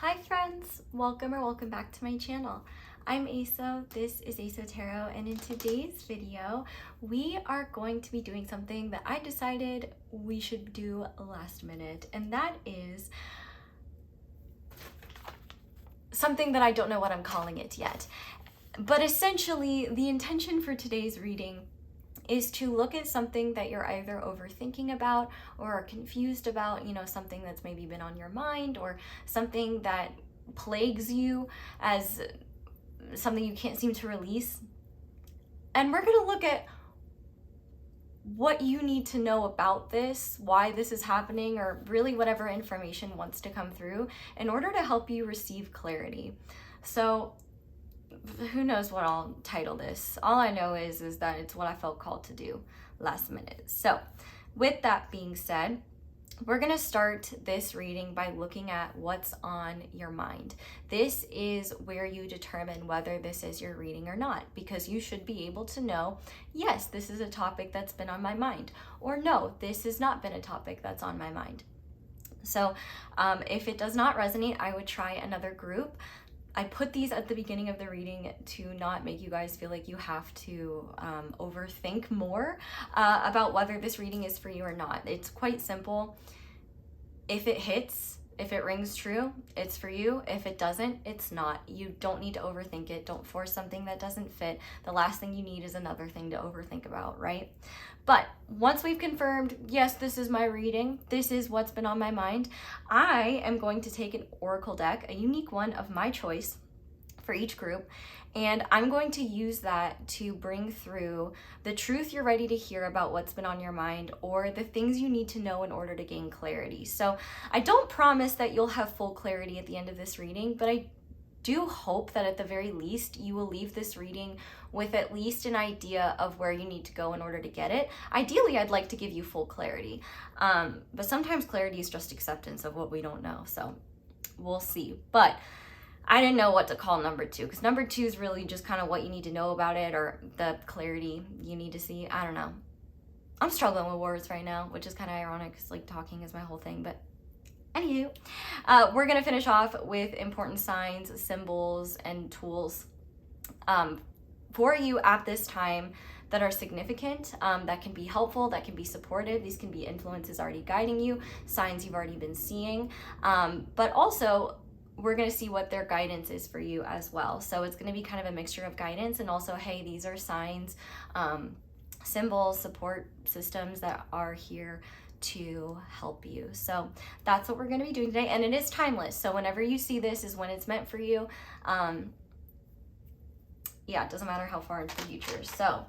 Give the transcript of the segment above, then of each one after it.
Hi friends, welcome back to my channel. I'm Xoxo, this is Xoxo Tarot, and in today's video, we are going to be doing something that I decided we should do last minute, and that is something that I don't know what I'm calling it yet. But essentially, the intention for today's reading is to look at something that you're either overthinking about or are confused about, something that's maybe been on your mind or something that plagues you as something you can't seem to release. And we're going to look at what you need to know about this, why this is happening, or really whatever information wants to come through in order to help you receive clarity. So who knows what I'll title this. All I know is that it's what I felt called to do last minute. So with that being said, we're going to start this reading by looking at what's on your mind. This is where you determine whether this is your reading or not, because you should be able to know, yes, this is a topic that's been on my mind, or no, this has not been a topic that's on my mind. So if it does not resonate, I would try another group. I put these at the beginning of the reading to not make you guys feel like you have to overthink more about whether this reading is for you or not. It's quite simple. If it hits, if it rings true, it's for you. If it doesn't, it's not. You don't need to overthink it. Don't force something that doesn't fit. The last thing you need is another thing to overthink about, right? But once we've confirmed, yes, this is my reading, this is what's been on my mind, I am going to take an oracle deck, a unique one of my choice for each group, and I'm going to use that to bring through the truth you're ready to hear about what's been on your mind, or the things you need to know in order to gain clarity. So I don't promise that you'll have full clarity at the end of this reading, but I do hope that at the very least you will leave this reading with at least an idea of where you need to go in order to get it. Ideally, I'd like to give you full clarity, but sometimes clarity is just acceptance of what we don't know, so we'll see. But I didn't know what to call number 2, because number 2 is really just kind of what you need to know about it, or the clarity you need to see. I don't know. I'm struggling with words right now, which is kind of ironic because like talking is my whole thing, but anywho, we're going to finish off with important signs, symbols, and tools for you at this time that are significant, that can be helpful, that can be supportive. These can be influences already guiding you, signs you've already been seeing, but also we're going to see what their guidance is for you as well. So it's going to be kind of a mixture of guidance and also, hey, these are signs, symbols, support systems that are here to help you. So that's what we're going to be doing today, and it is timeless. So whenever you see this is when it's meant for you. Yeah, it doesn't matter how far into the future. So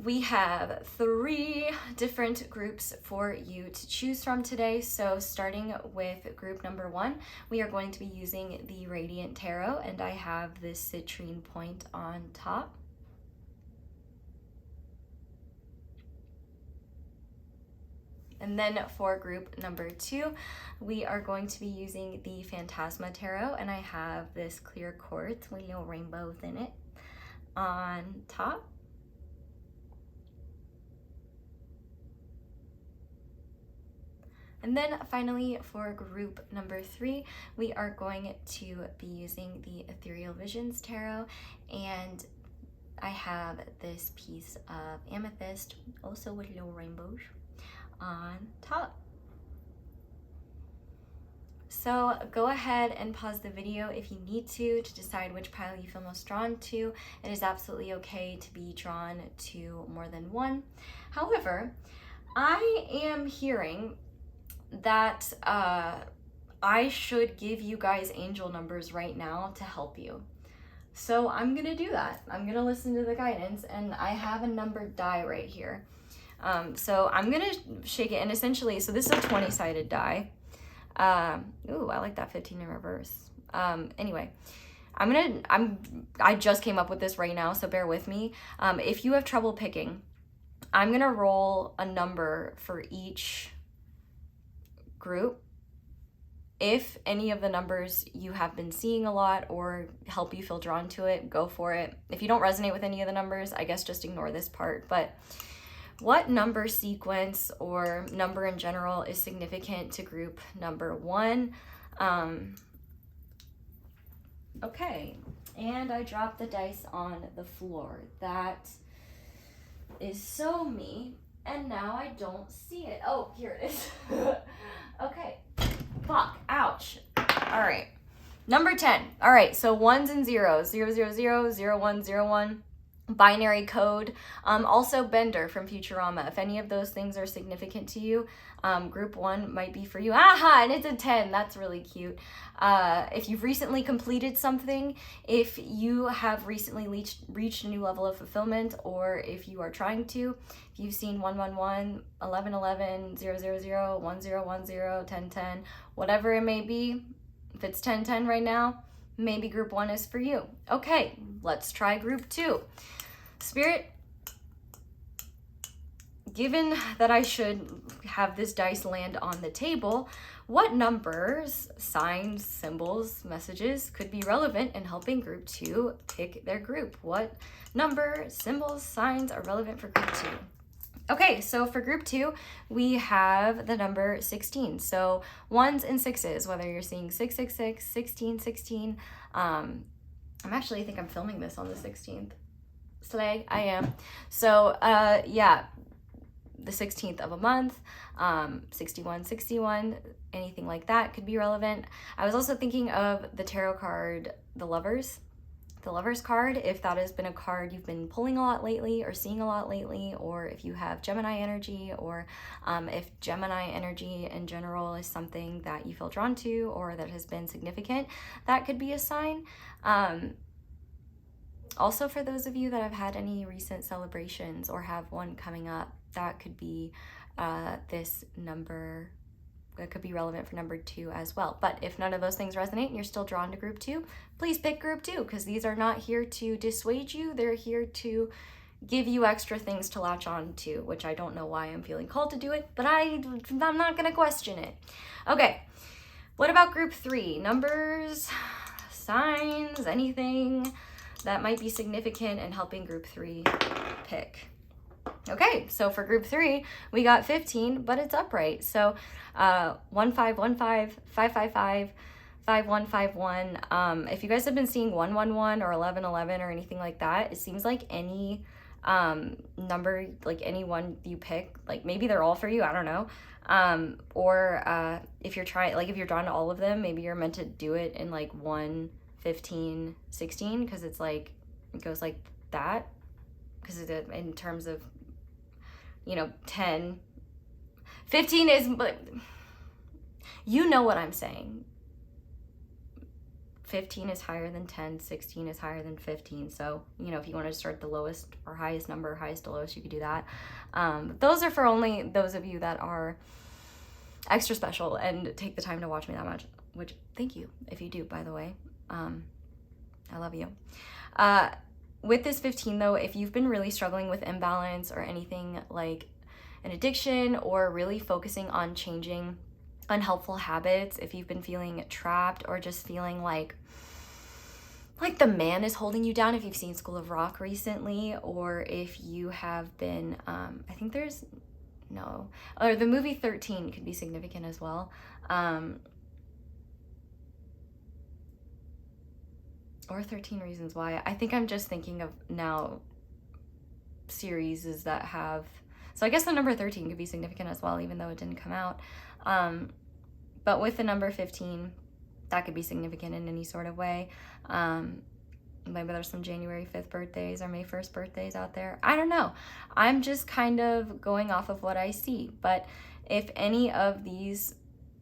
we have 3 different groups for you to choose from today. So starting with group number 1, we are going to be using the Radiant Tarot, and I have this citrine point on top. And then for group number 2, we are going to be using the Phantasma Tarot, and I have this clear quartz with little rainbows in it on top. And then finally for group number 3, we are going to be using the Ethereal Visions Tarot, and I have this piece of amethyst, also with little rainbows, on top. So go ahead and pause the video if you need to decide which pile you feel most drawn to. It is absolutely okay to be drawn to more than one. However, I am hearing that I should give you guys angel numbers right now to help you. So I'm gonna do that. I'm gonna listen to the guidance, and I have a numbered die right here. So I'm gonna shake it, and essentially, so this is a 20-sided die. Ooh, I like that 15 in reverse. Anyway, I just came up with this right now, so bear with me. If you have trouble picking, I'm gonna roll a number for each group. If any of the numbers you have been seeing a lot or help you feel drawn to it, go for it. If you don't resonate with any of the numbers, I guess just ignore this part. But what number sequence or number in general is significant to group number 1? Okay, and I dropped the dice on the floor. That is so me, and now I don't see it. Oh, here it is. Okay, fuck, ouch. All right, number 10. All right, so ones and zeros, 000, 0101. Binary code, also Bender from Futurama. If any of those things are significant to you, group 1 might be for you. Aha, and it's a 10. That's really cute. If you've recently completed something, if you have recently reached a new level of fulfillment, or if you are trying to, if you've seen 111, 1111, 000, 1010, 1010, whatever it may be, if it's 1010 right now, maybe group 1 is for you. Okay, let's try group 2. Spirit, given that I should have this dice land on the table, what numbers, signs, symbols, messages could be relevant in helping group 2 pick their group? What number, symbols, signs are relevant for group 2? Okay, so for group 2, we have the number 16. So 1s and 6s, whether you're seeing 666, 1616. I think I'm filming this on the 16th. Slay, I am. So, yeah, the 16th of a month, 6161, anything like that could be relevant. I was also thinking of the tarot card, the Lovers card, if that has been a card you've been pulling a lot lately or seeing a lot lately, or if you have Gemini energy, or if Gemini energy in general is something that you feel drawn to or that has been significant, that could be a sign. Also, for those of you that have had any recent celebrations or have one coming up, that could be this number. That could be relevant for number 2 as well. But if none of those things resonate and you're still drawn to group 2, please pick group 2, because these are not here to dissuade you. They're here to give you extra things to latch on to, which I don't know why I'm feeling called to do it, but I'm not going to question it. Okay, what about group 3? Numbers, signs, anything that might be significant in helping group 3 pick. Okay, so for group 3, we got 15, but it's upright. So 1515, 555, 5151. If you guys have been seeing 111 or 1111 or anything like that, it seems like any number, like any one you pick, like maybe they're all for you, I don't know. Or if you're if you're drawn to all of them, maybe you're meant to do it in like 1, 15, 16, because it's like, it goes like that, because in terms of, 10, 15 is, you know what I'm saying. 15 is higher than 10, 16 is higher than 15. So, if you want to start the lowest or highest number, highest to lowest, you could do that. Those are for only those of you that are extra special and take the time to watch me that much, which thank you if you do, by the way. I love you. With this 15 though, if you've been really struggling with imbalance or anything like an addiction, or really focusing on changing unhelpful habits, if you've been feeling trapped or just feeling like the man is holding you down, if you've seen School of Rock recently, or if you have been, or the movie 13 could be significant as well. Or 13 Reasons Why. I think I'm just thinking of now series that have, so I guess the number 13 could be significant as well, even though it didn't come out. But with the number 15, that could be significant in any sort of way. Maybe there's some January 5th birthdays or May 1st birthdays out there. I don't know. I'm just kind of going off of what I see. But if any of these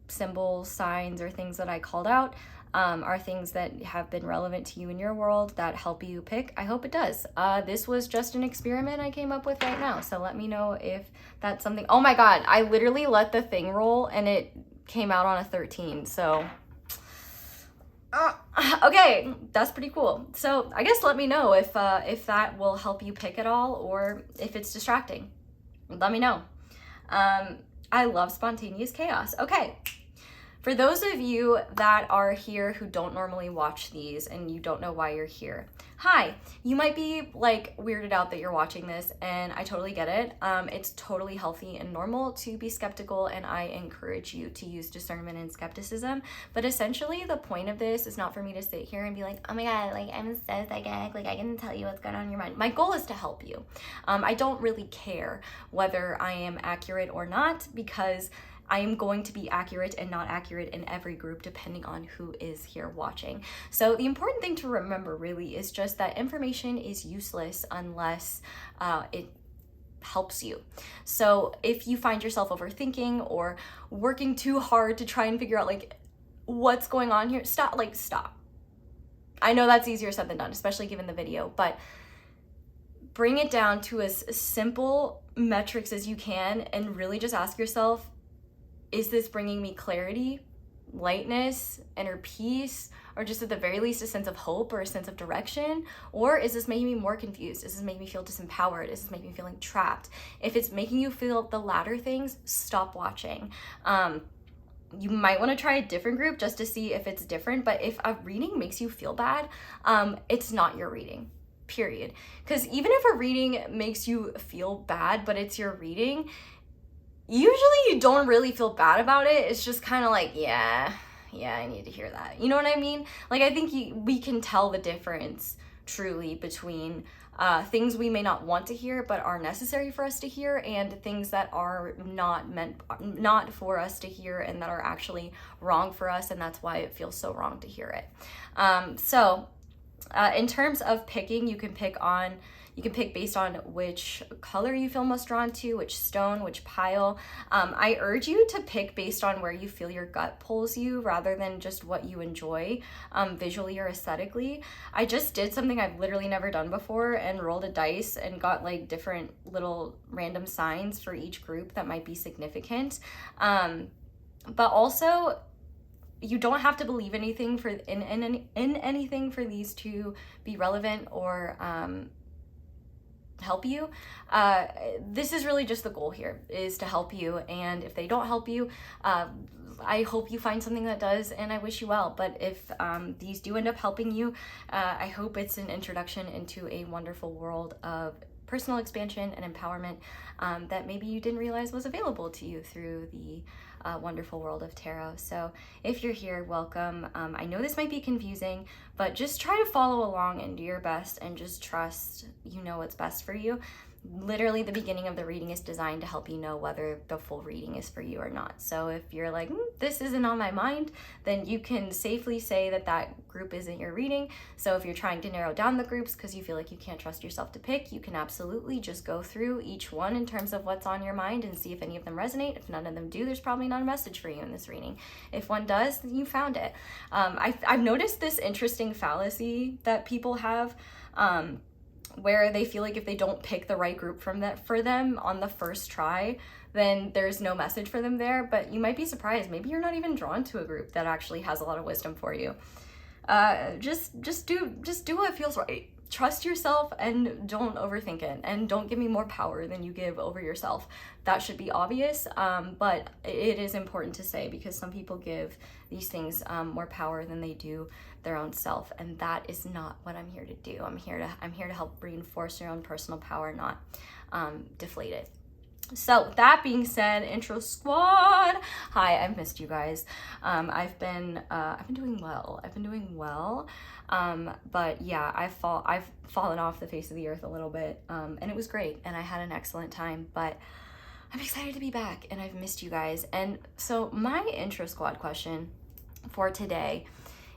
symbols, signs, or things that I called out are things that have been relevant to you in your world that help you pick, I hope it does. This was just an experiment I came up with right now, so let me know if that's something. Oh my god, I literally let the thing roll and it came out on a 13, so okay, that's pretty cool. So I guess let me know if that will help you pick at all, or if it's distracting. Let me know. I love spontaneous chaos. Okay, For those of you that are here who don't normally watch these and you don't know why you're here, hi, you might be like weirded out that you're watching this, and I totally get it. It's totally healthy and normal to be skeptical, and I encourage you to use discernment and skepticism. But essentially the point of this is not for me to sit here and be like, oh my God, like I'm so psychic, like I can tell you what's going on in your mind. My goal is to help you. I don't really care whether I am accurate or not, because I am going to be accurate and not accurate in every group depending on who is here watching. So the important thing to remember really is just that information is useless unless it helps you. So if you find yourself overthinking or working too hard to try and figure out like what's going on here, stop. I know that's easier said than done, especially given the video, but bring it down to as simple metrics as you can and really just ask yourself, is this bringing me clarity, lightness, inner peace, or just at the very least a sense of hope or a sense of direction? Or is this making me more confused? Is this making me feel disempowered? Is this making me feeling trapped? If it's making you feel the latter things, stop watching. You might want to try a different group just to see if it's different, but if a reading makes you feel bad, it's not your reading, period. Because even if a reading makes you feel bad, but it's your reading, usually you don't really feel bad about it. It's just kind of like, yeah, I need to hear that. You know what I mean? Like, I think we can tell the difference truly between things we may not want to hear but are necessary for us to hear, and things that are not for us to hear and that are actually wrong for us, and that's why it feels so wrong to hear it. So in terms of picking, you can pick based on which color you feel most drawn to, which stone, which pile. I urge you to pick based on where you feel your gut pulls you rather than just what you enjoy visually or aesthetically. I just did something I've literally never done before and rolled a dice and got like different little random signs for each group that might be significant. But also, you don't have to believe anything in anything for these to be relevant or help you. This is really just the goal here, is to help you, and if they don't help you, I hope you find something that does, and I wish you well. But if these do end up helping you, I hope it's an introduction into a wonderful world of personal expansion and empowerment that maybe you didn't realize was available to you through the wonderful world of tarot. So if you're here, welcome. I know this might be confusing, but just try to follow along and do your best, and just trust you know what's best for you. Literally, the beginning of the reading is designed to help you know whether the full reading is for you or not. So if you're like, this isn't on my mind, then you can safely say that that group isn't your reading. So if you're trying to narrow down the groups because you feel like you can't trust yourself to pick, you can absolutely just go through each one in terms of what's on your mind and see if any of them resonate. If none of them do, there's probably not a message for you in this reading. If one does, then you found it. I've noticed this interesting fallacy that people have, where they feel like if they don't pick the right group for them on the first try, then there's no message for them there. But you might be surprised. Maybe you're not even drawn to a group that actually has a lot of wisdom for you. Just do what feels right. Trust yourself and don't overthink it, and don't give me more power than you give over yourself. That should be obvious, but it is important to say, because some people give these things more power than they do their own self, and that is not what I'm here to do. I'm here to help reinforce your own personal power, not deflate it. So that being said, intro squad, hi, I've missed you guys. I've been doing well. But yeah, I've fallen off the face of the earth a little bit, and it was great, and I had an excellent time, but I'm excited to be back, and I've missed you guys. And so my intro squad question for today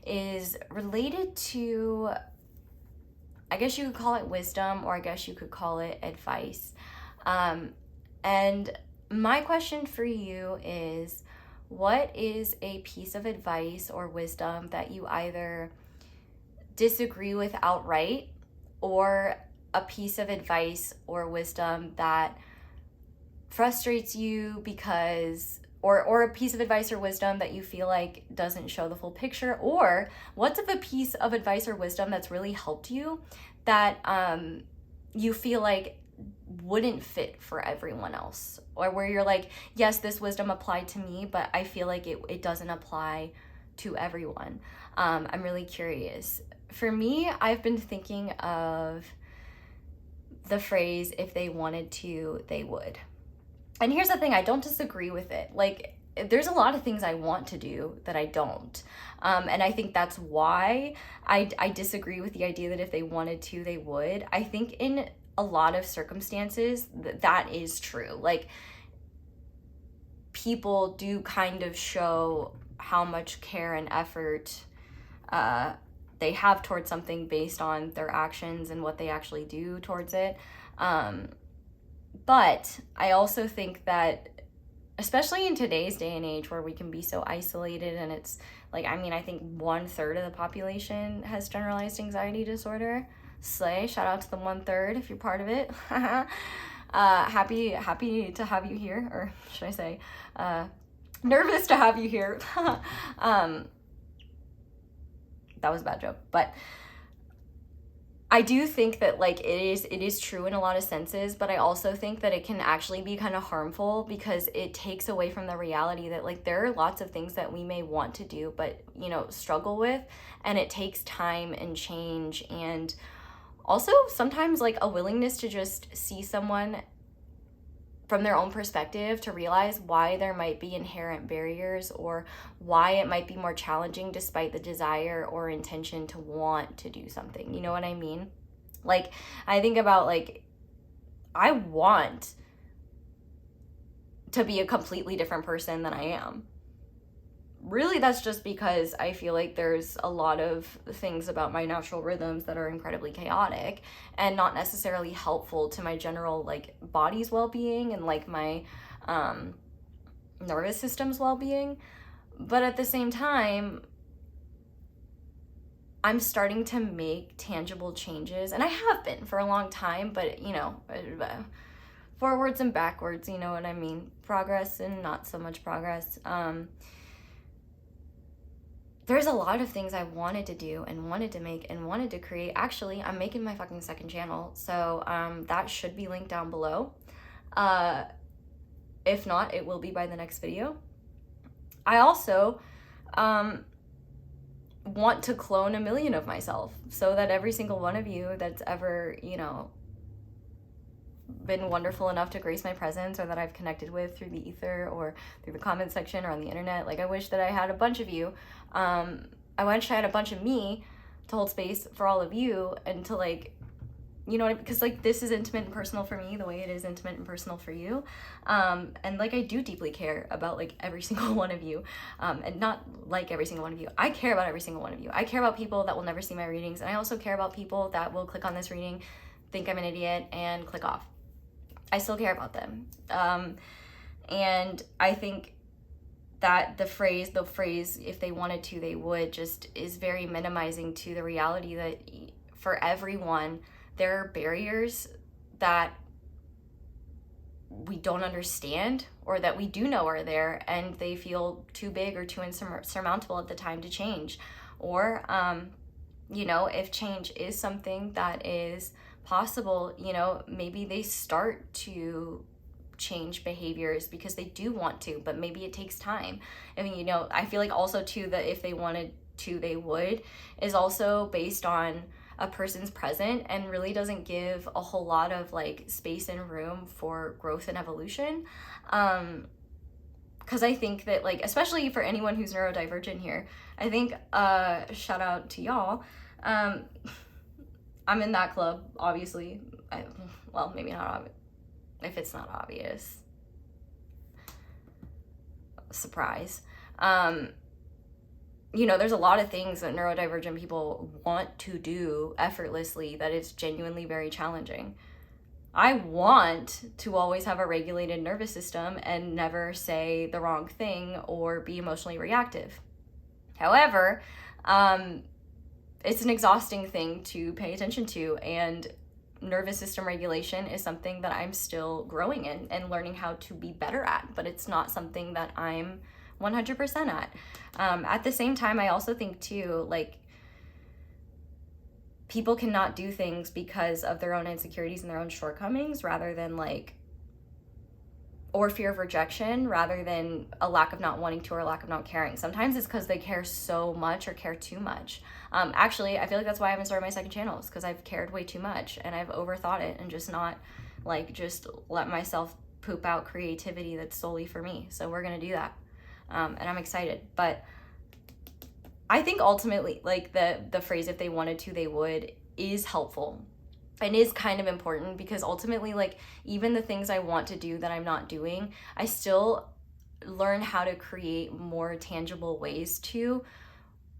is related to, I guess you could call it wisdom, or I guess you could call it advice. And my question for you is, what is a piece of advice or wisdom that you either disagree with outright, or a piece of advice or wisdom that frustrates you because, or a piece of advice or wisdom that you feel like doesn't show the full picture? Or what's a piece of advice or wisdom that's really helped you that you feel like wouldn't fit for everyone else, or where you're like, yes, this wisdom applied to me, but I feel like it doesn't apply to everyone. I'm really curious. For me, I've been thinking of the phrase, if they wanted to, they would. And here's the thing, I don't disagree with it. Like, there's a lot of things I want to do that I don't. And I think that's why I disagree with the idea that if they wanted to, they would. I think in a lot of circumstances, that is true. Like, people do kind of show how much care and effort they have towards something based on their actions and what they actually do towards it. But I also think that, especially in today's day and age where we can be so isolated, and it's like, I mean, I think 1/3 of the population has generalized anxiety disorder. Slay, shout out to the 1/3 if you're part of it. Happy to have you here, or should I say, nervous to have you here. That was a bad joke, but I do think that, like, it is true in a lot of senses, but I also think that it can actually be kind of harmful because it takes away from the reality that, like, there are lots of things that we may want to do but, you know, struggle with, and it takes time and change, and also sometimes, like, a willingness to just see someone from their own perspective, to realize why there might be inherent barriers or why it might be more challenging despite the desire or intention to want to do something. You know what I mean? Like, I think about, like, I want to be a completely different person than I am. Really, that's just because I feel like there's a lot of things about my natural rhythms that are incredibly chaotic and not necessarily helpful to my general, like, body's well-being and, like, my nervous system's well-being. But at the same time, I'm starting to make tangible changes, and I have been for a long time, but, you know, forwards and backwards, you know what I mean? Progress and not so much progress. There's a lot of things I wanted to do and wanted to make and wanted to create. Actually, I'm making my fucking second channel, so that should be linked down below. If not, it will be by the next video. I also want to clone 1 million of myself so that every single one of you that's ever, you know, been wonderful enough to grace my presence, or that I've connected with through the ether or through the comment section or on the internet. Like, I wish that I had a bunch of you. I wish I had a bunch of me to hold space for all of you, and to, like, you know, because, like, this is intimate and personal for me the way it is intimate and personal for you. And, like, I do deeply care about, like, every single one of you, and not like every single one of you. I care about every single one of you. I care about people that will never see my readings, and I also care about people that will click on this reading, think I'm an idiot, and click off. I still care about them. And I think that the phrase, if they wanted to, they would, just is very minimizing to the reality that for everyone, there are barriers that we don't understand, or that we do know are there, and they feel too big or too insurmountable at the time to change. Or, you know, if change is something that is possible, you know, maybe they start to change behaviors because they do want to, but maybe it takes time. I mean, you know, I feel like also too that if they wanted to, they would is also based on a person's present, and really doesn't give a whole lot of, like, space and room for growth and evolution. Because I think that, like, especially for anyone who's neurodivergent here, I think, shout out to y'all, I'm in that club, obviously. Well, maybe not obvious. If it's not obvious. Surprise. You know, there's a lot of things that neurodivergent people want to do effortlessly that is genuinely very challenging. I want to always have a regulated nervous system and never say the wrong thing or be emotionally reactive. However, it's an exhausting thing to pay attention to, and nervous system regulation is something that I'm still growing in and learning how to be better at, but it's not something that I'm 100% at. At the same time, I also think too, like, people cannot do things because of their own insecurities and their own shortcomings, rather than like, or fear of rejection, rather than a lack of not wanting to or a lack of not caring. Sometimes it's because they care so much or care too much. Actually, I feel like that's why I haven't started my second channel, is because I've cared way too much and I've overthought it and just not like just let myself poop out creativity that's solely for me. So we're gonna do that, and I'm excited. But I think ultimately, like the phrase "if they wanted to, they would" is helpful and is kind of important, because ultimately, like, even the things I want to do that I'm not doing, I still learn how to create more tangible ways to,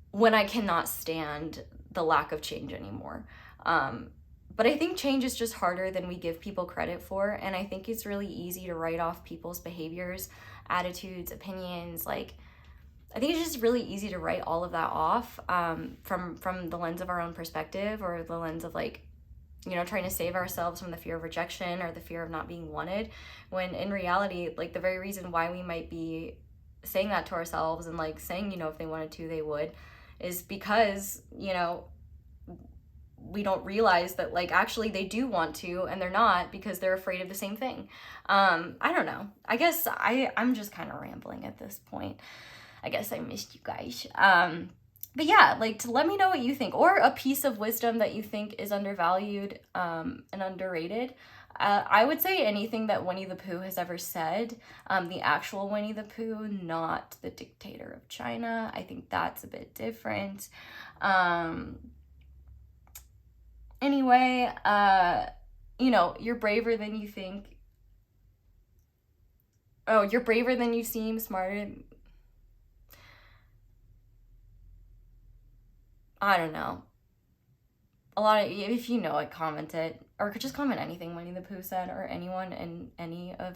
when I cannot stand the lack of change anymore. But I think change is just harder than we give people credit for, and I think it's really easy to write off people's behaviors, attitudes, opinions. Like, I think it's just really easy to write all of that off from the lens of our own perspective, or the lens of, like, you know, trying to save ourselves from the fear of rejection or the fear of not being wanted, when in reality, like, the very reason why we might be saying that to ourselves and like saying, you know, if they wanted to, they would, is because, you know, we don't realize that, like, actually they do want to and they're not, because they're afraid of the same thing. I don't know. I guess I'm just kind of rambling at this point. I guess I missed you guys. But yeah, like, to let me know what you think, or a piece of wisdom that you think is undervalued and underrated. I would say anything that Winnie the Pooh has ever said, the actual Winnie the Pooh, not the dictator of China. I think that's a bit different. Anyway, you know, you're braver than you think. Oh, you're braver than you seem, smarter. I don't know. A lot of, if you know it, comment it, or just comment anything Winnie the Pooh said, or anyone in any of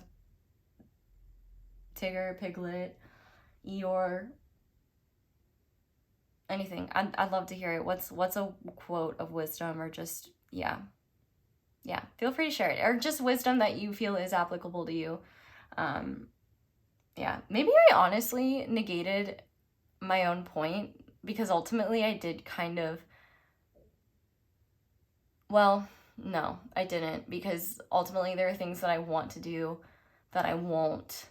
Tigger, Piglet, Eeyore, anything. I'd love to hear it. What's a quote of wisdom, or just, yeah, feel free to share it, or just wisdom that you feel is applicable to you. Yeah, maybe I honestly negated my own point, because ultimately I did kind of, well, no, I didn't, because ultimately there are things that I want to do that I won't,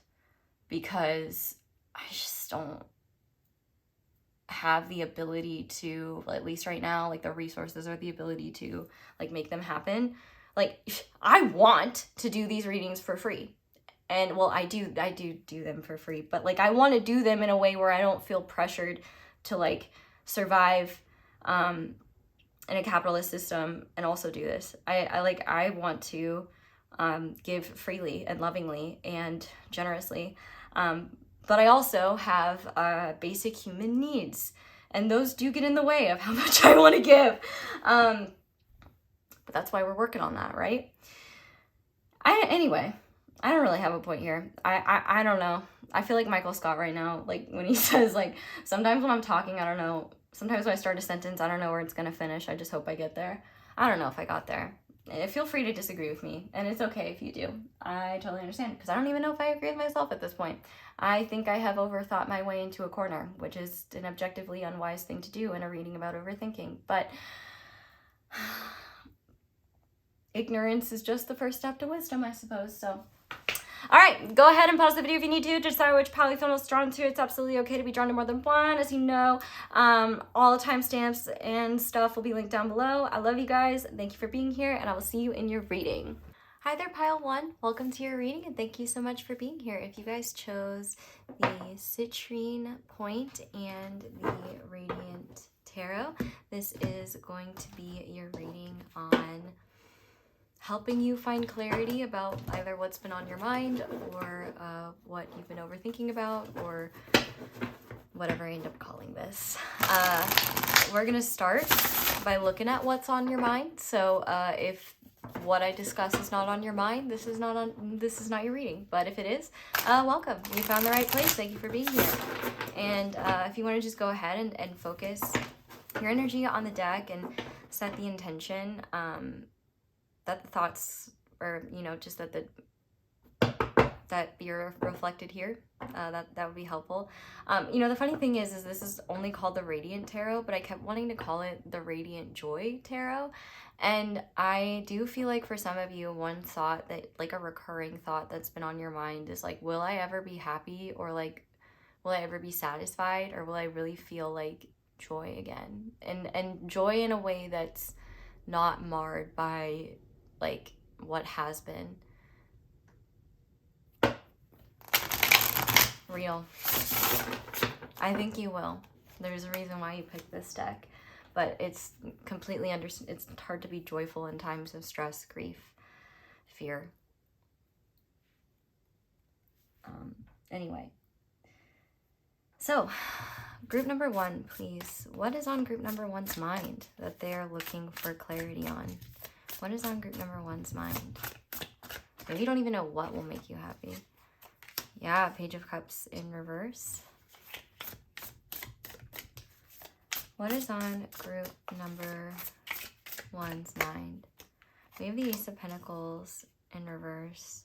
because I just don't have the ability to, at least right now, like, the resources or the ability to, like, make them happen. Like, I want to do these readings for free. And, well, I do them for free, but, like, I want to do them in a way where I don't feel pressured to, like, survive in a capitalist system and also do this. I want to give freely and lovingly and generously, but I also have basic human needs, and those do get in the way of how much I want to give. But that's why we're working on that, right? Anyway, I don't really have a point here. I don't know. I feel like Michael Scott right now, like, when he says, like, sometimes when I'm talking, I don't know. Sometimes when I start a sentence, I don't know where it's gonna finish. I just hope I get there. I don't know if I got there. Feel free to disagree with me, and it's okay if you do. I totally understand, because I don't even know if I agree with myself at this point. I think I have overthought my way into a corner, which is an objectively unwise thing to do in a reading about overthinking. But ignorance is just the first step to wisdom, I suppose. So, all right, go ahead and pause the video if you need to decide which polyphenols is drawn to. It's absolutely okay to be drawn to more than one, as you know. All the timestamps and stuff will be linked down below. I love you guys. Thank you for being here, and I will see you in your reading. Hi there, Pile 1. Welcome to your reading, and thank you so much for being here. If you guys chose the Citrine Point and the Radiant Tarot, this is going to be your reading on helping you find clarity about either what's been on your mind, or what you've been overthinking about, or whatever I end up calling this. We're gonna start by looking at what's on your mind. So if what I discuss is not on your mind, this is not your reading. But if it is, welcome. You found the right place. Thank you for being here. And if you want to just go ahead and focus your energy on the deck and set the intention, that the thoughts, or, you know, just that that be reflected here. That would be helpful. You know, the funny thing is this is only called the Radiant Tarot, but I kept wanting to call it the Radiant Joy Tarot. And I do feel like for some of you, one thought that, like a recurring thought that's been on your mind is like, will I ever be happy? Or like, will I ever be satisfied? Or will I really feel like joy again? And joy in a way that's not marred by like what has been. Real. I think you will. There's a reason why you picked this deck, but it's completely it's hard to be joyful in times of stress, grief, fear. Anyway, so group number 1, please. What is on group number 1's mind that they're looking for clarity on? What is on group number 1's mind? Maybe you don't even know what will make you happy. Yeah, Page of Cups in reverse. What is on group number 1's mind? We have the Ace of Pentacles in reverse.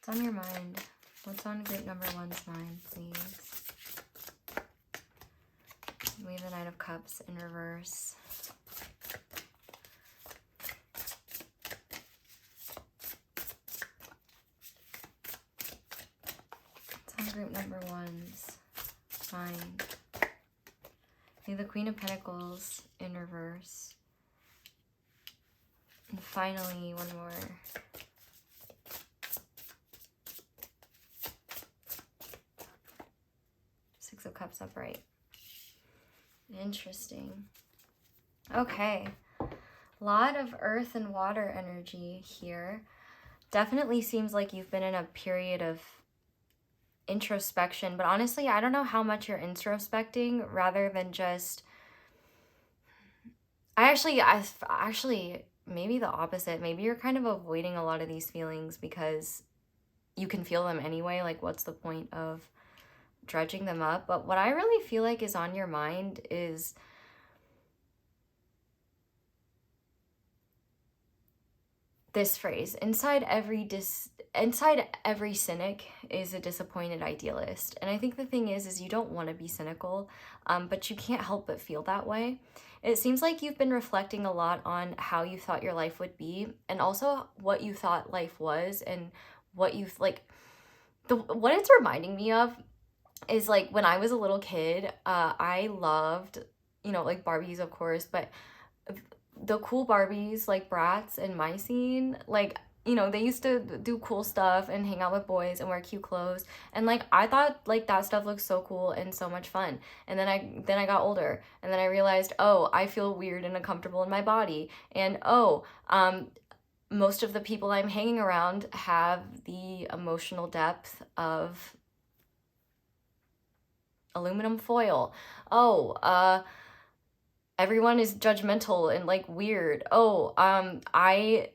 What's on your mind? What's on group number 1's mind, please? We have the Knight of Cups in reverse. Group number 1's mind. We have the Queen of Pentacles in reverse. And finally, one more. Six of Cups upright. Interesting. Okay. A lot of earth and water energy here. Definitely seems like you've been in a period of introspection, but honestly, I don't know how much you're introspecting rather than just, I actually, maybe the opposite. Maybe you're kind of avoiding a lot of these feelings because you can feel them anyway. Like, what's the point of dredging them up? But what I really feel like is on your mind is this phrase: inside every cynic is a disappointed idealist. And I think the thing is you don't want to be cynical, but you can't help but feel that way. It seems like you've been reflecting a lot on how you thought your life would be, and also what you thought life was, and what you've like. What it's reminding me of is like when I was a little kid, I loved, you know, like Barbies, of course, but the cool Barbies like Bratz and My Scene, like, you know, they used to do cool stuff and hang out with boys and wear cute clothes, and like I thought like that stuff looked so cool and so much fun. And then I got older, and then I realized, oh, I feel weird and uncomfortable in my body, and oh, most of the people I'm hanging around have the emotional depth of aluminum foil. Oh, everyone is judgmental and like weird. Oh, I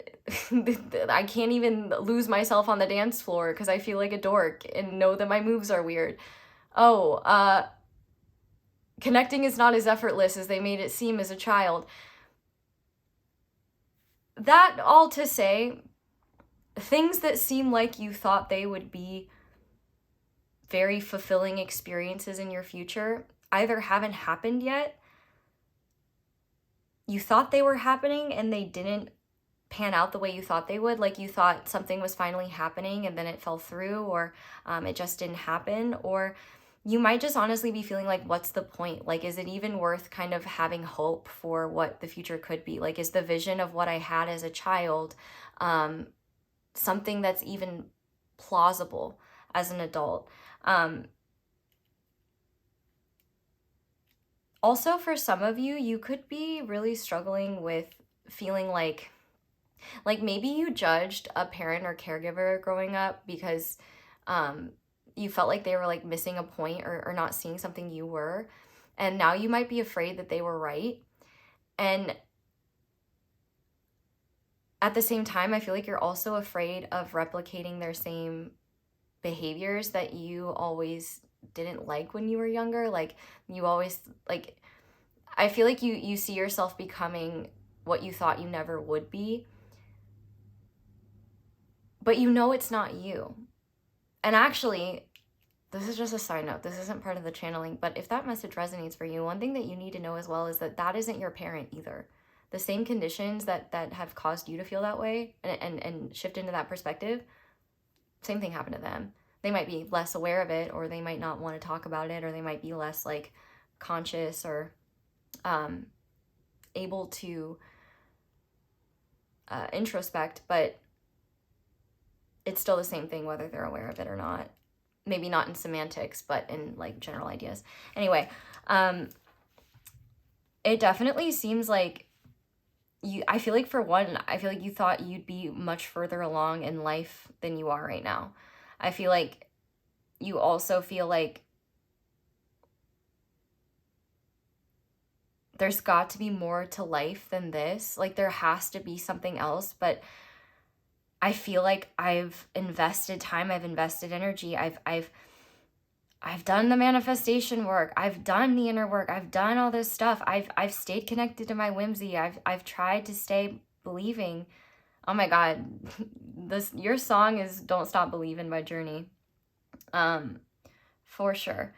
can't even lose myself on the dance floor because I feel like a dork and know that my moves are weird. Oh, connecting is not as effortless as they made it seem as a child. That all to say, things that seem like you thought they would be very fulfilling experiences in your future either haven't happened yet, you thought they were happening and they didn't pan out the way you thought they would. Like you thought something was finally happening and then it fell through, or it just didn't happen. Or you might just honestly be feeling like, what's the point? Like, is it even worth kind of having hope for what the future could be? Like, is the vision of what I had as a child something that's even plausible as an adult? Also, for some of you, you could be really struggling with feeling like maybe you judged a parent or caregiver growing up because you felt like they were like missing a point, or not seeing something you were. And now you might be afraid that they were right. And at the same time, I feel like you're also afraid of replicating their same behaviors that you always didn't like when you were younger. Like you always, like, I feel like you see yourself becoming what you thought you never would be. but you know it's not you. And actually, this is just a side note, this isn't part of the channeling, but if that message resonates for you, one thing that you need to know as well is that that isn't your parent either. The same conditions that have caused you to feel that way and shift into that perspective, same thing happened to them. They might be less aware of it, or they might not want to talk about it, or they might be less like conscious or able to introspect, but it's still the same thing whether they're aware of it or not. Maybe not in semantics, but in like general ideas. Anyway, it definitely seems like I feel like for one, I feel like you thought you'd be much further along in life than you are right now. I feel like you also feel like there's got to be more to life than this. Like there has to be something else, but I feel like I've invested time, I've invested energy, I've done the manifestation work, I've done the inner work, I've done all this stuff, I've stayed connected to my whimsy, I've tried to stay believing. Oh my God, your song is "Don't Stop Believing" by Journey, for sure.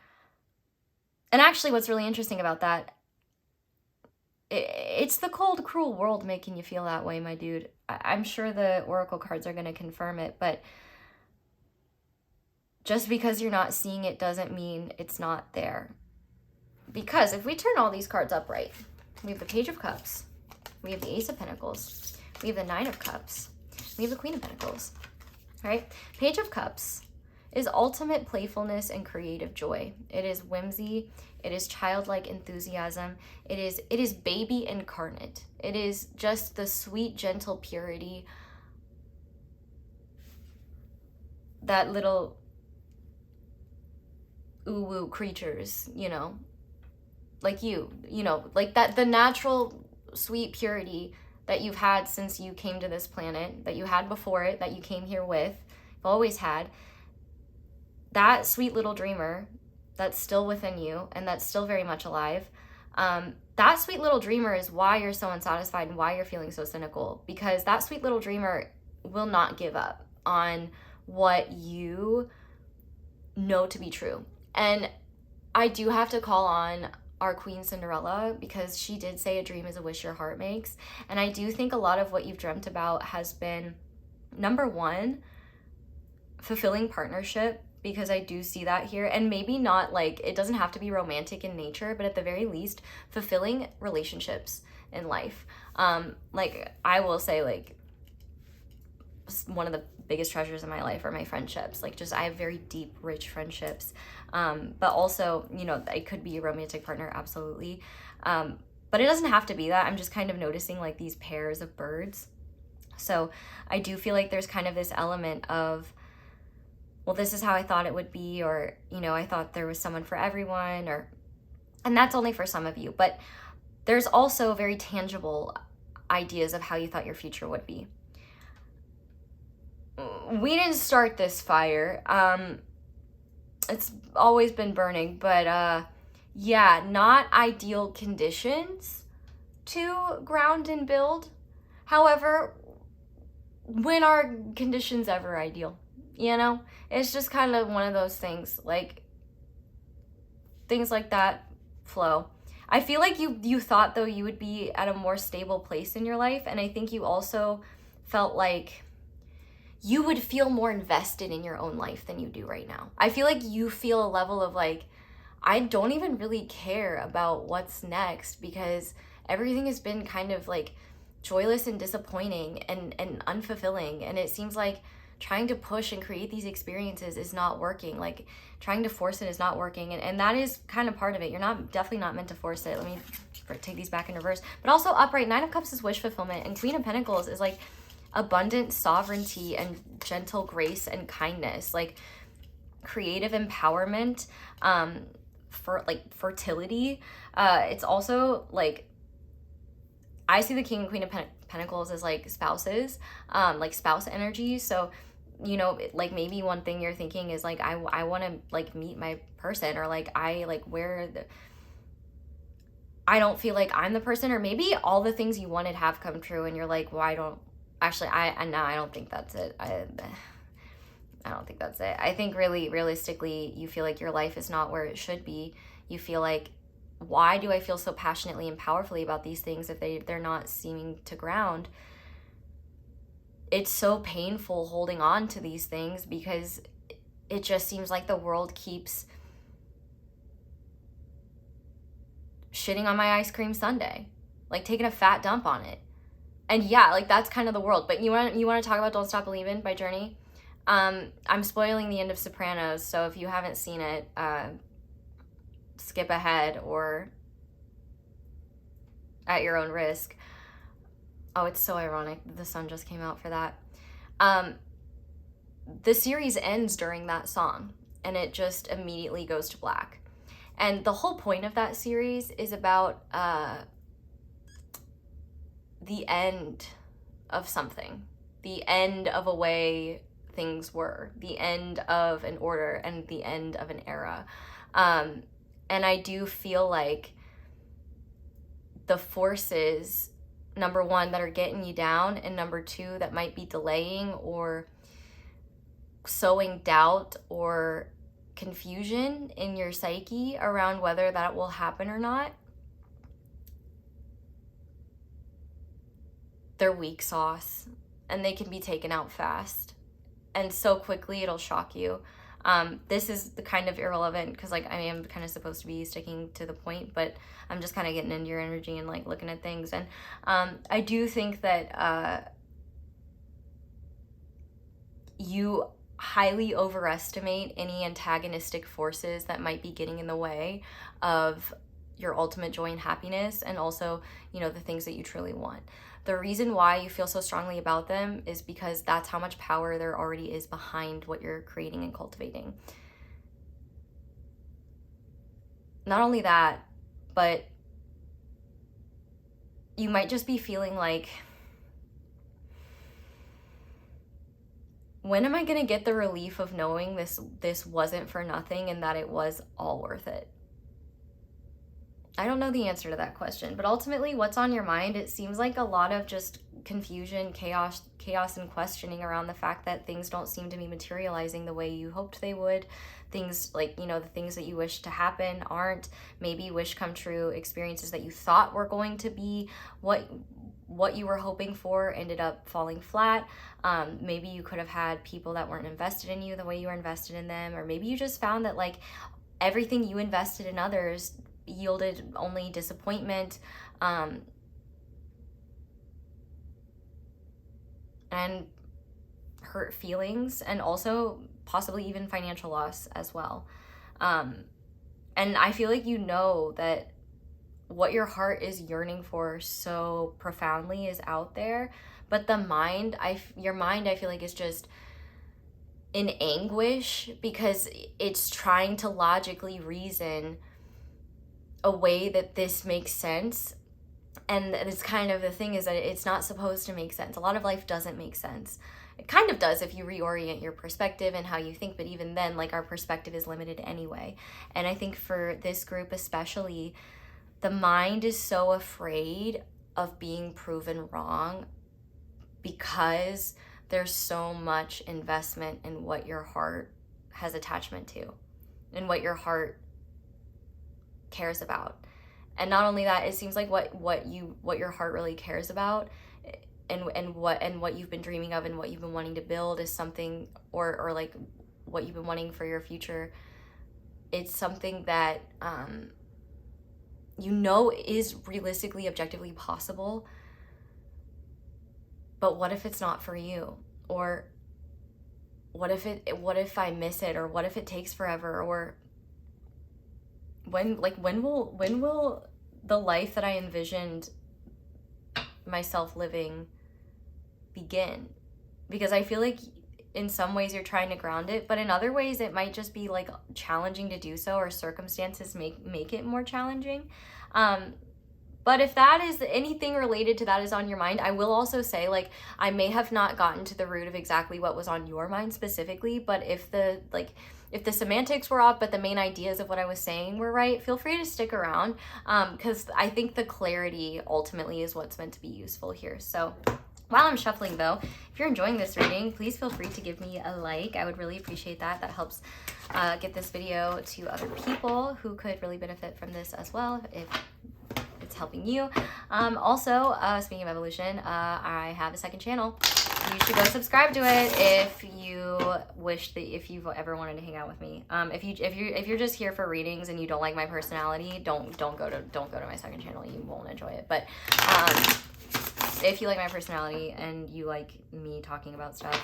And actually, what's really interesting about that, it's the cold, cruel world making you feel that way, my dude. I'm sure the oracle cards are going to confirm it, but just because you're not seeing it doesn't mean it's not there. Because if we turn all these cards upright, we have the Page of Cups, we have the Ace of Pentacles, we have the Nine of Cups, we have the Queen of Pentacles. All right, Page of Cups is ultimate playfulness and creative joy. It is whimsy. It is childlike enthusiasm. It is baby incarnate. It is just the sweet, gentle purity. That little ooh-woo creatures, you know, like you know, like that, the natural sweet purity that you've had since you came to this planet, that you had before it, that you came here with, you've always had. That sweet little dreamer that's still within you and that's still very much alive, that sweet little dreamer is why you're so unsatisfied and why you're feeling so cynical, because that sweet little dreamer will not give up on what you know to be true. And I do have to call on our Queen Cinderella, because she did say a dream is a wish your heart makes. And I do think a lot of what you've dreamt about has been, number one, fulfilling partnership, because I do see that here. And maybe not like, it doesn't have to be romantic in nature, but at the very least, fulfilling relationships in life. Like I will say, like, one of the biggest treasures in my life are my friendships. Like, just, I have very deep, rich friendships. But also, you know, it could be a romantic partner, absolutely. But it doesn't have to be that. I'm just kind of noticing like these pairs of birds. So I do feel like there's kind of this element of, well, this is how I thought it would be, or, you know, I thought there was someone for everyone, or, and that's only for some of you, but there's also very tangible ideas of how you thought your future would be. We didn't start this fire. It's always been burning, but yeah, not ideal conditions to ground and build. However, when are conditions ever ideal? You know, it's just kind of one of those things, like things like that flow. I feel like you thought though you would be at a more stable place in your life, and I think you also felt like you would feel more invested in your own life than you do right now. I feel like you feel a level of like, I don't even really care about what's next, because everything has been kind of like joyless and disappointing and unfulfilling, and it seems like trying to push and create these experiences is not working. Like trying to force it is not working, and that is kind of part of it. You're definitely not meant to force it. Let me take these back in reverse. But also upright, Nine of Cups is wish fulfillment, and Queen of Pentacles is like abundant sovereignty and gentle grace and kindness, like creative empowerment, for like fertility. It's also like, I see the King and Queen of Pentacles as like spouses, like spouse energy. So, you know, like maybe one thing you're thinking is like, I want to like meet my person, or like I don't feel like I'm the person, or maybe all the things you wanted have come true and you're like, well, Actually, I don't think that's it. I don't think that's it. I think really, realistically, you feel like your life is not where it should be. You feel like, why do I feel so passionately and powerfully about these things if they're not seeming to ground? It's so painful holding on to these things because it just seems like the world keeps shitting on my ice cream sundae, like taking a fat dump on it. And yeah, like that's kind of the world. But you want to talk about Don't Stop Believing by Journey? I'm spoiling the end of Sopranos, so if you haven't seen it, skip ahead or at your own risk. Oh, it's so ironic. The sun just came out for that. The series ends during that song, and it just immediately goes to black. And the whole point of that series is about the end of something, the end of a way things were, the end of an order, and the end of an era. And I do feel like the forces, number one, that are getting you down, and number two, that might be delaying or sowing doubt or confusion in your psyche around whether that will happen or not, they're weak sauce, and they can be taken out fast and so quickly it'll shock you. This is the kind of irrelevant because like I am kind of supposed to be sticking to the point, but I'm just kind of getting into your energy and like looking at things. And I do think that you highly overestimate any antagonistic forces that might be getting in the way of your ultimate joy and happiness, and also, you know, the things that you truly want. The reason why you feel so strongly about them is because that's how much power there already is behind what you're creating and cultivating. Not only that, but you might just be feeling like, when am I going to get the relief of knowing this wasn't for nothing and that it was all worth it? I don't know the answer to that question, but ultimately what's on your mind, it seems like a lot of just confusion, chaos and questioning around the fact that things don't seem to be materializing the way you hoped they would. Things like, you know, the things that you wish to happen aren't. Maybe wish come true experiences that you thought were going to be what you were hoping for ended up falling flat. Maybe you could have had people that weren't invested in you the way you were invested in them, or maybe you just found that like everything you invested in others yielded only disappointment and hurt feelings, and also possibly even financial loss as well. And I feel like you know that what your heart is yearning for so profoundly is out there, but the mind, your mind, I feel like is just in anguish because it's trying to logically reason a way that this makes sense. And it's kind of the thing is that it's not supposed to make sense. A lot of life doesn't make sense. It kind of does if you reorient your perspective and how you think, but even then, like, our perspective is limited anyway. And I think for this group especially, the mind is so afraid of being proven wrong because there's so much investment in what your heart has attachment to and what your heart cares about. And not only that, it seems like what your heart really cares about and what you've been dreaming of and what you've been wanting to build is something, or like what you've been wanting for your future, it's something that you know is realistically, objectively possible, but what if it's not for you? Or what if I miss it? Or what if it takes forever? Or when will the life that I envisioned myself living begin? Because I feel like in some ways you're trying to ground it, but in other ways it might just be like challenging to do so, or circumstances make it more challenging. But if that is anything related to that is on your mind, I will also say, like, I may have not gotten to the root of exactly what was on your mind specifically, but if the semantics were off, but the main ideas of what I was saying were right, feel free to stick around, because I think the clarity ultimately is what's meant to be useful here. So While I'm shuffling though, if you're enjoying this reading, please feel free to give me a like. I would really appreciate that. That helps get this video to other people who could really benefit from this as well, if it's helping you. Also, speaking of evolution, I have a second channel. You should go subscribe to it if you wish that, if you've ever wanted to hang out with me. If you're just here for readings and you don't like my personality, don't go to my second channel. You won't enjoy it. But if you like my personality and you like me talking about stuff,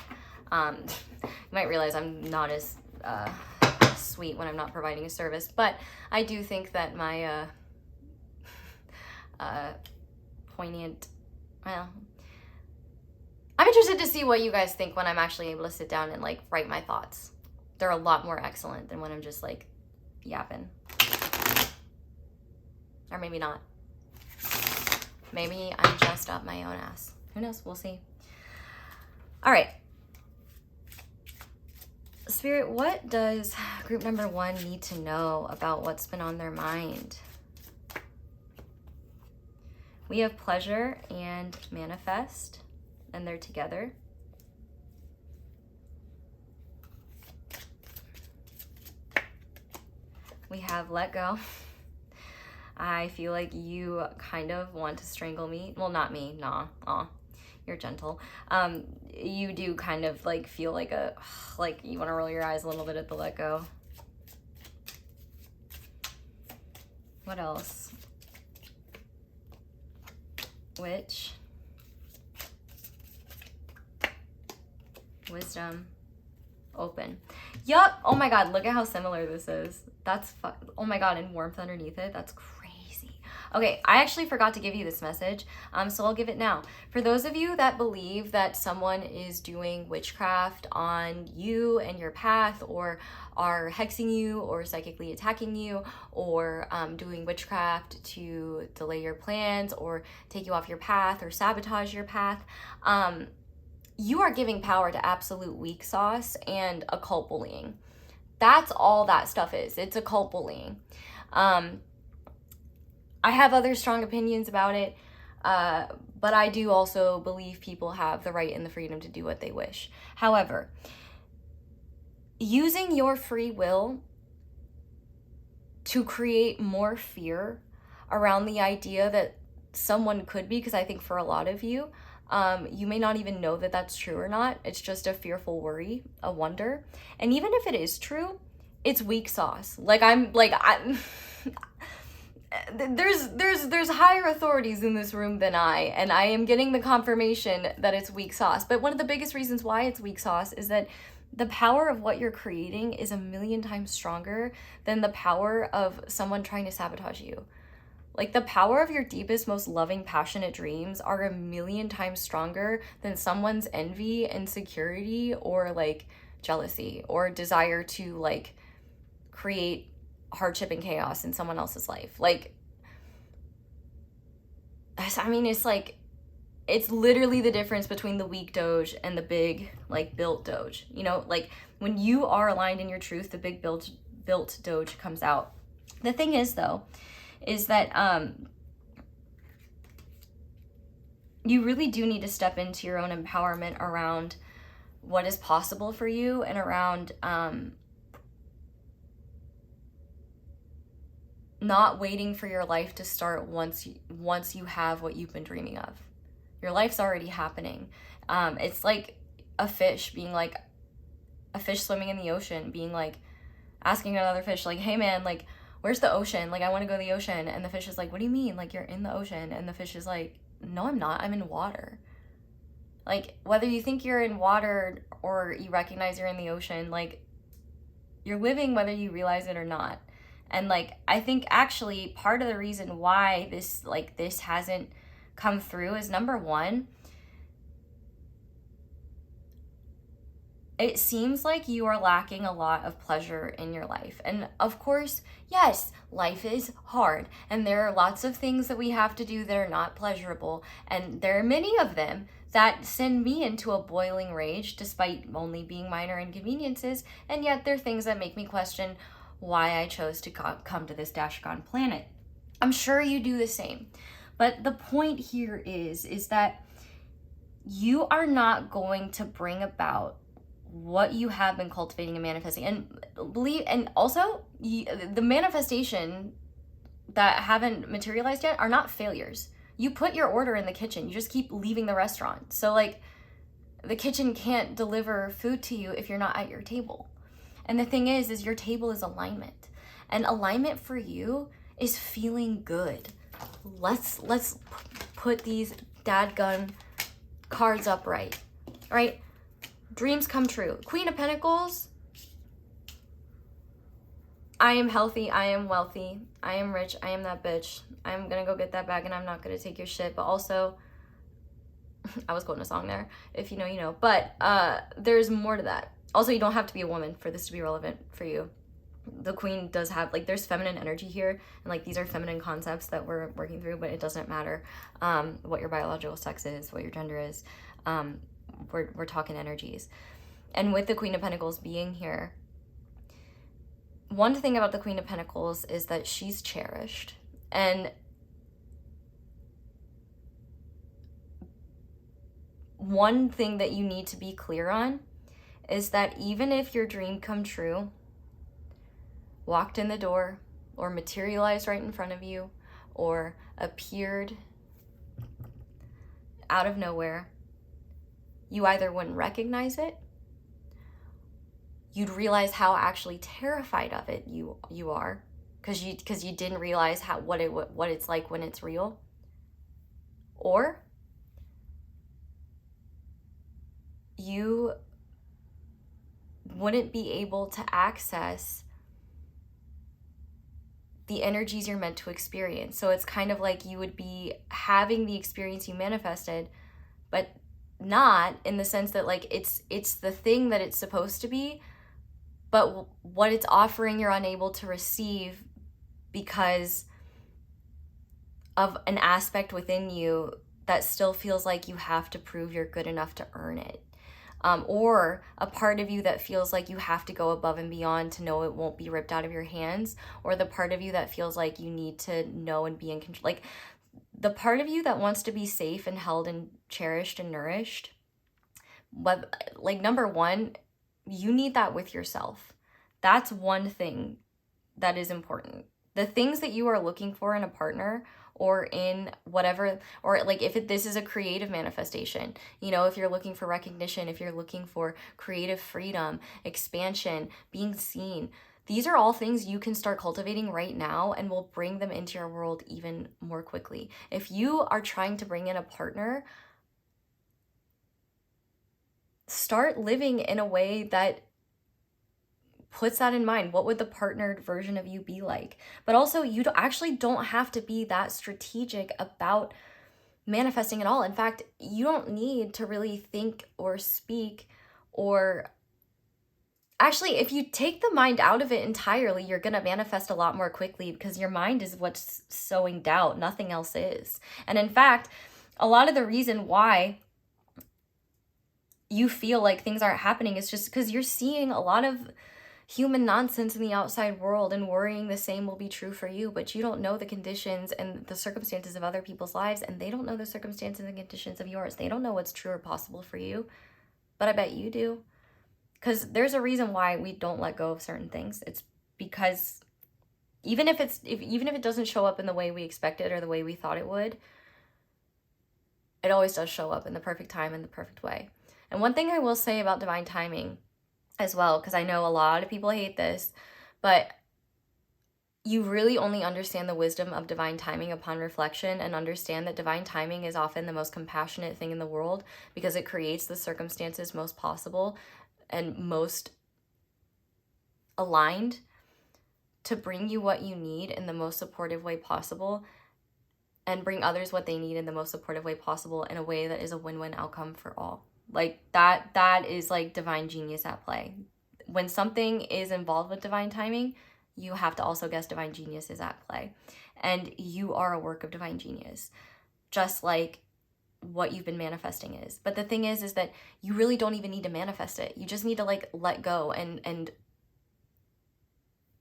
you might realize I'm not as sweet when I'm not providing a service. But I do think that my poignant, well, I'm interested to see what you guys think when I'm actually able to sit down and like write my thoughts. They're a lot more excellent than when I'm just like yapping. Or maybe not. Maybe I'm just up my own ass. Who knows? We'll see. All right. Spirit, what does group number 1 need to know about what's been on their mind? We have pleasure and manifest, and they're together. We have let go. I feel like you kind of want to strangle me. Well, not me, nah, aw, you're gentle. You do kind of like feel like like you want to roll your eyes a little bit at the let go. What else? Witch. Wisdom. Open. Yup. Oh my god, look at how similar this is. That's oh my god, and warmth underneath it. That's crazy. Okay, I actually forgot to give you this message, so I'll give it now. For those of you that believe that someone is doing witchcraft on you and your path, or are hexing you, or psychically attacking you, or doing witchcraft to delay your plans, or take you off your path, or sabotage your path, you are giving power to absolute weak sauce and occult bullying. That's all that stuff is. It's occult bullying. I have other strong opinions about it, but I do also believe people have the right and the freedom to do what they wish. However, using your free will to create more fear around the idea that someone could be, because I think for a lot of you, you may not even know that that's true or not. It's just a fearful worry, a wonder. And even if it is true, it's weak sauce. There's higher authorities in this room than I, and I am getting the confirmation that it's weak sauce. But one of the biggest reasons why it's weak sauce is that the power of what you're creating is 1,000,000 times stronger than the power of someone trying to sabotage you. Like, the power of your deepest, most loving, passionate dreams are 1,000,000 times stronger than someone's envy, insecurity, or like jealousy, or desire to like create hardship and chaos in someone else's life. Like, I mean, it's like, it's literally the difference between the weak doge and the big, like, built doge. You know, like, when you are aligned in your truth, the big built doge comes out. The thing is, though, is that you really do need to step into your own empowerment around what is possible for you, and around not waiting for your life to start once you have what you've been dreaming of. Your life's already happening. It's like a fish being like, a fish swimming in the ocean being like, asking another fish like, hey man, like, where's the ocean? Like, I want to go to the ocean. And the fish is like, what do you mean? Like, you're in the ocean. And the fish is like, no, I'm not. I'm in water. Like, whether you think you're in water or you recognize you're in the ocean, like, you're living whether you realize it or not. And like, I think actually part of the reason why this hasn't come through is, number one, it seems like you are lacking a lot of pleasure in your life. And of course, yes, life is hard, and there are lots of things that we have to do that are not pleasurable. And there are many of them that send me into a boiling rage, despite only being minor inconveniences. And yet there are things that make me question why I chose to come to this dash-gone planet. I'm sure you do the same. But the point here is that you are not going to bring about what you have been cultivating and manifesting. And believe, and also the manifestation that haven't materialized yet are not failures. You put your order in the kitchen, you just keep leaving the restaurant. So like the kitchen can't deliver food to you if you're not at your table. And the thing is your table is alignment. And alignment for you is feeling good. Let's put these dadgun cards upright, right? Dreams come true. Queen of Pentacles. I am healthy, I am wealthy, I am rich, I am that bitch. I'm gonna go get that bag and I'm not gonna take your shit. But also, I was quoting a song there. If you know, you know. But there's more to that. Also, you don't have to be a woman for this to be relevant for you. The queen does have, like, there's feminine energy here. And, like, these are feminine concepts that we're working through. But it doesn't matter what your biological sex is, what your gender is. We're talking energies. And with the Queen of Pentacles being here, one thing about the Queen of Pentacles is that she's cherished. And one thing that you need to be clear on is that even if your dream come true, walked in the door, or materialized right in front of you, or appeared out of nowhere, you either wouldn't recognize it, you'd realize how actually terrified of it you are, because you didn't realize what it's like when it's real, or you wouldn't be able to access the energies you're meant to experience. So it's kind of like you would be having the experience you manifested, but not in the sense that like it's the thing that it's supposed to be, but what it's offering you're unable to receive because of an aspect within you that still feels like you have to prove you're good enough to earn it. Or a part of you that feels like you have to go above and beyond to know it won't be ripped out of your hands, or the part of you that feels like you need to know and be in control. Like the part of you that wants to be safe and held and cherished and nourished. But like, number one, you need that with yourself. That's one thing that is important. The things that you are looking for in a partner or in whatever, or like if this is a creative manifestation, you know, if you're looking for recognition, if you're looking for creative freedom, expansion, being seen, these are all things you can start cultivating right now and will bring them into your world even more quickly. If you are trying to bring in a partner, start living in a way that puts that in mind. What would the partnered version of you be like? But also, you actually don't have to be that strategic about manifesting at all. In fact, you don't need to really think or speak, or actually, if you take the mind out of it entirely, you're going to manifest a lot more quickly, because your mind is what's sowing doubt. Nothing else is. And in fact, a lot of the reason why you feel like things aren't happening is just because you're seeing a lot of human nonsense in the outside world and worrying the same will be true for you, but you don't know the conditions and the circumstances of other people's lives, and they don't know the circumstances and conditions of yours. They don't know what's true or possible for you, but I bet you do. Because there's a reason why we don't let go of certain things. It's because even if it doesn't show up in the way we expected or the way we thought it would, it always does show up in the perfect time and the perfect way. And one thing I will say about divine timing as well, because I know a lot of people hate this, but you really only understand the wisdom of divine timing upon reflection, and understand that divine timing is often the most compassionate thing in the world, because it creates the circumstances most possible and most aligned to bring you what you need in the most supportive way possible, and bring others what they need in the most supportive way possible, in a way that is a win-win outcome for all. Like that is like divine genius at play. When something is involved with divine timing, you have to also guess divine genius is at play. And you are a work of divine genius, just like what you've been manifesting is. But the thing is that you really don't even need to manifest it. You just need to like let go and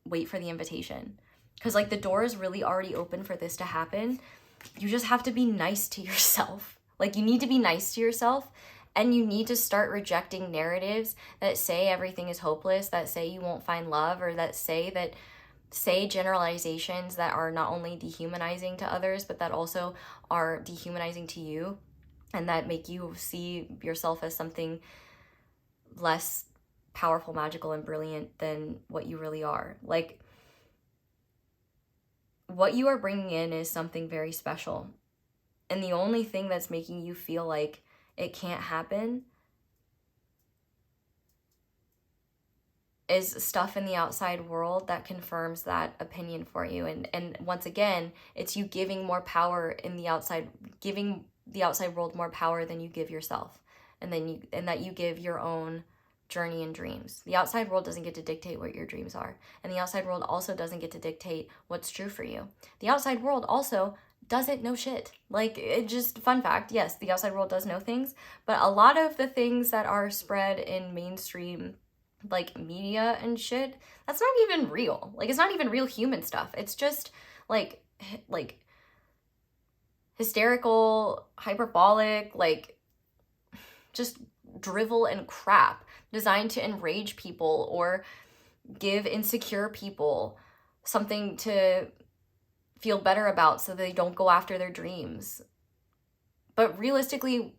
wait for the invitation. Because like the door is really already open for this to happen. You just have to be nice to yourself Like, you need to be nice to yourself, and you need to start rejecting narratives that say everything is hopeless, that say you won't find love, or that say generalizations that are not only dehumanizing to others, but that also are dehumanizing to you, and that make you see yourself as something less powerful, magical, and brilliant than what you really are. Like, what you are bringing in is something very special. And the only thing that's making you feel like it can't happen is stuff in the outside world that confirms that opinion for you. And once again, it's you giving more power in the outside, giving the outside world more power than you give yourself. And that you give your own journey and dreams. The outside world doesn't get to dictate what your dreams are. And the outside world also doesn't get to dictate what's true for you. The outside world also doesn't know shit. Like, it just, fun fact, yes, the outside world does know things, but a lot of the things that are spread in mainstream, like, media and shit, that's not even real. Like, it's not even real human stuff. It's just, like hysterical, hyperbolic, like, just drivel and crap designed to enrage people or give insecure people something to feel better about so they don't go after their dreams. But realistically,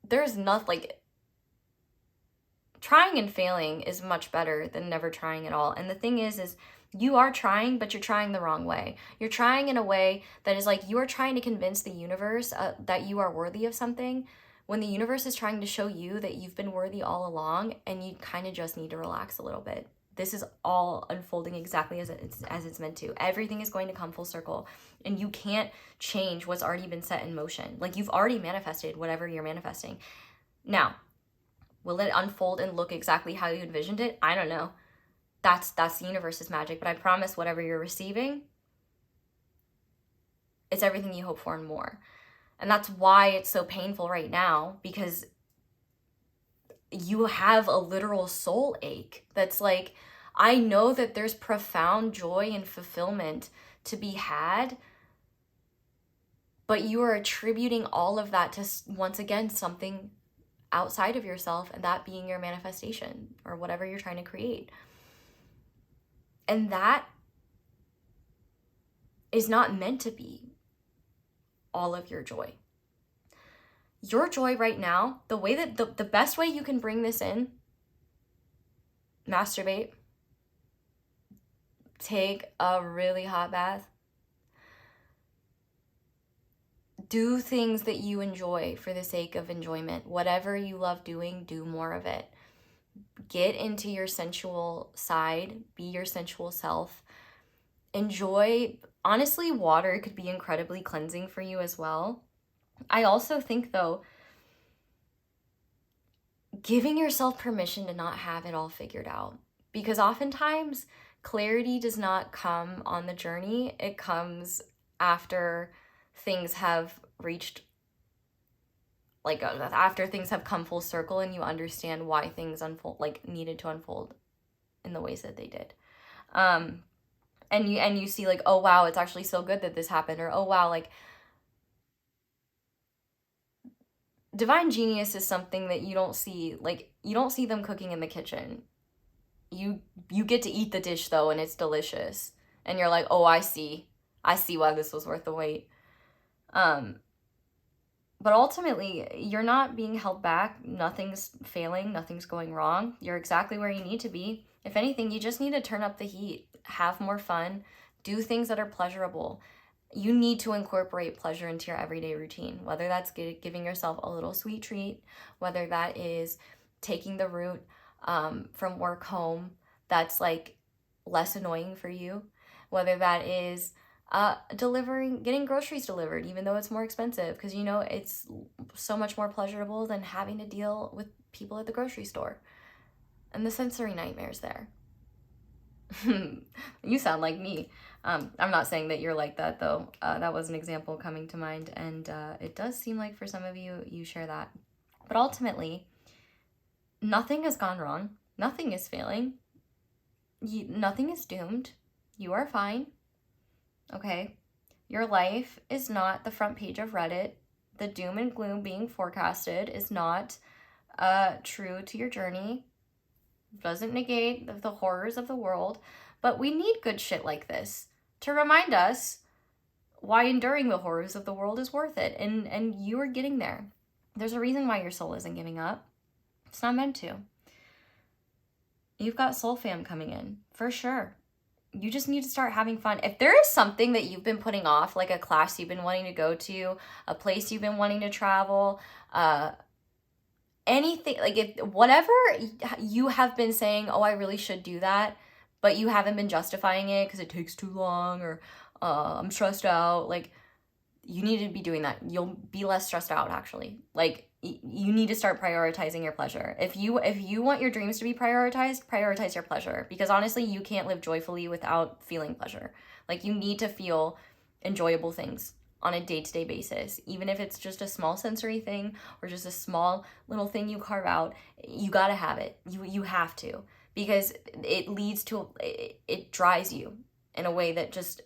there's nothing, like, trying and failing is much better than never trying at all. And the thing is you are trying, but you're trying the wrong way. You're trying in a way that is like, you are trying to convince the universe that you are worthy of something, when the universe is trying to show you that you've been worthy all along, and you kind of just need to relax a little bit. This is all unfolding exactly as it's meant to. Everything is going to come full circle, and you can't change what's already been set in motion. Like, you've already manifested whatever you're manifesting. Now, will it unfold and look exactly how you envisioned it? I don't know. That's the universe's magic, but I promise whatever you're receiving, it's everything you hope for and more. And that's why it's so painful right now, because you have a literal soul ache that's like, I know that there's profound joy and fulfillment to be had, but you are attributing all of that to, once again, something outside of yourself, and that being your manifestation or whatever you're trying to create. And that is not meant to be all of your joy. Your joy right now, the way that the best way you can bring this in, masturbate, take a really hot bath, do things that you enjoy for the sake of enjoyment. Whatever you love doing, do more of it. Get into your sensual side, be your sensual self. Enjoy, honestly, water could be incredibly cleansing for you as well. I also think, though, giving yourself permission to not have it all figured out, because oftentimes clarity does not come on the journey. It comes after things have reached, like, after things have come full circle and you understand why things needed to unfold in the ways that they did. And you see, like, oh wow, it's actually so good that this happened, or oh wow, like, divine genius is something that you don't see. Like, you don't see them cooking in the kitchen. You get to eat the dish, though, and it's delicious. And you're like, oh, I see why this was worth the wait. But ultimately, you're not being held back. Nothing's failing. Nothing's going wrong. You're exactly where you need to be. If anything, you just need to turn up the heat, have more fun, do things that are pleasurable. You need to incorporate pleasure into your everyday routine, whether that's giving yourself a little sweet treat, whether that is taking the route from work home that's, like, less annoying for you, whether that is getting groceries delivered, even though it's more expensive, because, you know, it's so much more pleasurable than having to deal with people at the grocery store and the sensory nightmares there. You sound like me. I'm not saying that you're like that, though. That was an example coming to mind, and it does seem like for some of you share that. But ultimately, nothing has gone wrong. Nothing is failing. Nothing is doomed. You are fine. Okay? Your life is not the front page of Reddit the doom and gloom being forecasted is not true to your journey. Doesn't negate the horrors of the world, but we need good shit like this to remind us why enduring the horrors of the world is worth it, and you are getting there. There's a reason why your soul isn't giving up. It's not meant to. You've got soul fam coming in, for sure. You just need to start having fun. If there is something that you've been putting off, like a class you've been wanting to go to, a place you've been wanting to travel, anything, like if whatever you have been saying, oh, I really should do that, but you haven't been justifying it because it takes too long, or I'm stressed out, like, you need to be doing that. You'll be less stressed out, actually. Like, you need to start prioritizing your pleasure. If you want your dreams to be prioritized, prioritize your pleasure, because honestly, you can't live joyfully without feeling pleasure. Like, you need to feel enjoyable things on a day-to-day basis, even if it's just a small sensory thing or just a small little thing you carve out. You got to have it. You have to, because it leads to, it dries you in a way that just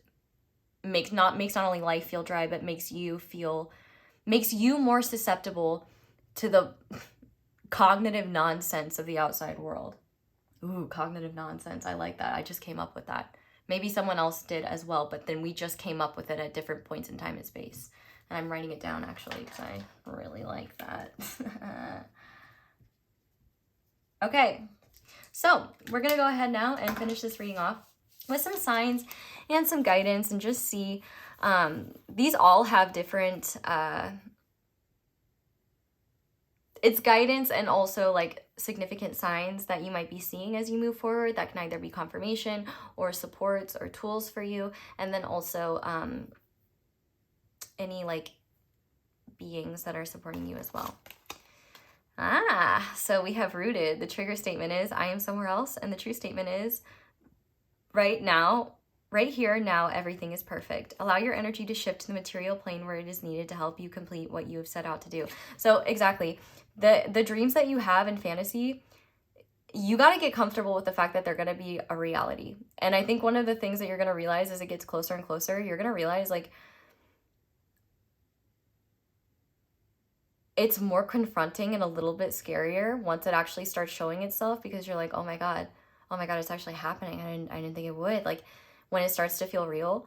makes not only life feel dry, but makes you more susceptible to the cognitive nonsense of the outside world. Ooh, cognitive nonsense. I like that. I just came up with that. Maybe someone else did as well, but then we just came up with it at different points in time and space. And I'm writing it down, actually, because I really like that. Okay, so we're going to go ahead now and finish this reading off with some signs and some guidance, and just see, these all have different, it's guidance and also like significant signs that you might be seeing as you move forward that can either be confirmation or supports or tools for you. And then also any like beings that are supporting you as well. So we have rooted. The trigger statement is, I am somewhere else. And the true statement is, right now, right here, now, everything is perfect. Allow your energy to shift to the material plane where it is needed to help you complete what you have set out to do. So exactly, the dreams that you have in fantasy, you got to get comfortable with the fact that they're going to be a reality. And I think one of the things that you're going to realize as it gets closer and closer, you're going to realize, like, it's more confronting and a little bit scarier once it actually starts showing itself, because you're like, oh my God, it's actually happening. I didn't think it would. Like, when it starts to feel real.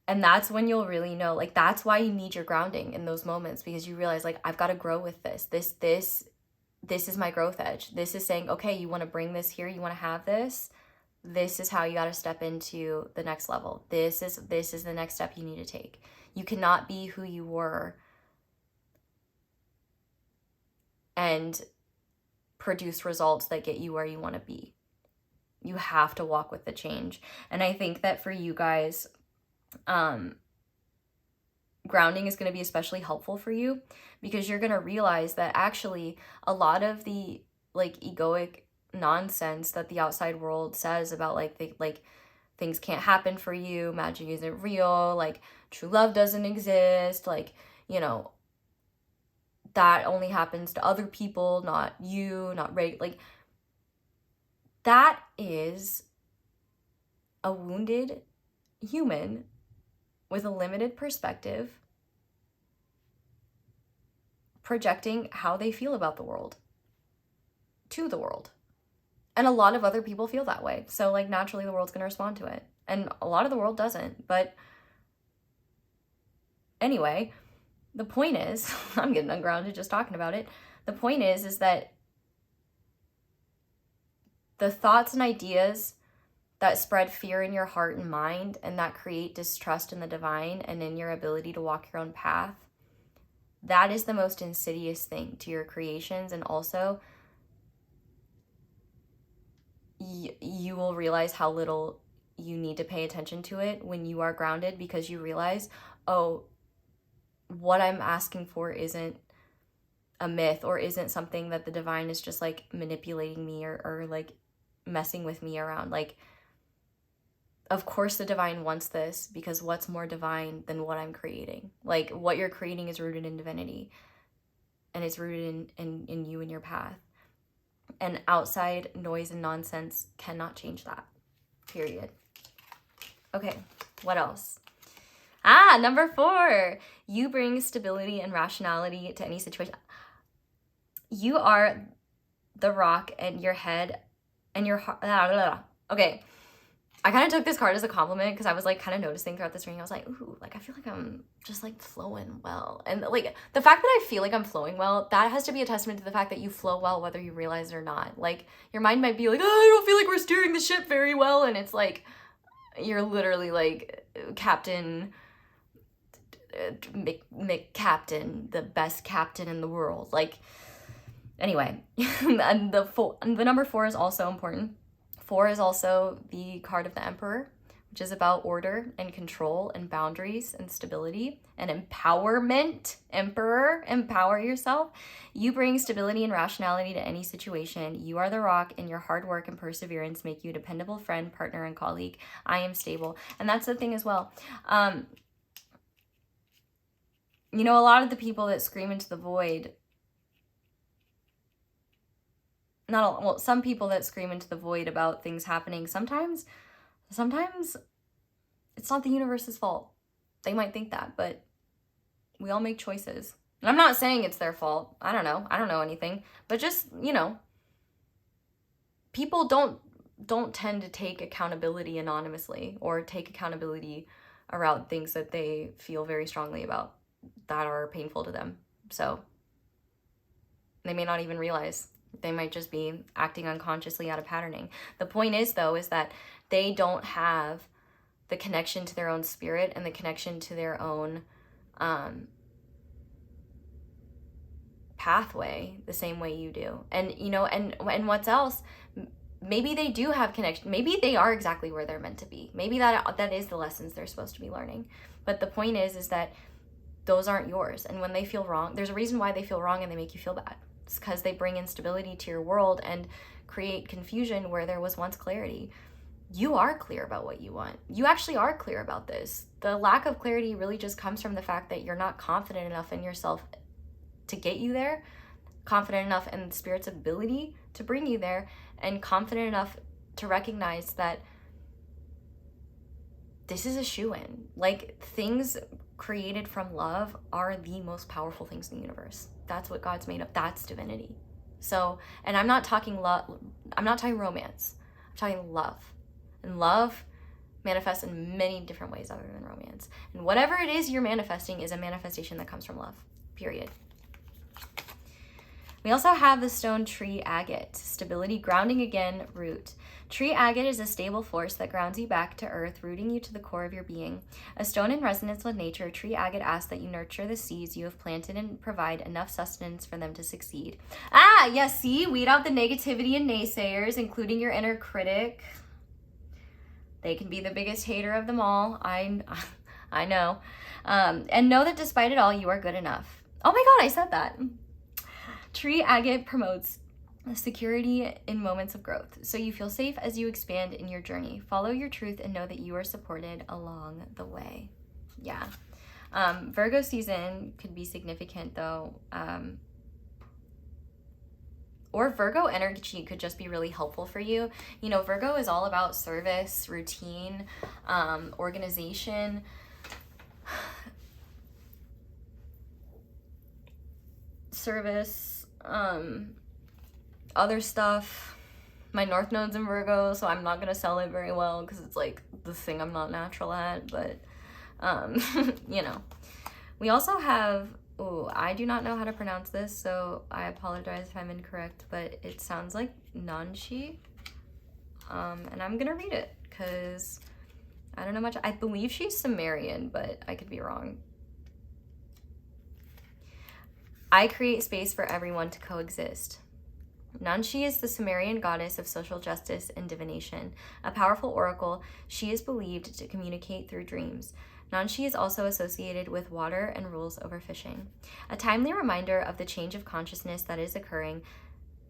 And that's when you'll really know, like, that's why you need your grounding in those moments, because you realize, like, I've got to grow with this. This is my growth edge. This is saying, okay, you want to bring this here, you want to have this. This is how you got to step into the next level. This is the next step you need to take. You cannot be who you were and produce results that get you where you want to be. You have to walk with the change. And I think that for you guys, grounding is going to be especially helpful for you, because you're going to realize that actually a lot of the like egoic nonsense that the outside world says about like things can't happen for you, magic isn't real, like true love doesn't exist, like, you know, that only happens to other people, not you, not right, like, that is a wounded human with a limited perspective projecting how they feel about the world to the world. And a lot of other people feel that way. So, like, naturally the world's going to respond to it. And a lot of the world doesn't. But anyway, the point is, I'm getting ungrounded just talking about it. The point is that the thoughts and ideas that spread fear in your heart and mind, and that create distrust in the divine and in your ability to walk your own path, that is the most insidious thing to your creations. And also, you will realize how little you need to pay attention to it when you are grounded, because you realize, oh, what I'm asking for isn't a myth, or isn't something that the divine is just like manipulating me or like messing with me around. Like, of course the divine wants this, because what's more divine than what I'm creating? Like, what you're creating is rooted in divinity, and it's rooted in you and your path. And outside noise and nonsense cannot change that, period. Okay, what else? Number 4, you bring stability and rationality to any situation. You are the rock and your head and your heart. Okay. I kind of took this card as a compliment because I was like kind of noticing throughout this reading, I was like, ooh, like I feel like I'm just like flowing well. And like the fact that I feel like I'm flowing well, that has to be a testament to the fact that you flow well whether you realize it or not. Like your mind might be like, oh, I don't feel like we're steering the ship very well. And it's like, you're literally like Captain McCaptain, the best captain in the world. Like, anyway, and the number 4 is also important. 4 is also the card of the Emperor, which is about order and control and boundaries and stability and empowerment. Emperor, empower yourself. You bring stability and rationality to any situation. You are the rock, and your hard work and perseverance make you a dependable friend, partner, and colleague. I am stable. And that's the thing as well. You know, a lot of the people that scream into the void, some people that scream into the void about things happening, sometimes it's not the universe's fault. They might think that, but we all make choices. And I'm not saying it's their fault. I don't know anything, but just, you know, people don't tend to take accountability anonymously or take accountability around things that they feel very strongly about that are painful to them. So they may not even realize. They might just be acting unconsciously out of patterning. The point is, though, is that they don't have the connection to their own spirit and the connection to their own pathway the same way you do. And, you know, and what's else, maybe they do have connection. Maybe they are exactly where they're meant to be. Maybe that is the lessons they're supposed to be learning. But the point is that those aren't yours. And when they feel wrong, there's a reason why they feel wrong and they make you feel bad. It's because they bring instability to your world and create confusion where there was once clarity. You are clear about what you want. You actually are clear about this. The lack of clarity really just comes from the fact that you're not confident enough in yourself to get you there, confident enough in the spirit's ability to bring you there, and confident enough to recognize that this is a shoo-in. Like, things created from love are the most powerful things in the universe. That's what God's made up. That's divinity. So, and I'm not talking love. I'm not talking romance. I'm talking love. And love manifests in many different ways other than romance. And whatever it is you're manifesting is a manifestation that comes from love. Period. We also have the stone tree agate. Stability, grounding again, root. Tree agate is a stable force that grounds you back to earth, rooting you to the core of your being. A stone in resonance with nature, tree agate asks that you nurture the seeds you have planted and provide enough sustenance for them to succeed. Yes, see? Weed out the negativity and naysayers, including your inner critic. They can be the biggest hater of them all. I know. And know that despite it all, you are good enough. Oh my God, I said that. Tree agate promotes security in moments of growth, so you feel safe as you expand in your journey. Follow your truth and know that you are supported along the way. Yeah. Virgo season could be significant, though. Or Virgo energy could just be really helpful for you. You know, Virgo is all about service, routine, organization. Service, other stuff. My North Node's in Virgo, so I'm not gonna sell it very well because it's like the thing I'm not natural at, but you know. We also have, I do not know how to pronounce this, so I apologize if I'm incorrect, but it sounds like Nanshi. And I'm gonna read it because I don't know much. I believe she's Sumerian, but I could be wrong. I create space for everyone to coexist. Nanshi is the Sumerian goddess of social justice and divination. A powerful oracle, she is believed to communicate through dreams. Nanshi is also associated with water and rules over fishing. A timely reminder of the change of consciousness that is occurring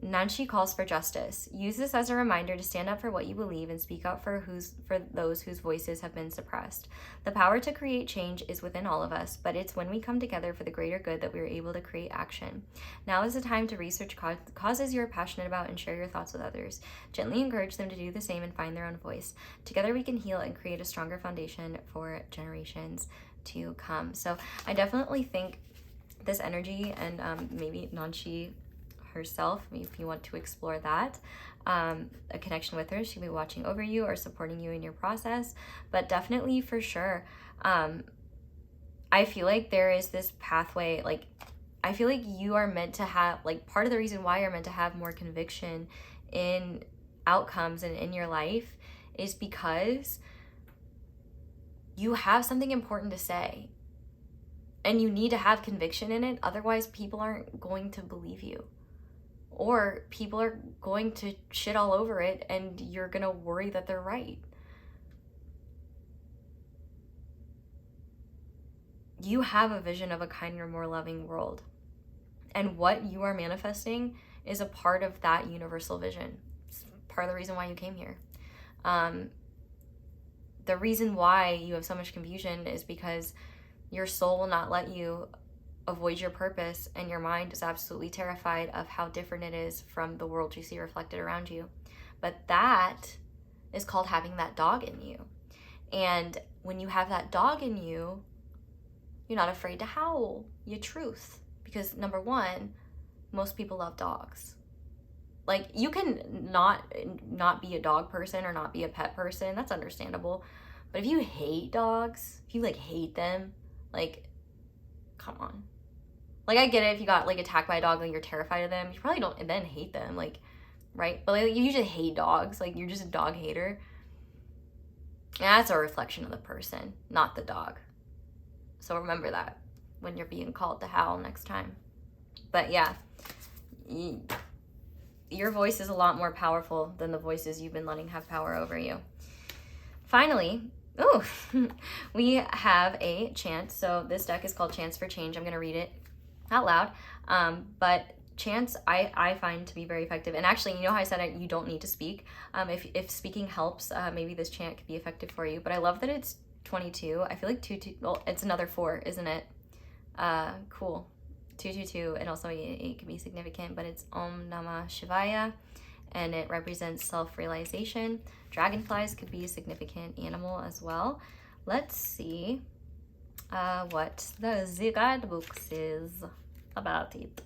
Nanshi calls for justice. Use this as a reminder to stand up for what you believe and speak out for those whose voices have been suppressed. The power to create change is within all of us, but it's when we come together for the greater good that we are able to create action. Now is the time to research causes you are passionate about and share your thoughts with others. Gently encourage them to do the same and find their own voice. Together we can heal and create a stronger foundation for generations to come. So I definitely think this energy, and maybe Nanshi herself, if you want to explore that, a connection with her, she'll be watching over you or supporting you in your process. But definitely, for sure, I feel like there is this pathway, like I feel like you are meant to have, like, part of the reason why you're meant to have more conviction in outcomes and in your life is because you have something important to say and you need to have conviction in it. Otherwise people aren't going to believe you, or people are going to shit all over it and you're gonna worry that they're right. You have a vision of a kinder, more loving world. And what you are manifesting is a part of that universal vision. It's part of the reason why you came here. The reason why you have so much confusion is because your soul will not let you avoid your purpose, and your mind is absolutely terrified of how different it is from the world you see reflected around you. But that is called having that dog in you. And when you have that dog in you, you're not afraid to howl your truth. Because number one, most people love dogs. Like, you can not be a dog person or not be a pet person. That's understandable. But if you hate dogs, if you like hate them, like, come on. Like, I get it if you got like attacked by a dog and you're terrified of them. You probably don't and then hate them, like, right? But like, you just hate dogs. Like, you're just a dog hater. That's a reflection of the person, not the dog. So remember that when you're being called to howl next time. But yeah, your voice is a lot more powerful than the voices you've been letting have power over you. Finally, we have a chant. So this deck is called Chants for Change. I'm going to read it out loud. But chants I find to be very effective. And actually, you know how I said you don't need to speak? If speaking helps, maybe this chant could be effective for you. But I love that it's 22. I feel like 2 well, it's another 4, isn't it? Cool. 222, and also 8 can be significant, but it's Om Namah Shivaya, and it represents self-realization. Dragonflies could be a significant animal as well. Let's see what the guidebook says about it.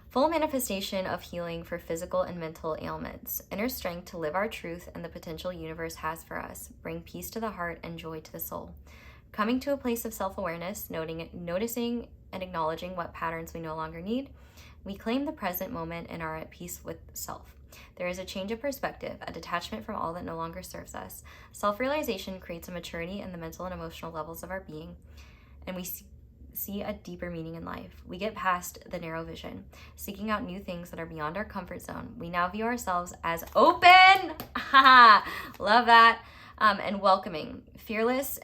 Full manifestation of healing for physical and mental ailments. Inner strength to live our truth and the potential universe has for us. Bring peace to the heart and joy to the soul. Coming to a place of self-awareness, noticing and acknowledging what patterns we no longer need. We claim the present moment and are at peace with self. There is a change of perspective, a detachment from all that no longer serves us. Self-realization creates a maturity in the mental and emotional levels of our being, and we see a deeper meaning in life. We get past the narrow vision, seeking out new things that are beyond our comfort zone. We now view ourselves as open, love that, and welcoming, fearless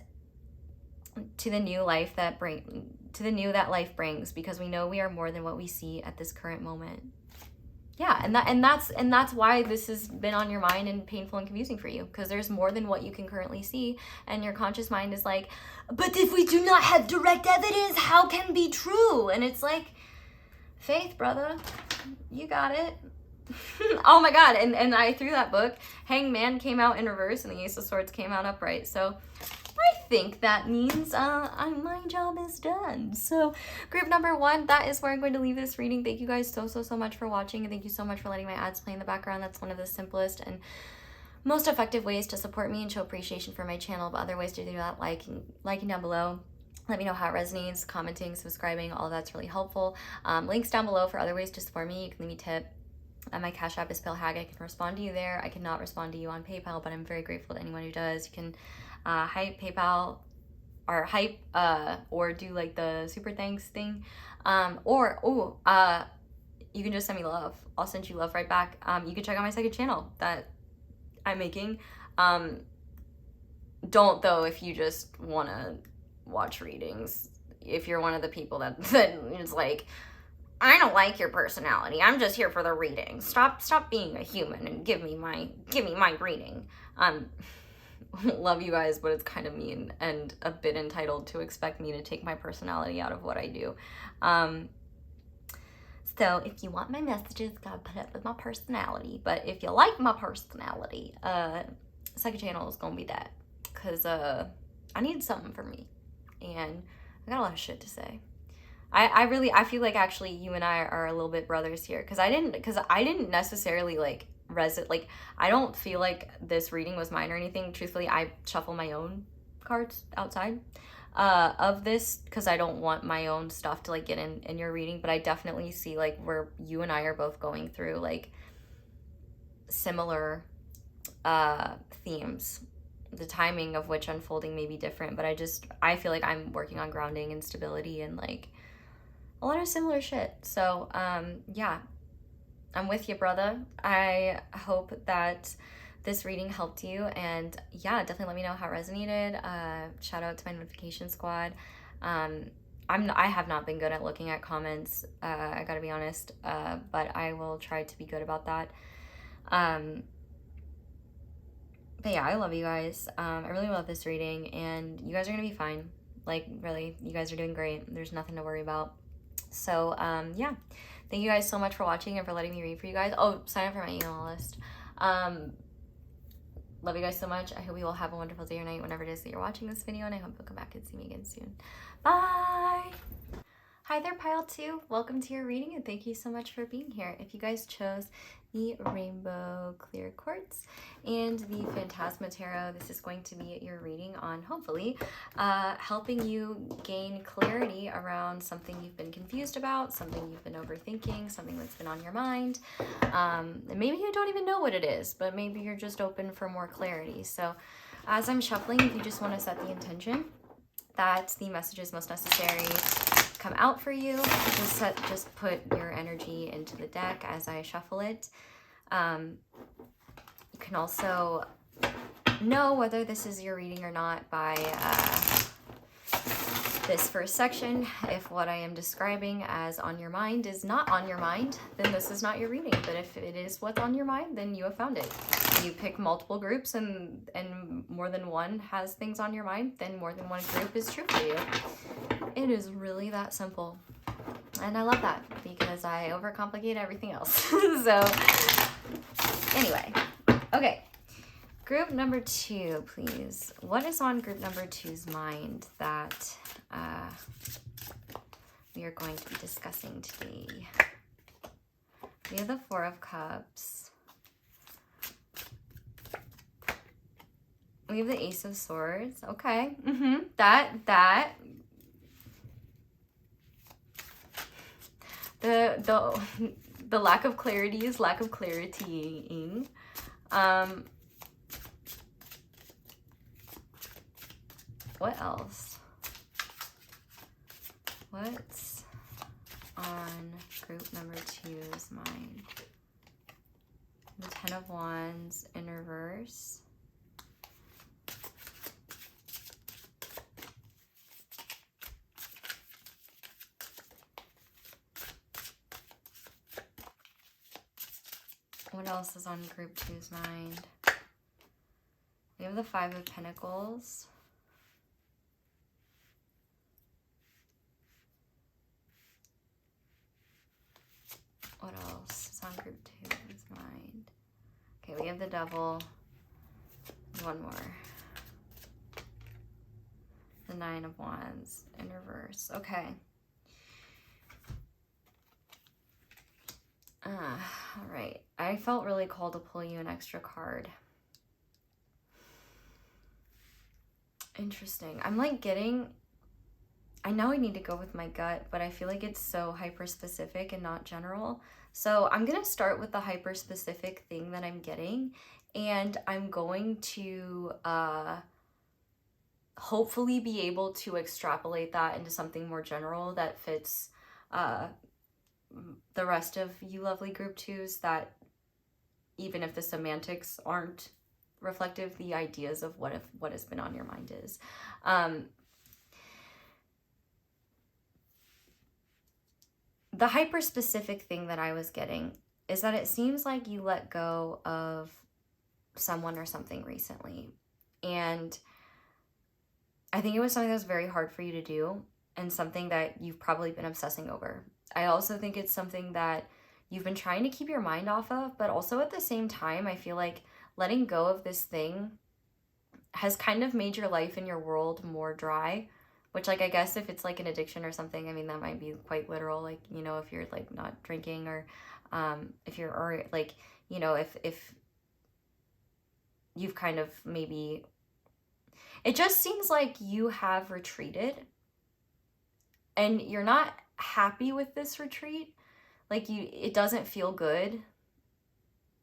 to the new life that life brings, because we know we are more than what we see at this current moment. Yeah, and that's why this has been on your mind and painful and confusing for you, because there's more than what you can currently see, and your conscious mind is like, but if we do not have direct evidence, how can it be true? And it's like, faith, brother, you got it. Oh my god, and I threw that book, Hangman came out in reverse and the Ace of Swords came out upright, so I think that means my job is done. So group number 1, that is where I'm going to leave this reading. Thank you guys so much for watching, and thank you so much for letting my ads play in the background. That's one of the simplest and most effective ways to support me and show appreciation for my channel. But other ways to do that, liking down below. Let me know how it resonates, commenting, subscribing, all of that's really helpful. Links down below for other ways to support me. You can leave me a tip. My Cashapp is palehag. I can respond to you there. I cannot respond to you on PayPal, but I'm very grateful to anyone who does. You can hype PayPal or hype or do like the super thanks thing, or you can just send me love. I'll send you love right back. You can check out my second channel that I'm making. Don't though if you just want to watch readings. If you're one of the people that is like, I don't like your personality. I'm just here for the reading. Stop being a human and give me my reading. Love you guys, but it's kind of mean and a bit entitled to expect me to take my personality out of what I do. So if you want my messages, gotta put up with my personality. But if you like my personality, second channel is gonna be that. Cause I need something for me. And I got a lot of shit to say. I feel like actually you and I are a little bit brothers here. Cause I didn't necessarily like like, I don't feel like this reading was mine or anything. Truthfully, I shuffle my own cards outside of this because I don't want my own stuff to like get in your reading, but I definitely see like where you and I are both going through like similar themes, the timing of which unfolding may be different, but I feel like I'm working on grounding and stability and like a lot of similar shit. So yeah, I'm with you, brother. I hope that this reading helped you, and yeah, definitely let me know how it resonated. Shout out to my notification squad. I have not been good at looking at comments, I gotta be honest, but I will try to be good about that. But yeah, I love you guys. I really love this reading, and you guys are gonna be fine. Like, really, you guys are doing great. There's nothing to worry about. So yeah, thank you guys so much for watching and for letting me read for you guys. Oh, sign up for my email list. Love you guys so much. I hope you all have a wonderful day or night whenever it is that you're watching this video, and I hope you'll come back and see me again soon. Bye! Hi there, Pile 2. Welcome to your reading, and thank you so much for being here. If you guys chose the Rainbow Clear Quartz and the Phantasma Tarot, this is going to be your reading on, hopefully, helping you gain clarity around something you've been confused about, something you've been overthinking, something that's been on your mind. And maybe you don't even know what it is, but maybe you're just open for more clarity. So as I'm shuffling, if you just want to set the intention that the messages most necessary come out for you, just put your energy into the deck as I shuffle it. You can also know whether this is your reading or not by this first section. If what I am describing as on your mind is not on your mind, then this is not your reading. But if it is what's on your mind, then you have found it. You pick multiple groups and more than one has things on your mind, then more than one group is true for you. It is really that simple. And I love that because I overcomplicate everything else. So anyway, okay. Group number 2, please. What is on group number 2's mind that we are going to be discussing today? We have the 4 of Cups. We have the Ace of Swords. Okay. The lack of clarity is lack of clarity-ing. What else? What's on group number 2's mind? The 10 of Wands in reverse. What else is on group 2's mind? We have the 5 of Pentacles. What else is on group 2's mind? Okay, we have the Devil. One more. The 9 of Wands in reverse. Okay. All right. I felt really called to pull you an extra card. Interesting. I'm like getting, I know I need to go with my gut, but I feel like it's so hyper specific and not general. So I'm going to start with the hyper specific thing that I'm getting, and I'm going to hopefully be able to extrapolate that into something more general that fits the rest of you lovely group 2s, that even if the semantics aren't reflective, the ideas of what has been on your mind is. the hyper specific thing that I was getting is that it seems like you let go of someone or something recently. And I think it was something that was very hard for you to do and something that you've probably been obsessing over. I also think it's something that you've been trying to keep your mind off of, but also at the same time, I feel like letting go of this thing has kind of made your life and your world more dry, which, like, I guess if it's like an addiction or something, I mean, that might be quite literal. Like, you know, if you're like not drinking, or if you're, or like, you know, if you've kind of maybe, it just seems like you have retreated and you're not happy with this retreat. Like, it doesn't feel good,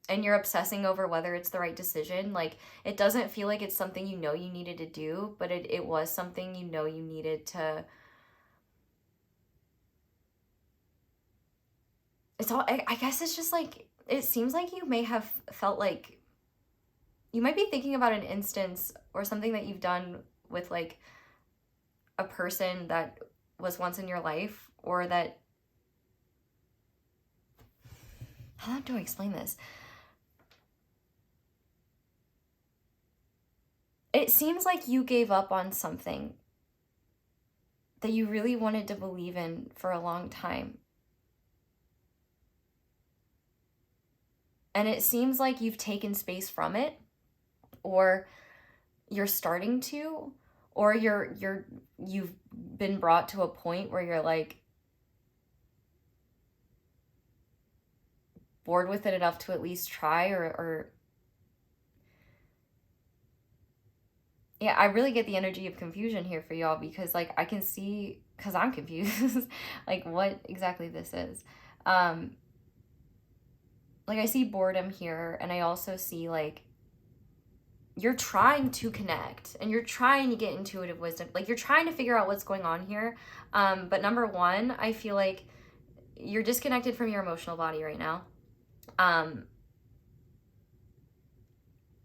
and you're obsessing over whether it's the right decision. Like, it doesn't feel like it's something you know you needed to do, but it was something you know you needed to. It's all, I guess it's just like, it seems like you may have felt like you might be thinking about an instance or something that you've done with like a person that was once in your life, or that, how do I explain this? It seems like you gave up on something that you really wanted to believe in for a long time. And it seems like you've taken space from it, or you're starting to, or you've been brought to a point where you're like bored with it enough to at least try, or yeah, I really get the energy of confusion here for y'all, because like I can see, because I'm confused, like what exactly this is. Like I see boredom here, and I also see like you're trying to connect and you're trying to get intuitive wisdom. Like you're trying to figure out what's going on here. But number one, I feel like you're disconnected from your emotional body right now. And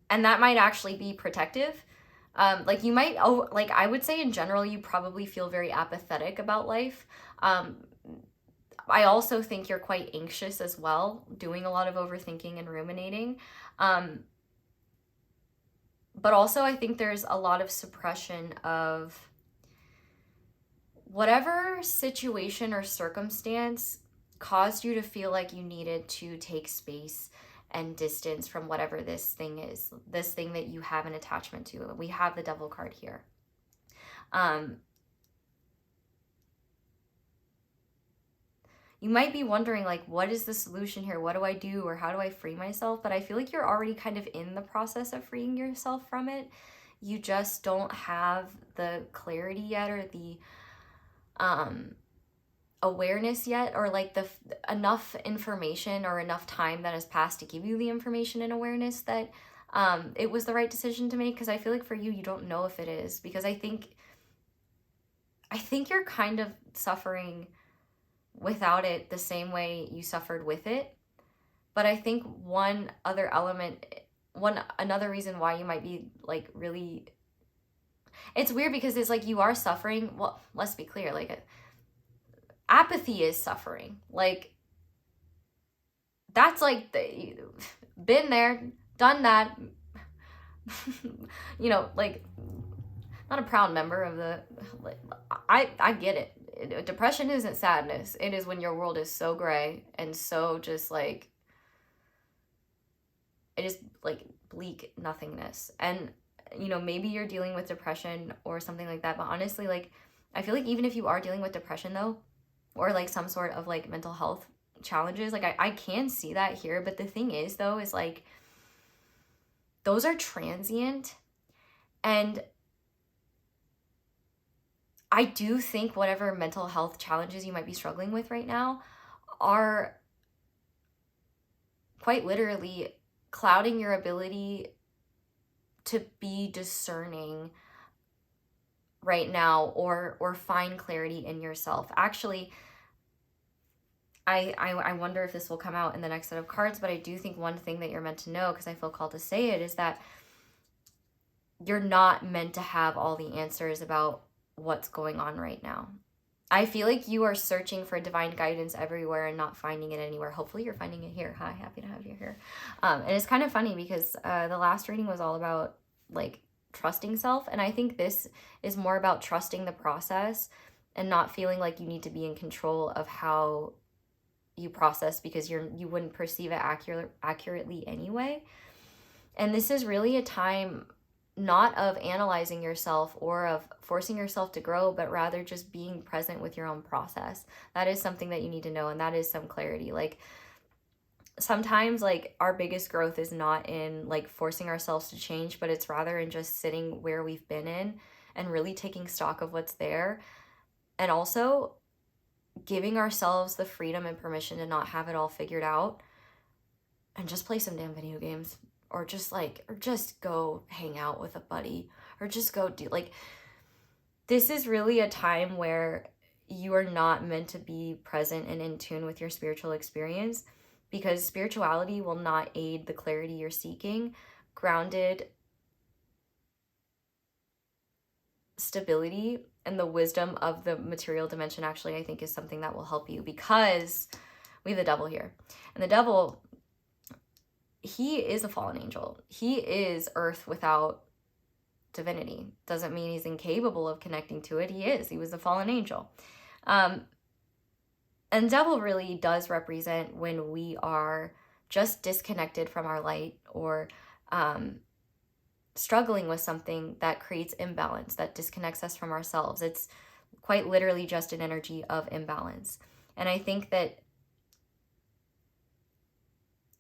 that might actually be protective. Like you might, like I would say in general, you probably feel very apathetic about life. I also think you're quite anxious as well, doing a lot of overthinking and ruminating. But also I think there's a lot of suppression of whatever situation or circumstance caused you to feel like you needed to take space and distance from whatever this thing is, this thing that you have an attachment to. We have the Devil card here. You might be wondering, like, what is the solution here? What do I do? Or how do I free myself? But I feel like you're already kind of in the process of freeing yourself from it. You just don't have the clarity yet, or the awareness yet, or like the enough information or enough time that has passed to give you the information and awareness that it was the right decision to make. Because I feel like for you, you don't know if it is, because I think you're kind of suffering without it the same way you suffered with it. But I think another reason why you might be like really, it's weird because it's like you are suffering. Well, let's be clear, like apathy is suffering. Like that's like been there, done that. You know, like not a proud member of the, like, I get it. Depression isn't sadness. It is when your world is so gray and so just like, it is like bleak nothingness. And you know, maybe you're dealing with depression or something like that, but honestly, like I feel like even if you are dealing with depression though, or like some sort of like mental health challenges, like I can see that here. But the thing is though, is like those are transient. And I do think whatever mental health challenges you might be struggling with right now are quite literally clouding your ability to be discerning right now, or find clarity in yourself. Actually, I wonder if this will come out in the next set of cards, but I do think one thing that you're meant to know, because I feel called to say it, is that you're not meant to have all the answers about what's going on right now. I feel like you are searching for divine guidance everywhere and not finding it anywhere. Hopefully you're finding it here. Hi, happy to have you here. And it's kind of funny because the last reading was all about like trusting self. And I think this is more about trusting the process and not feeling like you need to be in control of how you process, because you wouldn't perceive it accurately anyway. And this is really a time not of analyzing yourself or of forcing yourself to grow, but rather just being present with your own process. That is something that you need to know, and that is some clarity. Like sometimes like our biggest growth is not in like forcing ourselves to change, but it's rather in just sitting where we've been in and really taking stock of what's there, and also giving ourselves the freedom and permission to not have it all figured out and just play some damn video games, or just go hang out with a buddy, or just go do, like, this is really a time where you are not meant to be present and in tune with your spiritual experience, because spirituality will not aid the clarity you're seeking. Grounded stability and the wisdom of the material dimension actually, I think, is something that will help you, because we have the devil here. And the devil, he is a fallen angel. He is earth without divinity. Doesn't mean he's incapable of connecting to it. He was a fallen angel. And devil really does represent when we are just disconnected from our light, or struggling with something that creates imbalance, that disconnects us from ourselves. It's quite literally just an energy of imbalance. And I think that,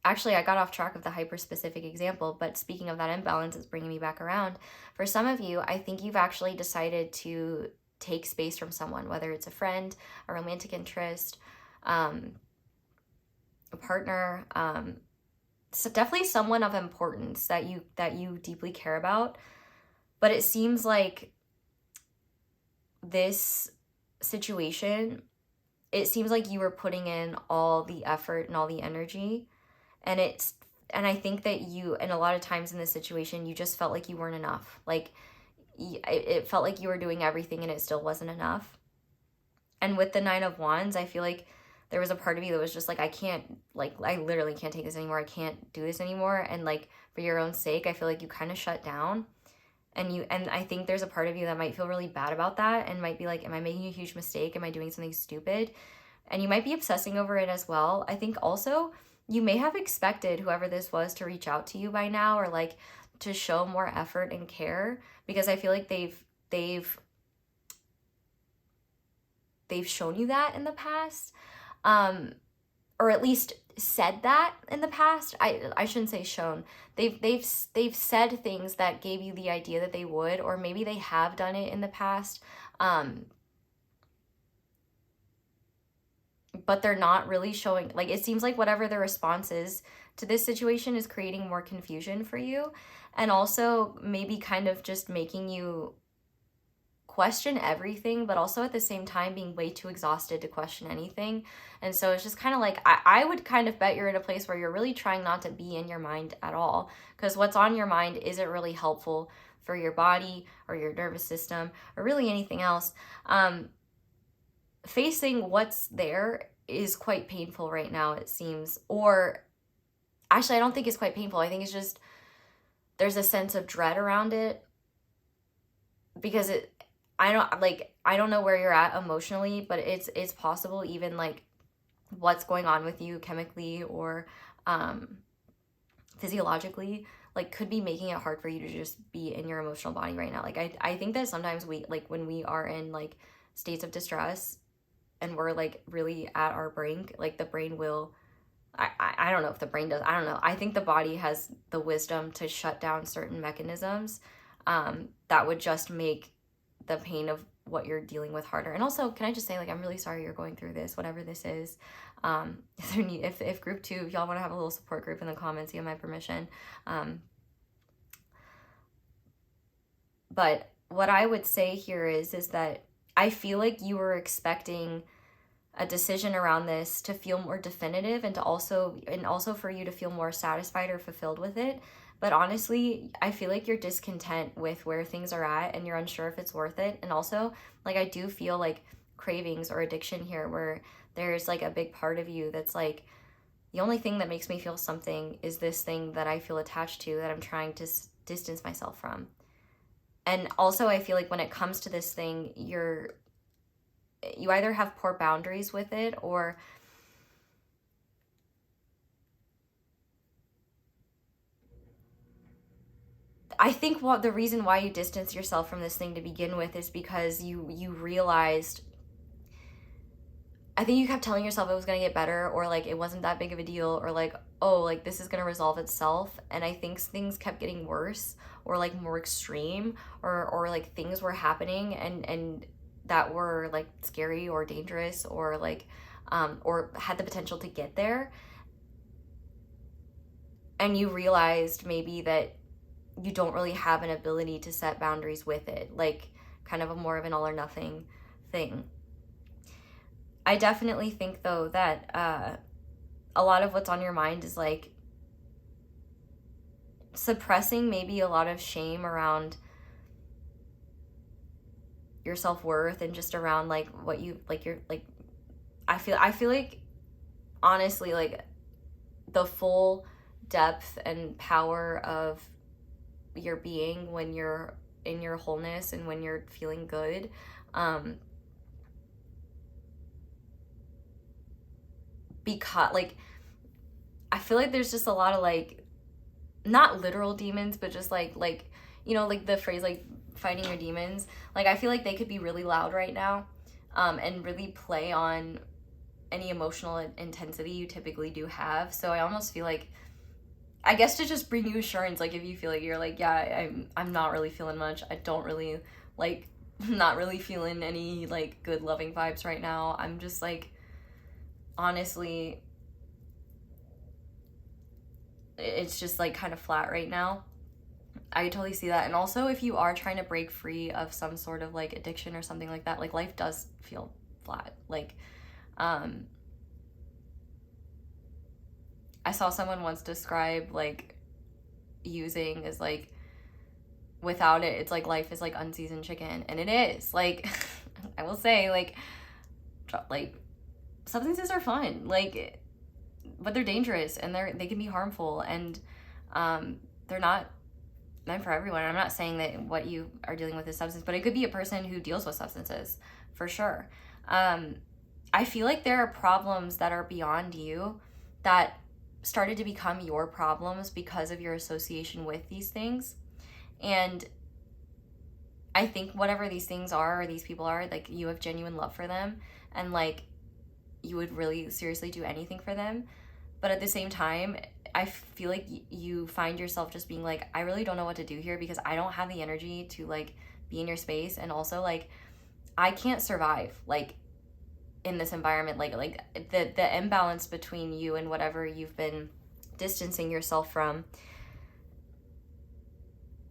actually, I got off track of the hyper-specific example, but speaking of that imbalance, it's bringing me back around. For some of you, I think you've actually decided to take space from someone, whether it's a friend, a romantic interest, a partner, so definitely someone of importance that you deeply care about. But it seems like this situation, it seems like you were putting in all the effort and all the energy, and I think that and a lot of times in this situation, you just felt like you weren't enough. Like it felt like you were doing everything and it still wasn't enough. And with the 9 of Wands, I feel like there was a part of you that was just like, I literally can't take this anymore. I can't do this anymore. And like, for your own sake, I feel like you kind of shut down. And I think there's a part of you that might feel really bad about that and might be like, am I making a huge mistake? Am I doing something stupid? And you might be obsessing over it as well. I think also you may have expected whoever this was to reach out to you by now, or like to show more effort and care, because I feel like they've shown you that in the past. Or at least said that in the past. I shouldn't say shown. They've said things that gave you the idea that they would, or maybe they have done it in the past. But they're not really showing, like, it seems like whatever the response is to this situation is creating more confusion for you, and also maybe kind of just making you question everything, but also at the same time being way too exhausted to question anything. And so it's just kind of like, I would kind of bet you're in a place where you're really trying not to be in your mind at all, because what's on your mind isn't really helpful for your body or your nervous system or really anything else. Facing what's there is quite painful right now, it seems. Or actually, I don't think it's quite painful. I think it's just there's a sense of dread around it, because I don't know where you're at emotionally, but it's possible even like what's going on with you chemically or physiologically, like, could be making it hard for you to just be in your emotional body right now. Like I think that sometimes we, like, when we are in like states of distress and we're like really at our brink, like the brain will, I don't know if the brain does, I don't know. I think the body has the wisdom to shut down certain mechanisms that would just make the pain of what you're dealing with harder. And also, can I just say, like, I'm really sorry you're going through this, whatever this is. If group 2, if y'all want to have a little support group in the comments, you have my permission. But what I would say here is that I feel like you were expecting a decision around this to feel more definitive, and also for you to feel more satisfied or fulfilled with it. But honestly, I feel like you're discontent with where things are at and you're unsure if it's worth it. And also, like, I do feel like cravings or addiction here, where there's like a big part of you that's like, the only thing that makes me feel something is this thing that I feel attached to, that I'm trying to distance myself from. And also I feel like when it comes to this thing, you either have poor boundaries with it, or I think what the reason why you distance yourself from this thing to begin with is because you realized, I think you kept telling yourself it was going to get better, or like it wasn't that big of a deal, or like, oh, like this is going to resolve itself. And I think things kept getting worse, or like more extreme, or like things were happening and that were like scary or dangerous, or like or had the potential to get there. And you realized maybe that you don't really have an ability to set boundaries with it, like kind of a more of an all or nothing thing. I definitely think though that a lot of what's on your mind is like suppressing maybe a lot of shame around your self-worth, and just around like what you like, you're like, I feel like honestly, like the full depth and power of your being when you're in your wholeness and when you're feeling good, because like I feel like there's just a lot of like, not literal demons, but just like you know, like the phrase like fighting your demons, like I feel like they could be really loud right now, and really play on any emotional intensity you typically do have. So I almost feel like, I guess to just bring you assurance, like if you feel like you're like, yeah, I'm not really feeling much, I don't really like, not really feeling any like good loving vibes right now, I'm just like, honestly, it's just like kind of flat right now. I totally see that. And also if you are trying to break free of some sort of like addiction or something like that, like life does feel flat. Like I saw someone once describe like using as like, without it, it's like life is like unseasoned chicken, and it is like I will say like substances are fun, like, but they're dangerous, and they can be harmful, and they're not meant for everyone. I'm not saying that what you are dealing with is substance, but it could be a person who deals with substances for sure. I feel like there are problems that are beyond you that started to become your problems because of your association with these things. And I think whatever these things are, or these people are, like you have genuine love for them, and like you would really seriously do anything for them. But at the same time, I feel like you find yourself just being like, I really don't know what to do here, because I don't have the energy to like be in your space, and also like I can't survive like in this environment. Like the imbalance between you and whatever you've been distancing yourself from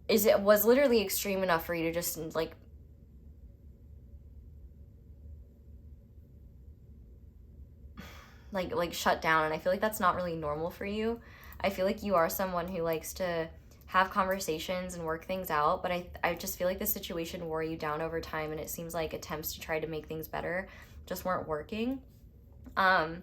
was literally extreme enough for you to just like shut down. And I feel like that's not really normal for you. I feel like you are someone who likes to have conversations and work things out, but I just feel like the situation wore you down over time, and it seems like attempts to try to make things better just weren't working. But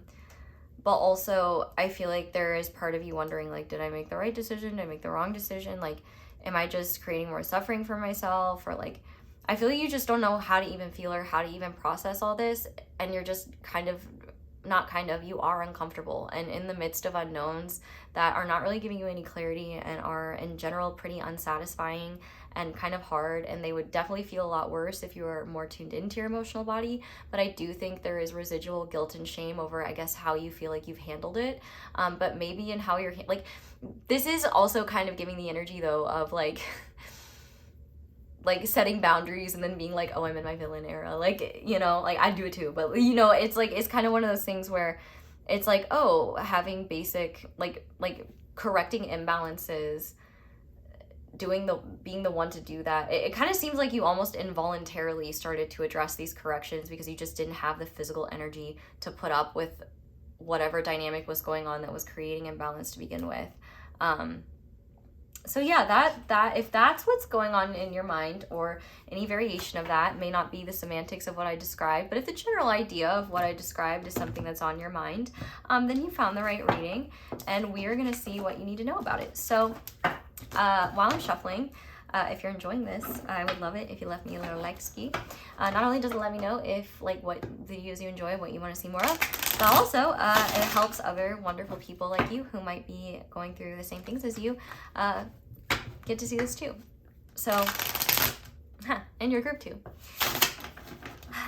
also I feel like there is part of you wondering like, did I make the right decision? Did I make the wrong decision? Like, am I just creating more suffering for myself? Or like, I feel like you just don't know how to even feel or how to even process all this, and you're just you are uncomfortable and in the midst of unknowns that are not really giving you any clarity, and are in general pretty unsatisfying and kind of hard, and they would definitely feel a lot worse if you were more tuned into your emotional body. But I do think there is residual guilt and shame over, I guess, how you feel like you've handled it, but maybe in how you're like, this is also kind of giving the energy though of like like setting boundaries and then being like, oh, I'm in my villain era, like, you know, like I do it too, but you know, it's like, it's kind of one of those things where it's like, oh, having basic like correcting imbalances, being the one to do that, it kind of seems like you almost involuntarily started to address these corrections because you just didn't have the physical energy to put up with whatever dynamic was going on that was creating imbalance to begin with. So yeah, that if that's what's going on in your mind, or any variation of that, may not be the semantics of what I described, but if the general idea of what I described is something that's on your mind, then you found the right reading, and we are going to see what you need to know about it. So while I'm shuffling, if you're enjoying this, I would love it if you left me a little like ski. Not only does it let me know if like what videos you enjoy, what you want to see more of, but also it helps other wonderful people like you who might be going through the same things as you get to see this too. So, and your group too.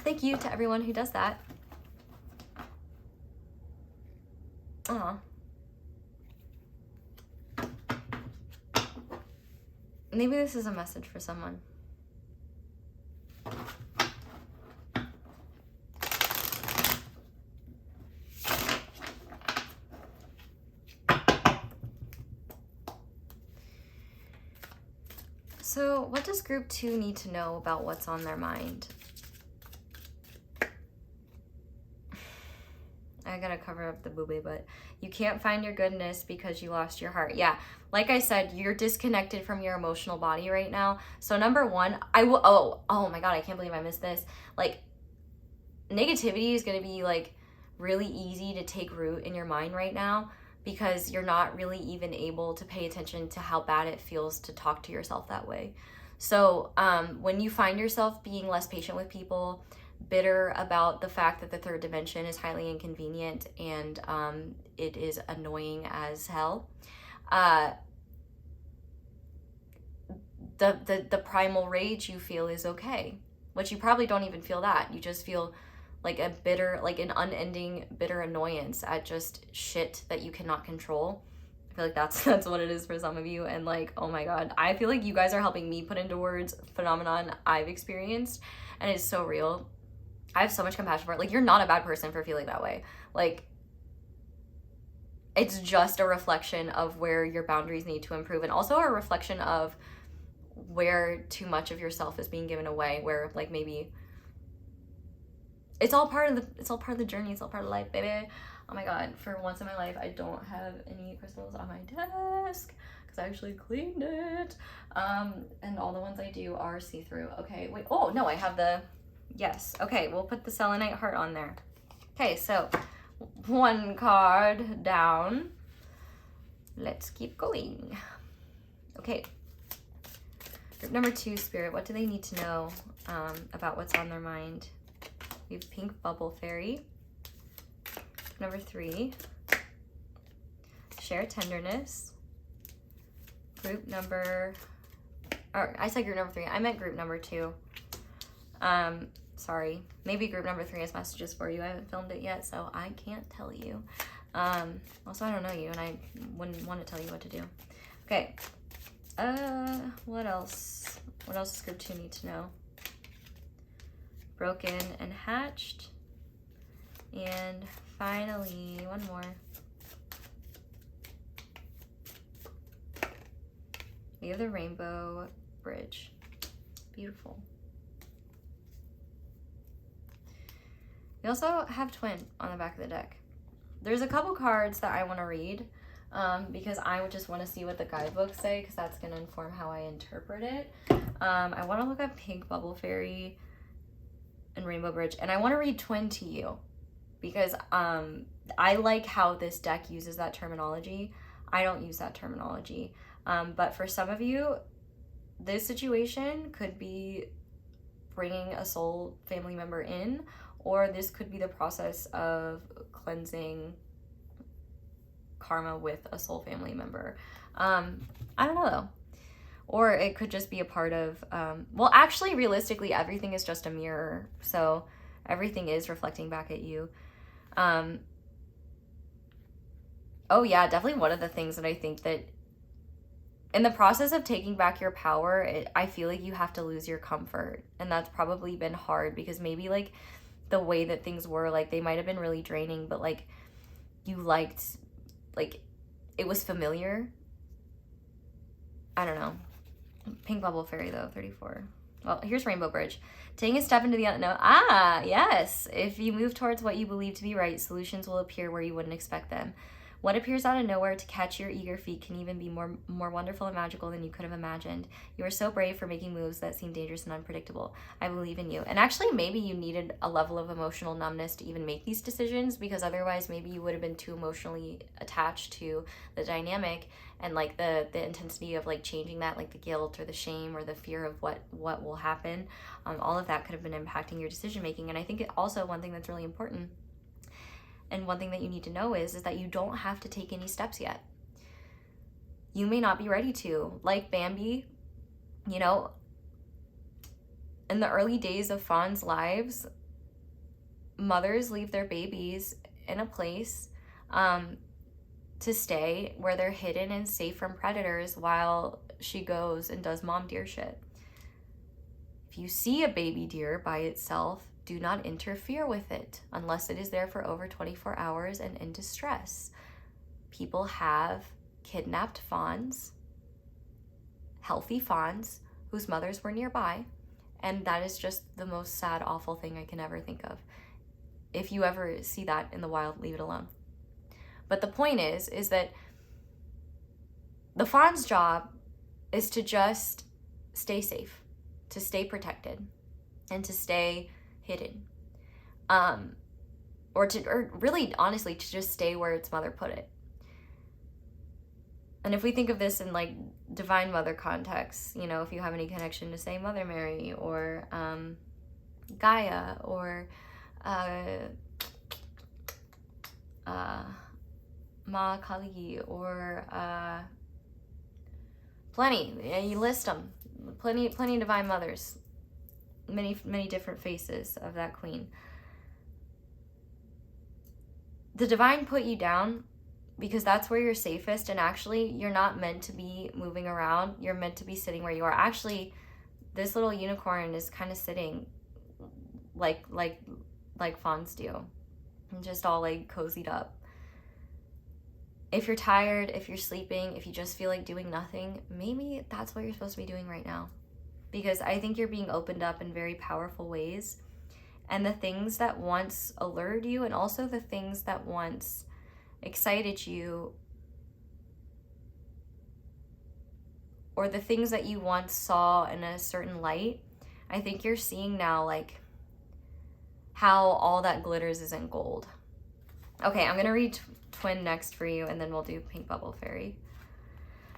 Thank you to everyone who does that. Aw. Maybe this is a message for someone. So, what does group 2 need to know about what's on their mind? I gotta cover up the boobie, but you can't find your goodness because you lost your heart. Yeah, like I said, you're disconnected from your emotional body right now. So number one, oh my God, I can't believe I missed this. Like, negativity is gonna be like really easy to take root in your mind right now, because you're not really even able to pay attention to how bad it feels to talk to yourself that way. So when you find yourself being less patient with people, bitter about the fact that the third dimension is highly inconvenient and it is annoying as hell, the primal rage you feel is okay, which you probably don't even feel that. You just feel like a bitter, like an unending bitter annoyance at just shit that you cannot control. I feel like that's what it is for some of you. And like, oh my God, I feel like you guys are helping me put into words phenomenon I've experienced, and it's so real. I have so much compassion for it. Like, you're not a bad person for feeling that way. Like, it's just a reflection of where your boundaries need to improve, and also a reflection of where too much of yourself is being given away, where like maybe it's all part of the journey, it's all part of life, baby. Oh my God, for once in my life, I don't have any crystals on my desk because I actually cleaned it. And all the ones I do are see-through. Okay, wait, oh no, I have the, yes. Okay, we'll put the selenite heart on there. Okay, so one card down. Let's keep going. Okay. Group number 2, Spirit, what do they need to know about what's on their mind? We have Pink Bubble Fairy. Number 3, Share Tenderness. Group number, or I said group number 3. I meant group number 2. Sorry. Maybe group number 3 has messages for you. I haven't filmed it yet, so I can't tell you. Also, I don't know you, and I wouldn't want to tell you what to do. Okay. What else? What else does group 2 need to know? Broken and Hatched. And finally, one more. We have the Rainbow Bridge. Beautiful. We also have Twin on the back of the deck. There's a couple cards that I want to read because I would just want to see what the guidebooks say, because that's going to inform how I interpret it. I want to look up Pink Bubble Fairy and Rainbow Bridge, and I want to read Twin to you because I like how this deck uses that terminology. I don't use that terminology, but for some of you, this situation could be bringing a soul family member in, or this could be the process of cleansing karma with a soul family member. I don't know though. Or it could just be a part of, well, actually, realistically, everything is just a mirror. So everything is reflecting back at you. Oh yeah, definitely one of the things that I think that in the process of taking back your power, I feel like you have to lose your comfort. And that's probably been hard because maybe like the way that things were, like they might have been really draining, but like you liked, like it was familiar. I don't know. Pink Bubble Fairy though, 34. Well, here's Rainbow Bridge. Taking a step into the unknown. Ah, yes. If you move towards what you believe to be right, solutions will appear where you wouldn't expect them. What appears out of nowhere to catch your eager feet can even be more wonderful and magical than you could have imagined. You are so brave for making moves that seem dangerous and unpredictable. I believe in you. And actually, maybe you needed a level of emotional numbness to even make these decisions, because otherwise maybe you would have been too emotionally attached to the dynamic and like the intensity of like changing that, like the guilt or the shame or the fear of what will happen. All of that could have been impacting your decision making. And I think also one thing that's really important, and one thing that you need to know is that you don't have to take any steps yet. You may not be ready to. Like Bambi, you know, in the early days of fawns' lives, mothers leave their babies in a place to stay where they're hidden and safe from predators while she goes and does mom deer shit. If you see a baby deer by itself, do not interfere with it unless it is there for over 24 hours and in distress. People have kidnapped fawns, healthy fawns, whose mothers were nearby, and that is just the most sad, awful thing I can ever think of. If you ever see that in the wild, leave it alone. But the point is that the fawn's job is to just stay safe, to stay protected, and to stay hidden, or really honestly to just stay where its mother put it. And if we think of this in like divine mother context, you know, if you have any connection to say Mother Mary or Gaia or Ma Kali or plenty, yeah, you list them, plenty of divine mothers, many different faces of that queen. The divine put you down because that's where you're safest, and actually you're not meant to be moving around. You're meant to be sitting where you are. Actually, this little unicorn is kind of sitting like fawns do, and just all like cozied up. If you're tired, if you're sleeping, if you just feel like doing nothing, maybe that's what you're supposed to be doing right now. Because I think you're being opened up in very powerful ways. And the things that once allured you, and also the things that once excited you, or the things that you once saw in a certain light, I think you're seeing now like how all that glitters isn't gold. Okay, I'm gonna read Twin next for you, and then we'll do Pink Bubble Fairy.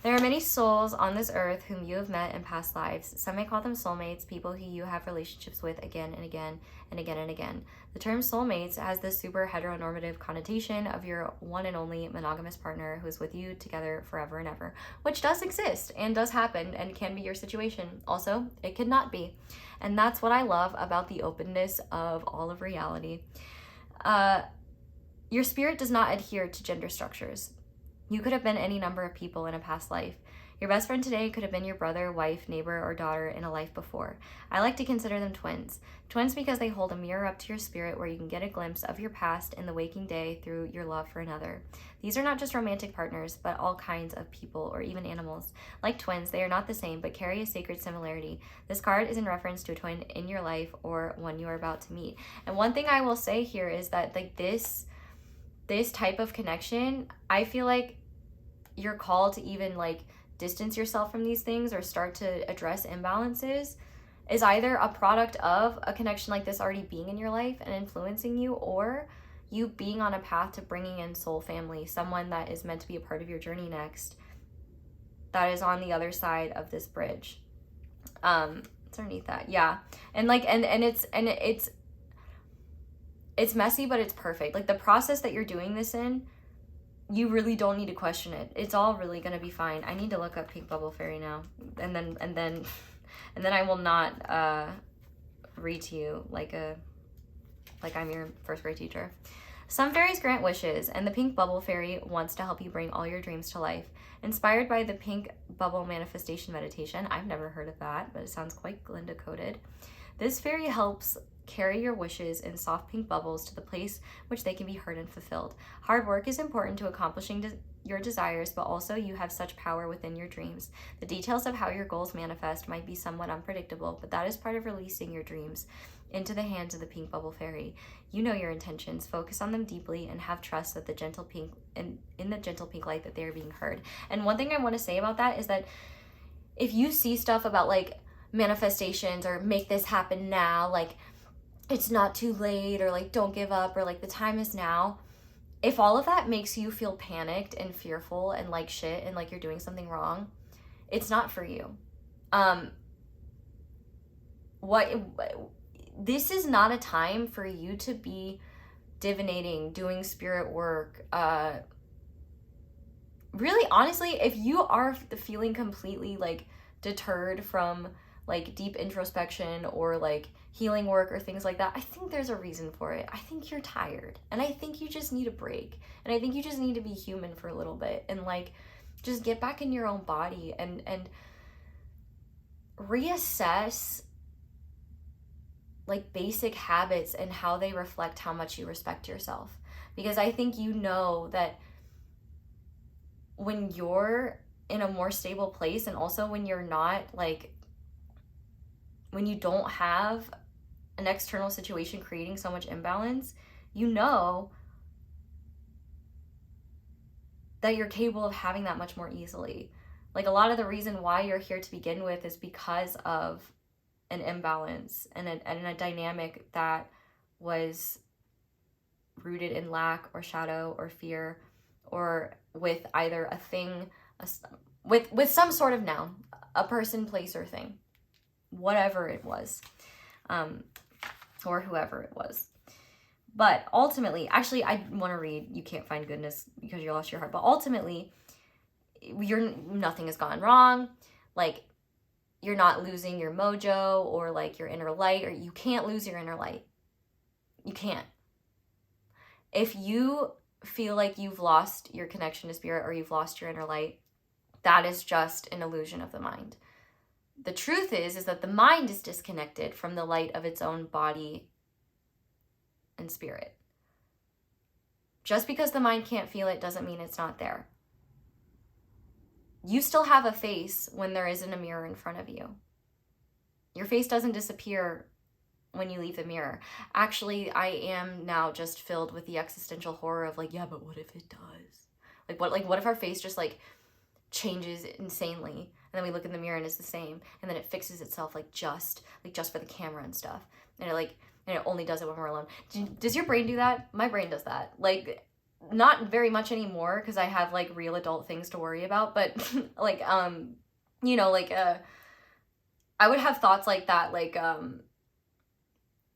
There are many souls on this earth whom you have met in past lives. Some may call them soulmates, people who you have relationships with again and again and again and again. The term soulmates has this super heteronormative connotation of your one and only monogamous partner who is with you together forever and ever, which does exist and does happen and can be your situation. Also, it could not be. And that's what I love about the openness of all of reality. Your spirit does not adhere to gender structures. You could have been any number of people in a past life. Your best friend today could have been your brother, wife, neighbor, or daughter in a life before. I like to consider them twins. Twins because they hold a mirror up to your spirit where you can get a glimpse of your past in the waking day through your love for another. These are not just romantic partners, but all kinds of people or even animals. Like twins, they are not the same, but carry a sacred similarity. This card is in reference to a twin in your life or one you are about to meet. And one thing I will say here is that like this type of connection, I feel like you're called to even like distance yourself from these things or start to address imbalances, is either a product of a connection like this already being in your life and influencing you, or you being on a path to bringing in soul family, someone that is meant to be a part of your journey next, that is on the other side of this bridge. It's underneath that, yeah. And like and it's messy, but it's perfect. Like the process that you're doing this in, you really don't need to question it. It's all really gonna be fine. I need to look up Pink Bubble Fairy now, and then I will not read to you like I'm your first grade teacher. Some fairies grant wishes, and the Pink Bubble Fairy wants to help you bring all your dreams to life. Inspired by the Pink Bubble Manifestation Meditation, I've never heard of that, but it sounds quite Glinda coded. This fairy helps Carry your wishes in soft pink bubbles to the place which they can be heard and fulfilled. Hard work is important to accomplishing your desires, but also you have such power within your dreams. The details of how your goals manifest might be somewhat unpredictable, but that is part of releasing your dreams into the hands of the pink bubble fairy. You know your intentions, focus on them deeply, and have trust that the gentle pink in the gentle pink light that they are being heard. And one thing I want to say about that is that if you see stuff about like manifestations or make this happen now, like it's not too late, or like don't give up, or like the time is now, if all of that makes you feel panicked and fearful and like shit and like you're doing something wrong, it's not for you. This is not a time for you to be divinating, doing spirit work. Really, honestly, if you are feeling completely like deterred from like deep introspection or like healing work or things like that, I think there's a reason for it. I think you're tired, and I think you just need a break, and I think you just need to be human for a little bit and like just get back in your own body and reassess like basic habits and how they reflect how much you respect yourself. Because I think you know that when you're in a more stable place, and also when you're not like, when you don't have an external situation creating so much imbalance, you know that you're capable of having that much more easily. Like a lot of the reason why you're here to begin with is because of an imbalance and a dynamic that was rooted in lack or shadow or fear, or with either a thing, with some sort of noun, a person, place, or thing, whatever it was, or whoever it was. But ultimately, actually, I want to read, you can't find goodness because you lost your heart, but ultimately, nothing has gone wrong. Like, you're not losing your mojo or like your inner light, or you can't lose your inner light. You can't. If you feel like you've lost your connection to spirit or you've lost your inner light, that is just an illusion of the mind. The truth is that the mind is disconnected from the light of its own body and spirit. Just because the mind can't feel it doesn't mean it's not there. You still have a face when there isn't a mirror in front of you. Your face doesn't disappear when you leave the mirror. Actually, I am now just filled with the existential horror of like, yeah, but what if it does? What if our face just like changes insanely, and then we look in the mirror and it's the same, and then it fixes itself just for the camera and stuff, and it only does it when we're alone. Does your brain do that? My brain does that. Like, not very much anymore because I have like real adult things to worry about, but like I would have thoughts like that, like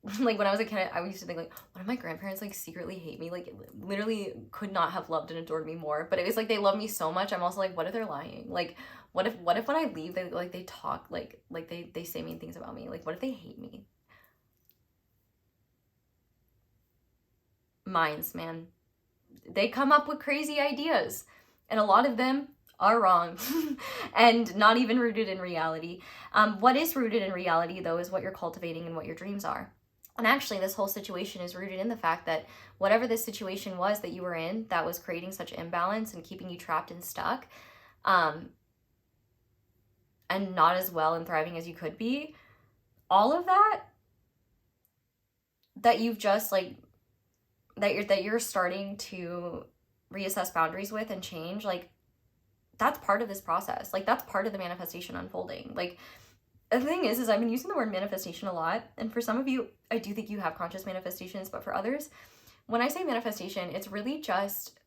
when I was a kid, I used to think like, what if my grandparents like secretly hate me? Like literally could not have loved and adored me more. But it was like they love me so much. I'm also like, what if they're lying? Like, what if when I leave they talk like they say mean things about me? Like, what if they hate me? Minds, man. They come up with crazy ideas, and a lot of them are wrong and not even rooted in reality. What is rooted in reality, though, is what you're cultivating and what your dreams are. And actually, this whole situation is rooted in the fact that whatever this situation was that you were in that was creating such imbalance and keeping you trapped and stuck, and not as well and thriving as you could be, all of that you've just like, that you're starting to reassess boundaries with and change, like that's part of this process. Like that's part of the manifestation unfolding. Like the thing is I've been using the word manifestation a lot, and for some of you, I do think you have conscious manifestations, but for others, when I say manifestation, it's really just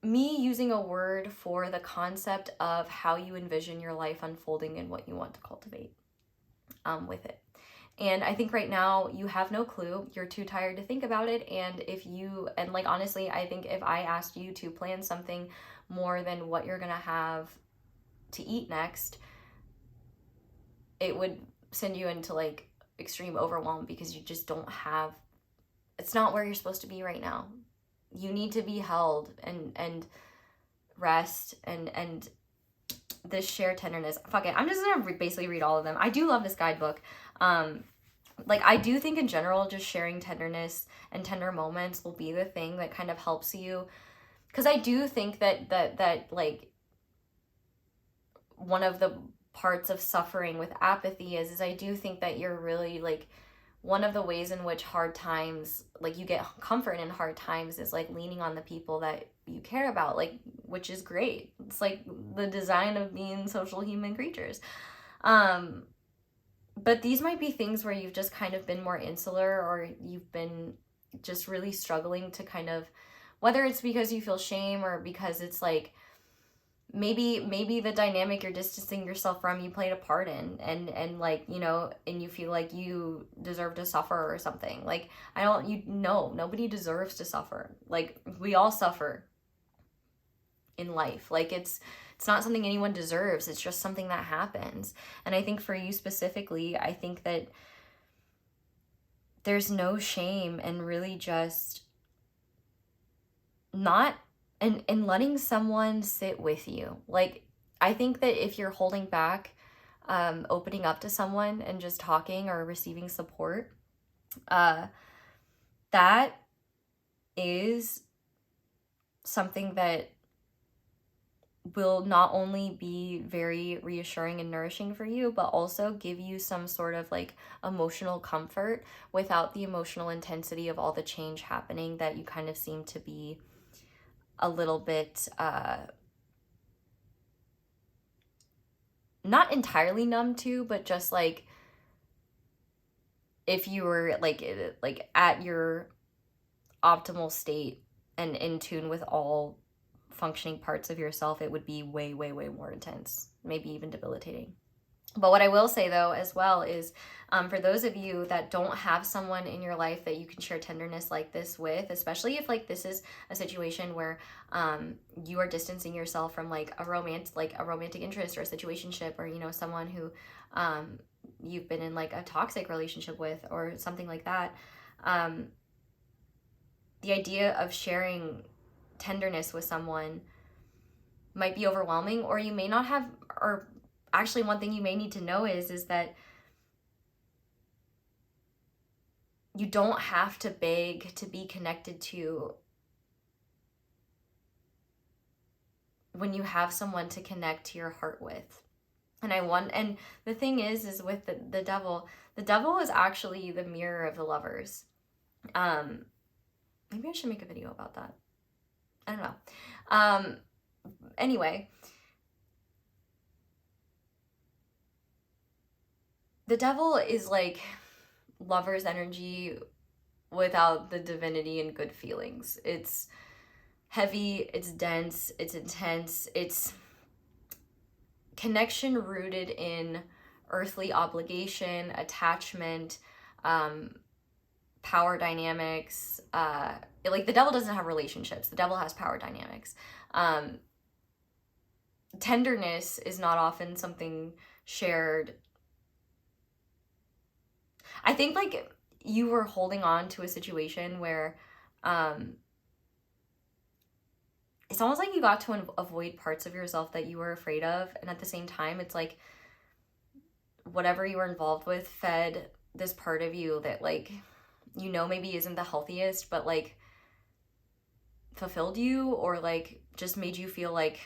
me using a word for the concept of how you envision your life unfolding and what you want to cultivate with it. And I think right now you have no clue. You're too tired to think about it. And honestly, I think if I asked you to plan something more than what you're going to have to eat next, it would send you into like extreme overwhelm, because you just don't have, it's not where you're supposed to be right now. You need to be held and rest and this shared tenderness. Fuck it. I'm just going to basically read all of them. I do love this guidebook. like, I do think in general, just sharing tenderness and tender moments will be the thing that kind of helps you. Because I do think that like, one of the parts of suffering with apathy is I do think that you're really like, one of the ways in which hard times, like, you get comfort in hard times is like leaning on the people that you care about, like, which is great. It's like the design of being social human creatures. But these might be things where you've just kind of been more insular, or you've been just really struggling to kind of, whether it's because you feel shame or because it's like, maybe the dynamic you're distancing yourself from, you played a part in, and like, you know, and you feel like you deserve to suffer or something. Like, I don't, you know, nobody deserves to suffer. Like, we all suffer in life. Like, it's not something anyone deserves. It's just something that happens. And I think for you specifically, I think that there's no shame in really just not, and letting someone sit with you. Like, I think that if you're holding back, opening up to someone and just talking or receiving support, that is something that will not only be very reassuring and nourishing for you, but also give you some sort of like emotional comfort without the emotional intensity of all the change happening that you kind of seem to be a little bit, not entirely numb to, but just like, if you were like at your optimal state and in tune with all functioning parts of yourself, it would be way, way, way more intense, maybe even debilitating. But what I will say though as well is, for those of you that don't have someone in your life that you can share tenderness like this with, especially if like this is a situation where you are distancing yourself from like a romantic interest or a situationship, or, you know, someone who you've been in like a toxic relationship with or something like that, the idea of sharing tenderness with someone might be overwhelming, or you may not have, or actually one thing you may need to know is that you don't have to beg to be connected to when you have someone to connect to your heart with. And the thing is with the devil is actually the mirror of the lovers. Maybe I should make a video about that. I don't know. Anyway, the devil is like lover's energy without the divinity and good feelings. It's heavy, it's dense, it's intense, it's connection rooted in earthly obligation, attachment, power dynamics. Like, the devil doesn't have relationships, the devil has power dynamics. Tenderness is not often something shared. I think like you were holding on to a situation where it's almost like you got to avoid parts of yourself that you were afraid of, and at the same time it's like whatever you were involved with fed this part of you that, like, you know, maybe isn't the healthiest, but like fulfilled you, or like just made you feel like,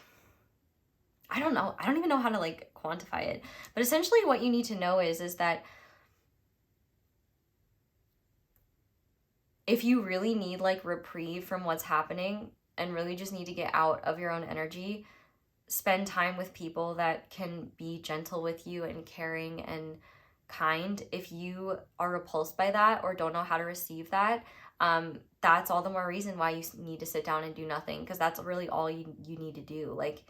I don't know, I don't even know how to like quantify it, but essentially what you need to know is that if you really need like reprieve from what's happening and really just need to get out of your own energy, spend time with people that can be gentle with you and caring and kind. If you are repulsed by that or don't know how to receive that, that's all the more reason why you need to sit down and do nothing, because that's really all you need to do. Like,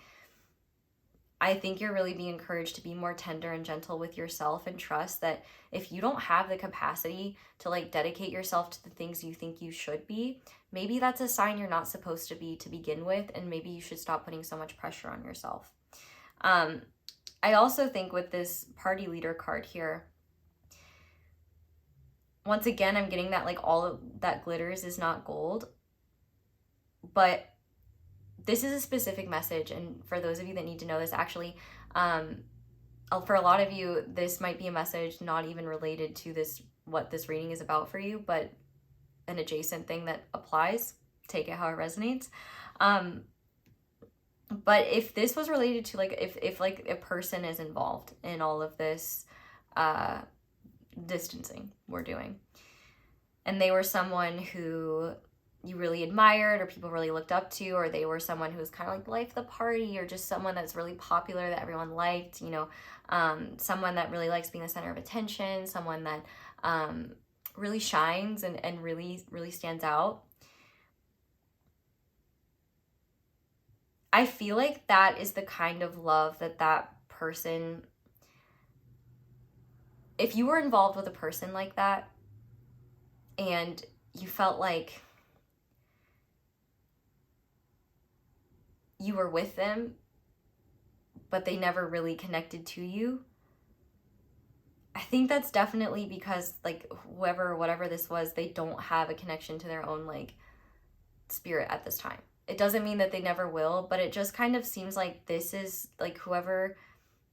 I think you're really being encouraged to be more tender and gentle with yourself, and trust that if you don't have the capacity to like dedicate yourself to the things you think you should be, maybe that's a sign you're not supposed to be to begin with, and maybe you should stop putting so much pressure on yourself. I also think with this party leader card here, once again, I'm getting that like all of that glitters is not gold, but this is a specific message. And for those of you that need to know this, actually, for a lot of you, this might be a message not even related to this, what this reading is about for you, but an adjacent thing that applies. Take it how it resonates. But if this was related to like, if like a person is involved in all of this distancing we're doing, and they were someone who you really admired or people really looked up to, or they were someone who was kind of like the life of the party, or just someone that's really popular that everyone liked, you know, someone that really likes being the center of attention, someone that really shines and really stands out. I feel like that is the kind of love that that person, if you were involved with a person like that and you felt like you were with them, but they never really connected to you, I think that's definitely because like whoever, whatever this was, they don't have a connection to their own like spirit at this time. It doesn't mean that they never will, but it just kind of seems like this is like whoever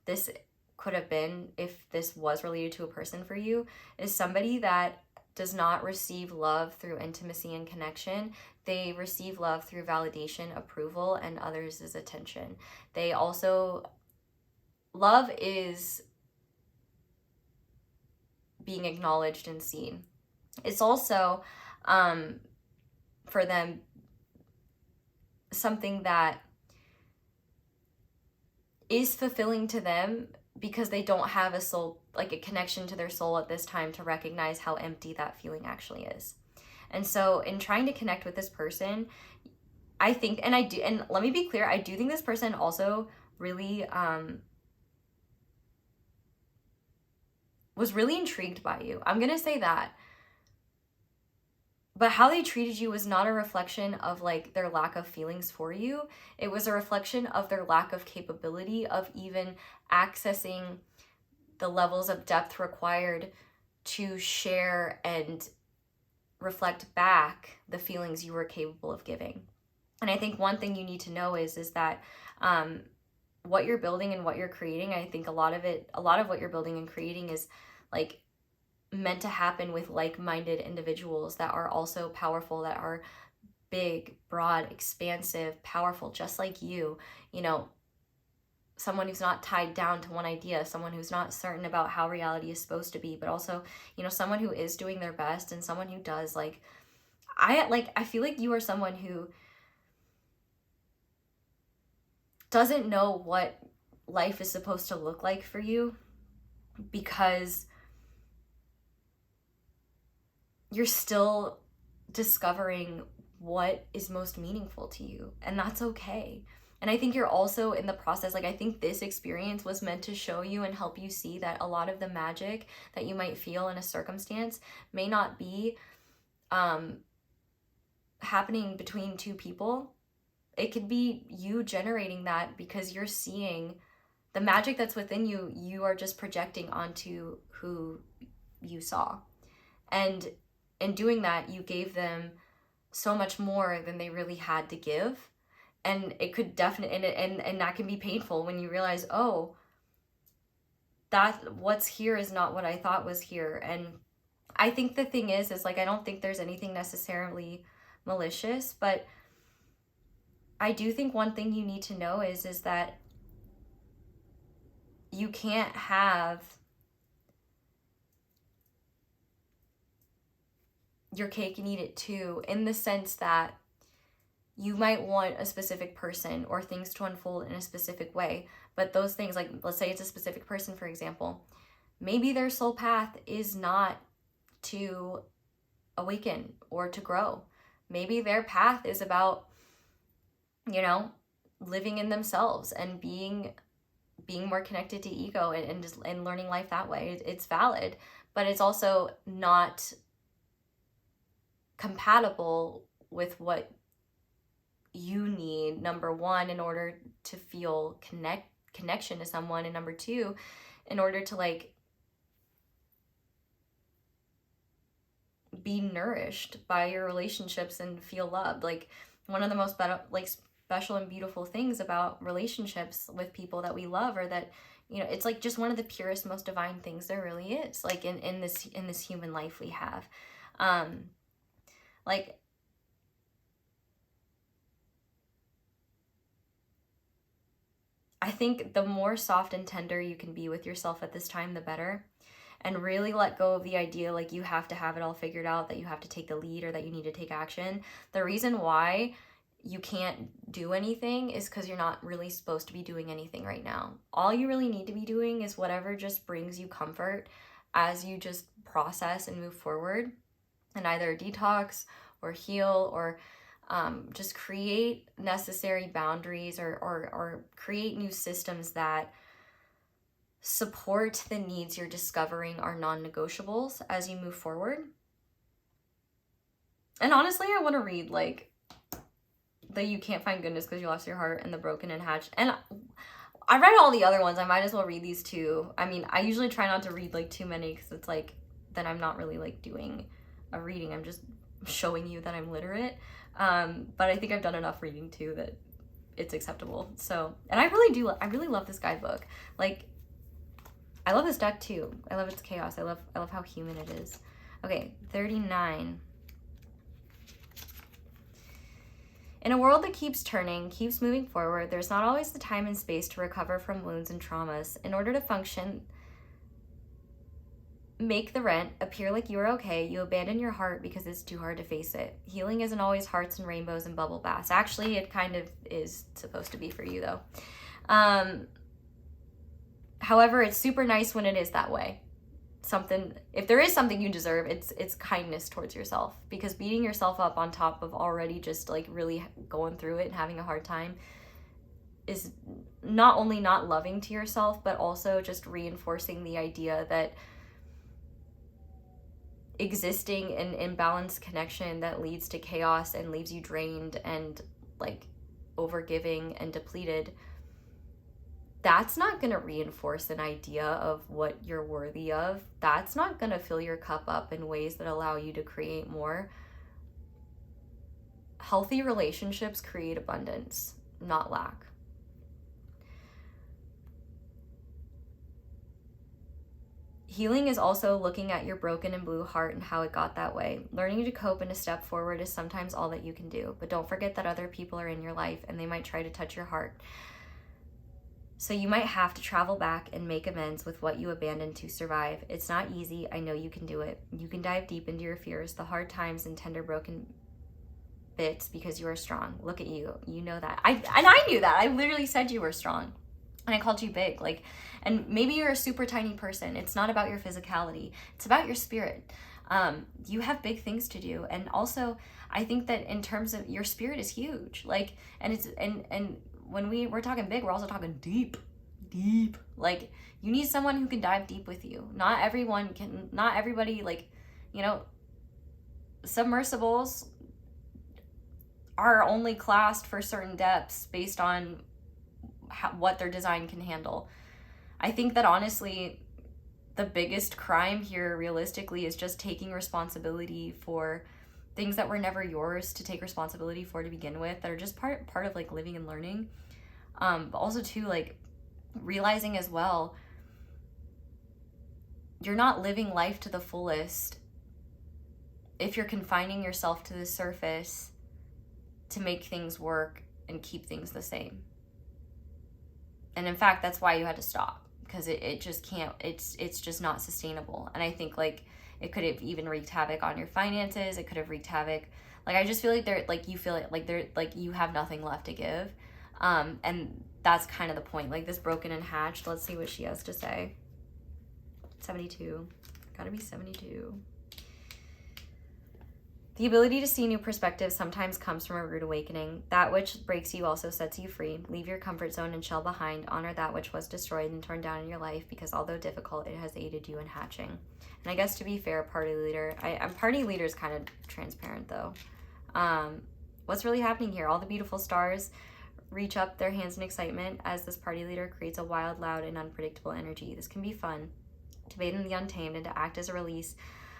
this could have been, if this was related to a person for you, is somebody that does not receive love through intimacy and connection. They receive love through validation, approval, and others' attention. They also, love is being acknowledged and seen. It's also, for them, something that is fulfilling to them because they don't have a soul, like a connection to their soul at this time to recognize how empty that feeling actually is. And so in trying to connect with this person, I think, and I do, and let me be clear, I do think this person also really was really intrigued by you. I'm gonna say that. But how they treated you was not a reflection of like their lack of feelings for you. It was a reflection of their lack of capability of even accessing the levels of depth required to share and reflect back the feelings you were capable of giving. And I think one thing you need to know is that what you're building and what you're creating, I think a lot of what you're building and creating is like meant to happen with like-minded individuals that are also powerful, that are big, broad, expansive, powerful, just like you know, someone who's not tied down to one idea, someone who's not certain about how reality is supposed to be, but also, you know, someone who is doing their best and someone who does like, I feel like you are someone who doesn't know what life is supposed to look like for you because you're still discovering what is most meaningful to you, and that's okay. And I think you're also in the process, like I think this experience was meant to show you and help you see that a lot of the magic that you might feel in a circumstance may not be happening between two people. It could be you generating that because you're seeing the magic that's within you, you are just projecting onto who you saw. And in doing that, you gave them so much more than they really had to give. And it could definitely, and that can be painful when you realize, oh, that what's here is not what I thought was here. And I think the thing is like, I don't think there's anything necessarily malicious, but I do think one thing you need to know is that you can't have your cake and eat it too, in the sense that you might want a specific person or things to unfold in a specific way, but those things, like let's say it's a specific person, for example, maybe their soul path is not to awaken or to grow. Maybe their path is about, you know, living in themselves and being more connected to ego and learning life that way. It's valid, but it's also not compatible with what you need, number one, in order to feel connection to someone, and number two, in order to like be nourished by your relationships and feel loved. Like one of the most special and beautiful things about relationships with people that we love are that, you know, it's like just one of the purest, most divine things there really is, like in this human life we have. Like, I think the more soft and tender you can be with yourself at this time, the better. And really let go of the idea like you have to have it all figured out, that you have to take the lead, or that you need to take action. The reason why you can't do anything is because you're not really supposed to be doing anything right now. All you really need to be doing is whatever just brings you comfort as you just process and move forward, and either detox or heal, or just create necessary boundaries, or create new systems that support the needs you're discovering are non-negotiables as you move forward. And honestly, I want to read like the You Can't Find Goodness Because You Lost Your Heart and the Broken and Hatched. And I read all the other ones. I might as well read these too. I mean, I usually try not to read like too many, because it's like, then I'm not really like doing a reading. I'm just showing you that I'm literate. But I think I've done enough reading too that it's acceptable. So, and I really love this guidebook. Like, I love this deck too. I love its chaos. I love how human it is. Okay, 39. In a world that keeps turning, keeps moving forward, there's not always the time and space to recover from wounds and traumas. In order to function, make the rent, appear like you are okay, you abandon your heart because it's too hard to face it. Healing isn't always hearts and rainbows and bubble baths. Actually, it kind of is supposed to be for you though. However, it's super nice when it is that way. If there is something you deserve, it's kindness towards yourself, because beating yourself up on top of already just like really going through it and having a hard time is not only not loving to yourself, but also just reinforcing the idea that existing in imbalanced connection that leads to chaos and leaves you drained and like overgiving and depleted, that's not going to reinforce an idea of what you're worthy of. That's not going to fill your cup up in ways that allow you to create more. Healthy relationships create abundance, not lack. Healing is also looking at your broken and blue heart and how it got that way. Learning to cope and to step forward is sometimes all that you can do. But don't forget that other people are in your life and they might try to touch your heart. So you might have to travel back and make amends with what you abandoned to survive. It's not easy. I know you can do it. You can dive deep into your fears, the hard times and tender broken bits, because you are strong. Look at you. You know that. I knew that. I literally said you were strong. And I called you big. Like, and maybe you're a super tiny person. It's not about your physicality. It's about your spirit. You have big things to do. And also, I think that in terms of your spirit is huge. Like, and it's, and when we're talking big, we're also talking deep. Like, you need someone who can dive deep with you. Not everybody, like, you know, submersibles are only classed for certain depths based on what their design can handle. I think that honestly, the biggest crime here realistically is just taking responsibility for things that were never yours to take responsibility for to begin with, that are just part of like living and learning. But also too, like, realizing as well, you're not living life to the fullest if you're confining yourself to the surface to make things work and keep things the same. And in fact, that's why you had to stop, because it just can't, it's just not sustainable. And I think like it could have even wreaked havoc on your finances. It could have wreaked havoc. Like, I just feel like you feel like you have nothing left to give. And that's kind of the point. Like, this broken and hatched, let's see what she has to say. 72, gotta be 72. The ability to see new perspectives sometimes comes from a rude awakening. That which breaks you also sets you free. Leave your comfort zone and shell behind. Honor that which was destroyed and torn down in your life, because although difficult, it has aided you in hatching. And I guess to be fair, party leader, party leader is kind of transparent though. What's really happening here? All the beautiful stars reach up their hands in excitement as this party leader creates a wild, loud, and unpredictable energy. This can be fun, to bathe in the untamed and to act as a release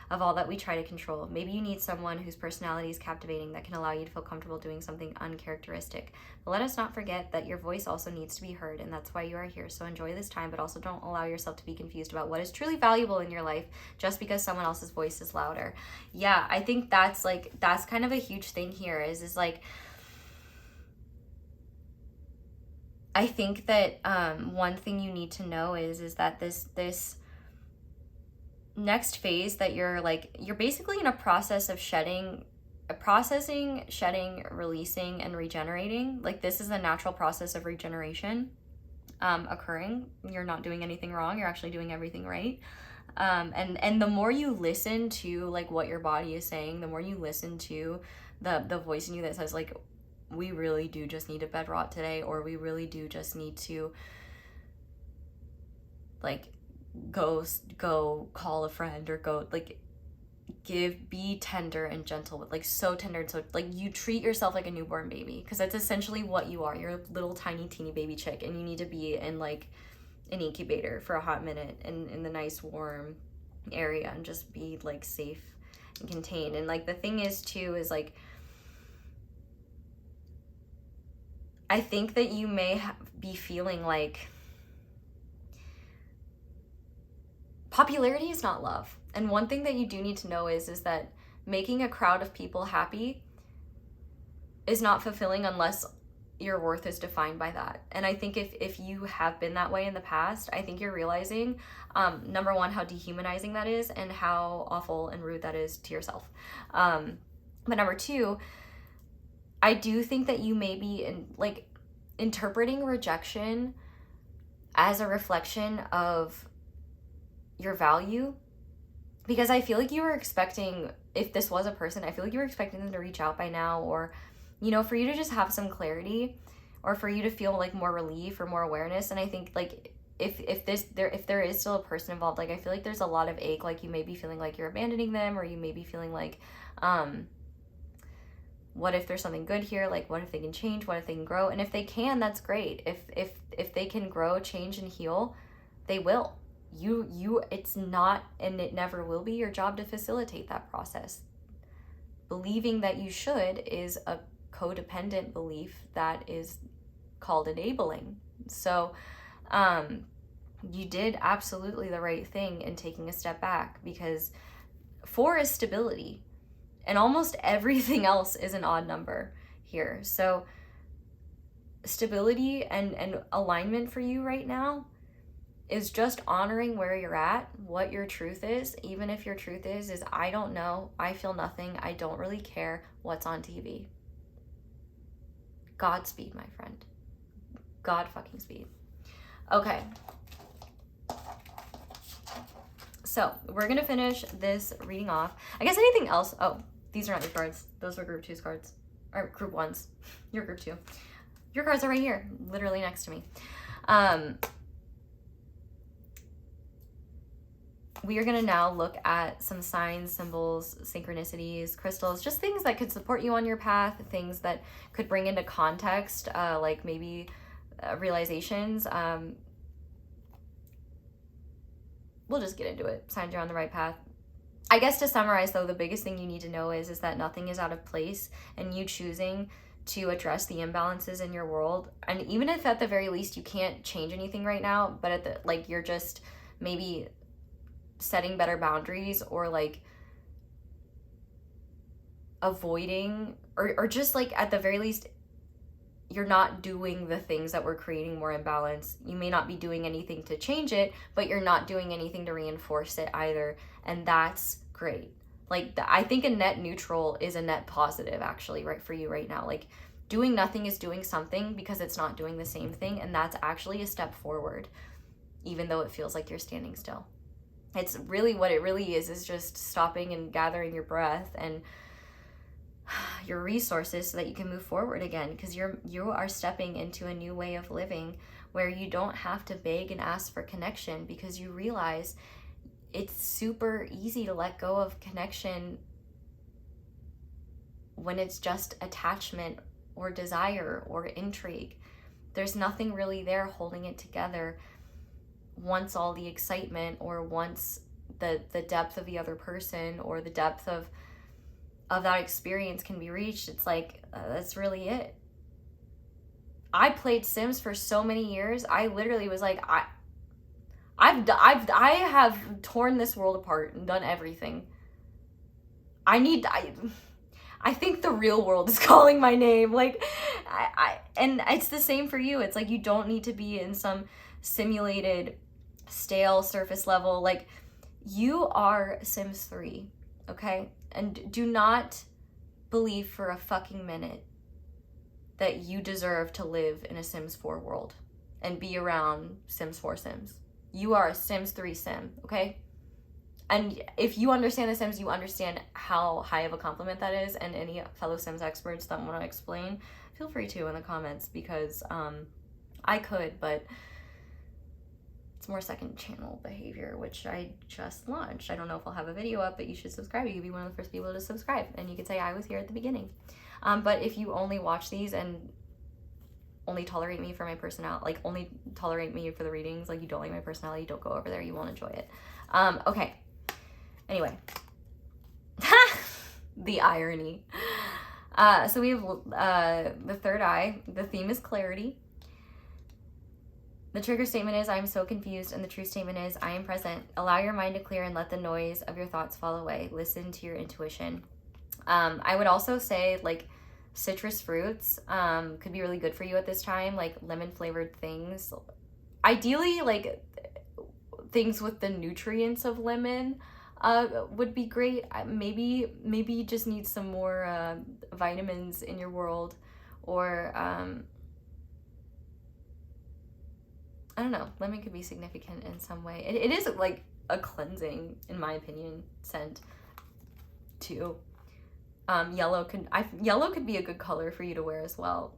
of all that we try to control. Maybe you need someone whose personality is captivating, that can allow you to feel comfortable doing something uncharacteristic. But let us not forget that your voice also needs to be heard, and that's why you are here. So enjoy this time, but also don't allow yourself to be confused about what is truly valuable in your life just because someone else's voice is louder. Yeah, I think that's kind of a huge thing here is like, I think that one thing you need to know is that this next phase that you're basically in a process of processing, shedding, releasing, and regenerating. Like, this is a natural process of regeneration occurring. You're not doing anything wrong. You're actually doing everything right. And the more you listen to like what your body is saying, the more you listen to the voice in you that says like, we really do just need a bed rot today, or we really do just need to like go call a friend, or go like be tender and gentle with, like, so tender, and so like you treat yourself like a newborn baby, because that's essentially what you are. You're a little tiny teeny baby chick, and you need to be in like an incubator for a hot minute in the nice warm area and just be like safe and contained. And like the thing is too is like, I think that you may be feeling like popularity is not love. And one thing that you do need to know is that making a crowd of people happy is not fulfilling unless your worth is defined by that. And I think if you have been that way in the past, I think you're realizing, number one, how dehumanizing that is and how awful and rude that is to yourself. But number two, I do think that you may be interpreting rejection as a reflection of your value, because I feel like you were expecting, if this was a person, I feel like you were expecting them to reach out by now, or, you know, for you to just have some clarity, or for you to feel like more relief or more awareness. And I think like if there is still a person involved, like I feel like there's a lot of ache, like you may be feeling like you're abandoning them, or you may be feeling like what if there's something good here? Like, what if they can change? What if they can grow? And if they can, that's great. If they can grow, change, and heal, they will. It's not, and it never will be, your job to facilitate that process. Believing that you should is a codependent belief that is called enabling. So you did absolutely the right thing in taking a step back, because 4 is stability, and almost everything else is an odd number here. So stability and alignment for you right now is just honoring where you're at, what your truth is, even if your truth is I don't know, I feel nothing, I don't really care what's on TV. Godspeed, my friend. God fucking speed. Okay. So we're gonna finish this reading off. I guess anything else? Oh, these are not your cards. Those were group 2's cards. Or group 1's. You're group 2. Your cards are right here, literally next to me. We are going to now look at some signs, symbols, synchronicities, crystals, just things that could support you on your path, things that could bring into context, like maybe realizations. We'll just get into it. Signs you're on the right path. I guess to summarize, though, the biggest thing you need to know is that nothing is out of place, and you choosing to address the imbalances in your world. And even if at the very least you can't change anything right now, but you're just maybe setting better boundaries, or like avoiding, or just like at the very least you're not doing the things that were creating more imbalance. You may not be doing anything to change it, but you're not doing anything to reinforce it either, and that's great. Like, I think a net neutral is a net positive, actually, right, for you right now. Like, doing nothing is doing something because it's not doing the same thing, and that's actually a step forward, even though it feels like you're standing still. It's really what it really is just stopping and gathering your breath and your resources so that you can move forward again, because you are stepping into a new way of living where you don't have to beg and ask for connection, because you realize it's super easy to let go of connection when it's just attachment or desire or intrigue. There's nothing really there holding it together once all the excitement or once the depth of the other person or the depth of that experience can be reached, it's like, that's really it. I played Sims for so many years. I literally was like, I have torn this world apart and done everything. I think the real world is calling my name. Like, and it's the same for you. It's like, you don't need to be in some simulated, stale surface level. Like, you are Sims 3, okay? And do not believe for a fucking minute that you deserve to live in a Sims 4 world and be around Sims 4 Sims. You are a Sims 3 Sim, okay? And if you understand the Sims, you understand how high of a compliment that is, and any fellow Sims experts that want to explain, feel free to in the comments, because I could, but it's more second channel behavior, which I just launched. I don't know if I'll have a video up, but you should subscribe. You could be one of the first people to subscribe, and you could say I was here at the beginning. But if you only watch these and only tolerate me for my personality, like only tolerate me for the readings, like you don't like my personality, don't go over there, you won't enjoy it. Okay. Anyway, the irony. So we have the third eye. The theme is clarity. The trigger statement is, I am so confused, and the true statement is, I am present. Allow your mind to clear and let the noise of your thoughts fall away. Listen to your intuition. I would also say, like, citrus fruits could be really good for you at this time, like lemon flavored things. Ideally, like things with the nutrients of lemon would be great. Maybe you just need some more vitamins in your world, or I don't know, lemon could be significant in some way. It is like a cleansing, in my opinion, scent too. Yellow could be a good color for you to wear as well.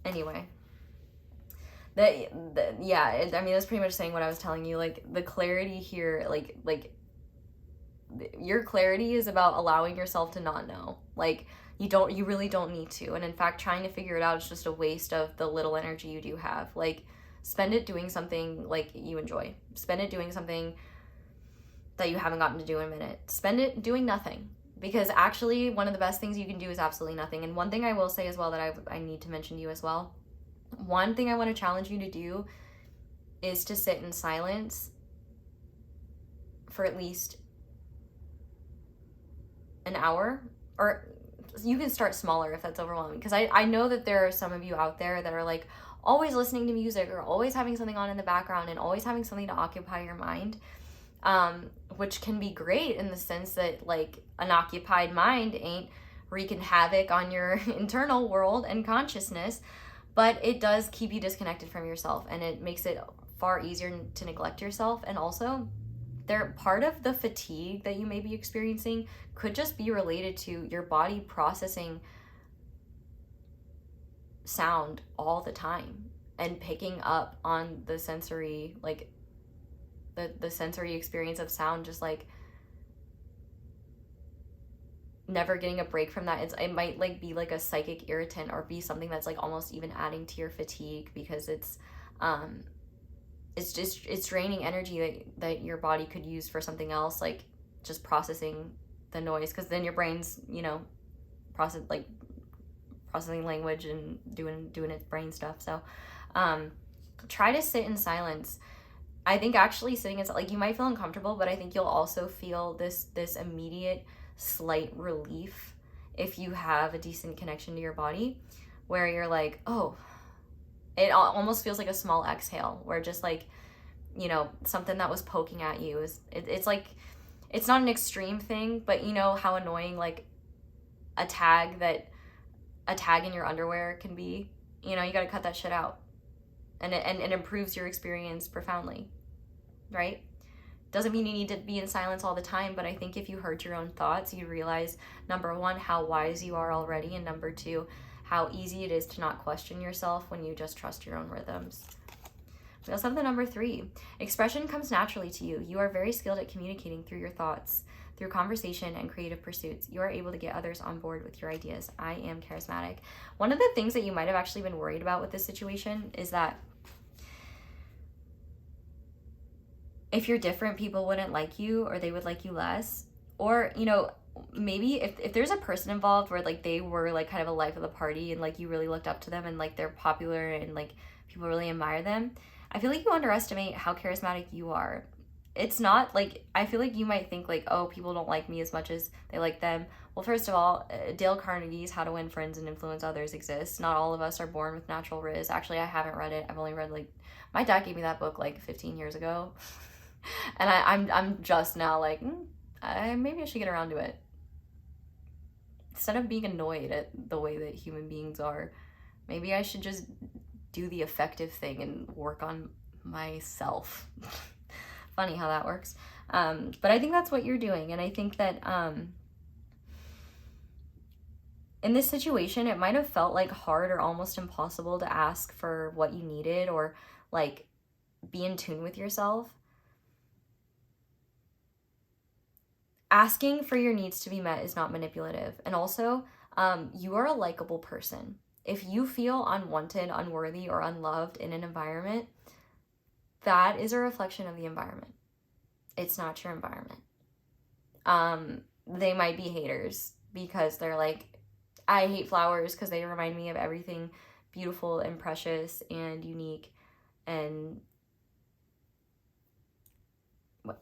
Anyway, yeah, I mean, that's pretty much saying what I was telling you. Like, the clarity here, like your clarity is about allowing yourself to not know. Like, you really don't need to. And in fact, trying to figure it out is just a waste of the little energy you do have. Like, spend it doing something like you enjoy. Spend it doing something that you haven't gotten to do in a minute. Spend it doing nothing, because actually one of the best things you can do is absolutely nothing. And one thing I will say as well that I need to mention to you as well, one thing I want to challenge you to do is to sit in silence for at least an hour, or you can start smaller if that's overwhelming, because I know that there are some of you out there that are like always listening to music or always having something on in the background and always having something to occupy your mind. Which can be great in the sense that, like, an occupied mind ain't wreaking havoc on your internal world and consciousness, but it does keep you disconnected from yourself, and it makes it far easier to neglect yourself. And also, part of the fatigue that you may be experiencing could just be related to your body processing sound all the time and picking up on the sensory, like, the sensory experience of sound, just like never getting a break from that. It might like be like a psychic irritant, or be something that's like almost even adding to your fatigue, because it's draining energy that your body could use for something else, like just processing the noise, because then your brain's, you know, processing language and doing its brain stuff. So try to sit in silence. I think actually sitting in, like, you might feel uncomfortable, but I think you'll also feel this immediate slight relief if you have a decent connection to your body, where you're like, oh, it almost feels like a small exhale, where just like, you know, something that was poking at you it's like, it's not an extreme thing, but you know how annoying like a tag in your underwear can be. You know, you got to cut that shit out. And it improves your experience profoundly, right? Doesn't mean you need to be in silence all the time, but I think if you heard your own thoughts, you realize, number one, how wise you are already, and number two, how easy it is to not question yourself when you just trust your own rhythms. We also have the number 3. Expression comes naturally to you. You are very skilled at communicating through your thoughts, through conversation and creative pursuits. You are able to get others on board with your ideas. I am charismatic. One of the things that you might have actually been worried about with this situation is that if you're different, people wouldn't like you, or they would like you less. Or, you know, maybe if there's a person involved where like they were like kind of a life of the party and like you really looked up to them and like they're popular and like people really admire them, I feel like you underestimate how charismatic you are. It's not like, I feel like you might think like, oh, people don't like me as much as they like them. Well, first of all, Dale Carnegie's How to Win Friends and Influence Others exists. Not all of us are born with natural riz. Actually, I haven't read it. I've only read like, my dad gave me that book like 15 years ago. And I'm just now like, maybe I should get around to it. Instead of being annoyed at the way that human beings are, maybe I should just do the effective thing and work on myself. Funny how that works. But I think that's what you're doing. And I think that in this situation, it might have felt like hard or almost impossible to ask for what you needed or like be in tune with yourself. Asking for your needs to be met is not manipulative. And also, you are a likable person. If you feel unwanted, unworthy, or unloved in an environment, that is a reflection of the environment. It's not your environment. They might be haters because they're like, I hate flowers because they remind me of everything beautiful and precious and unique and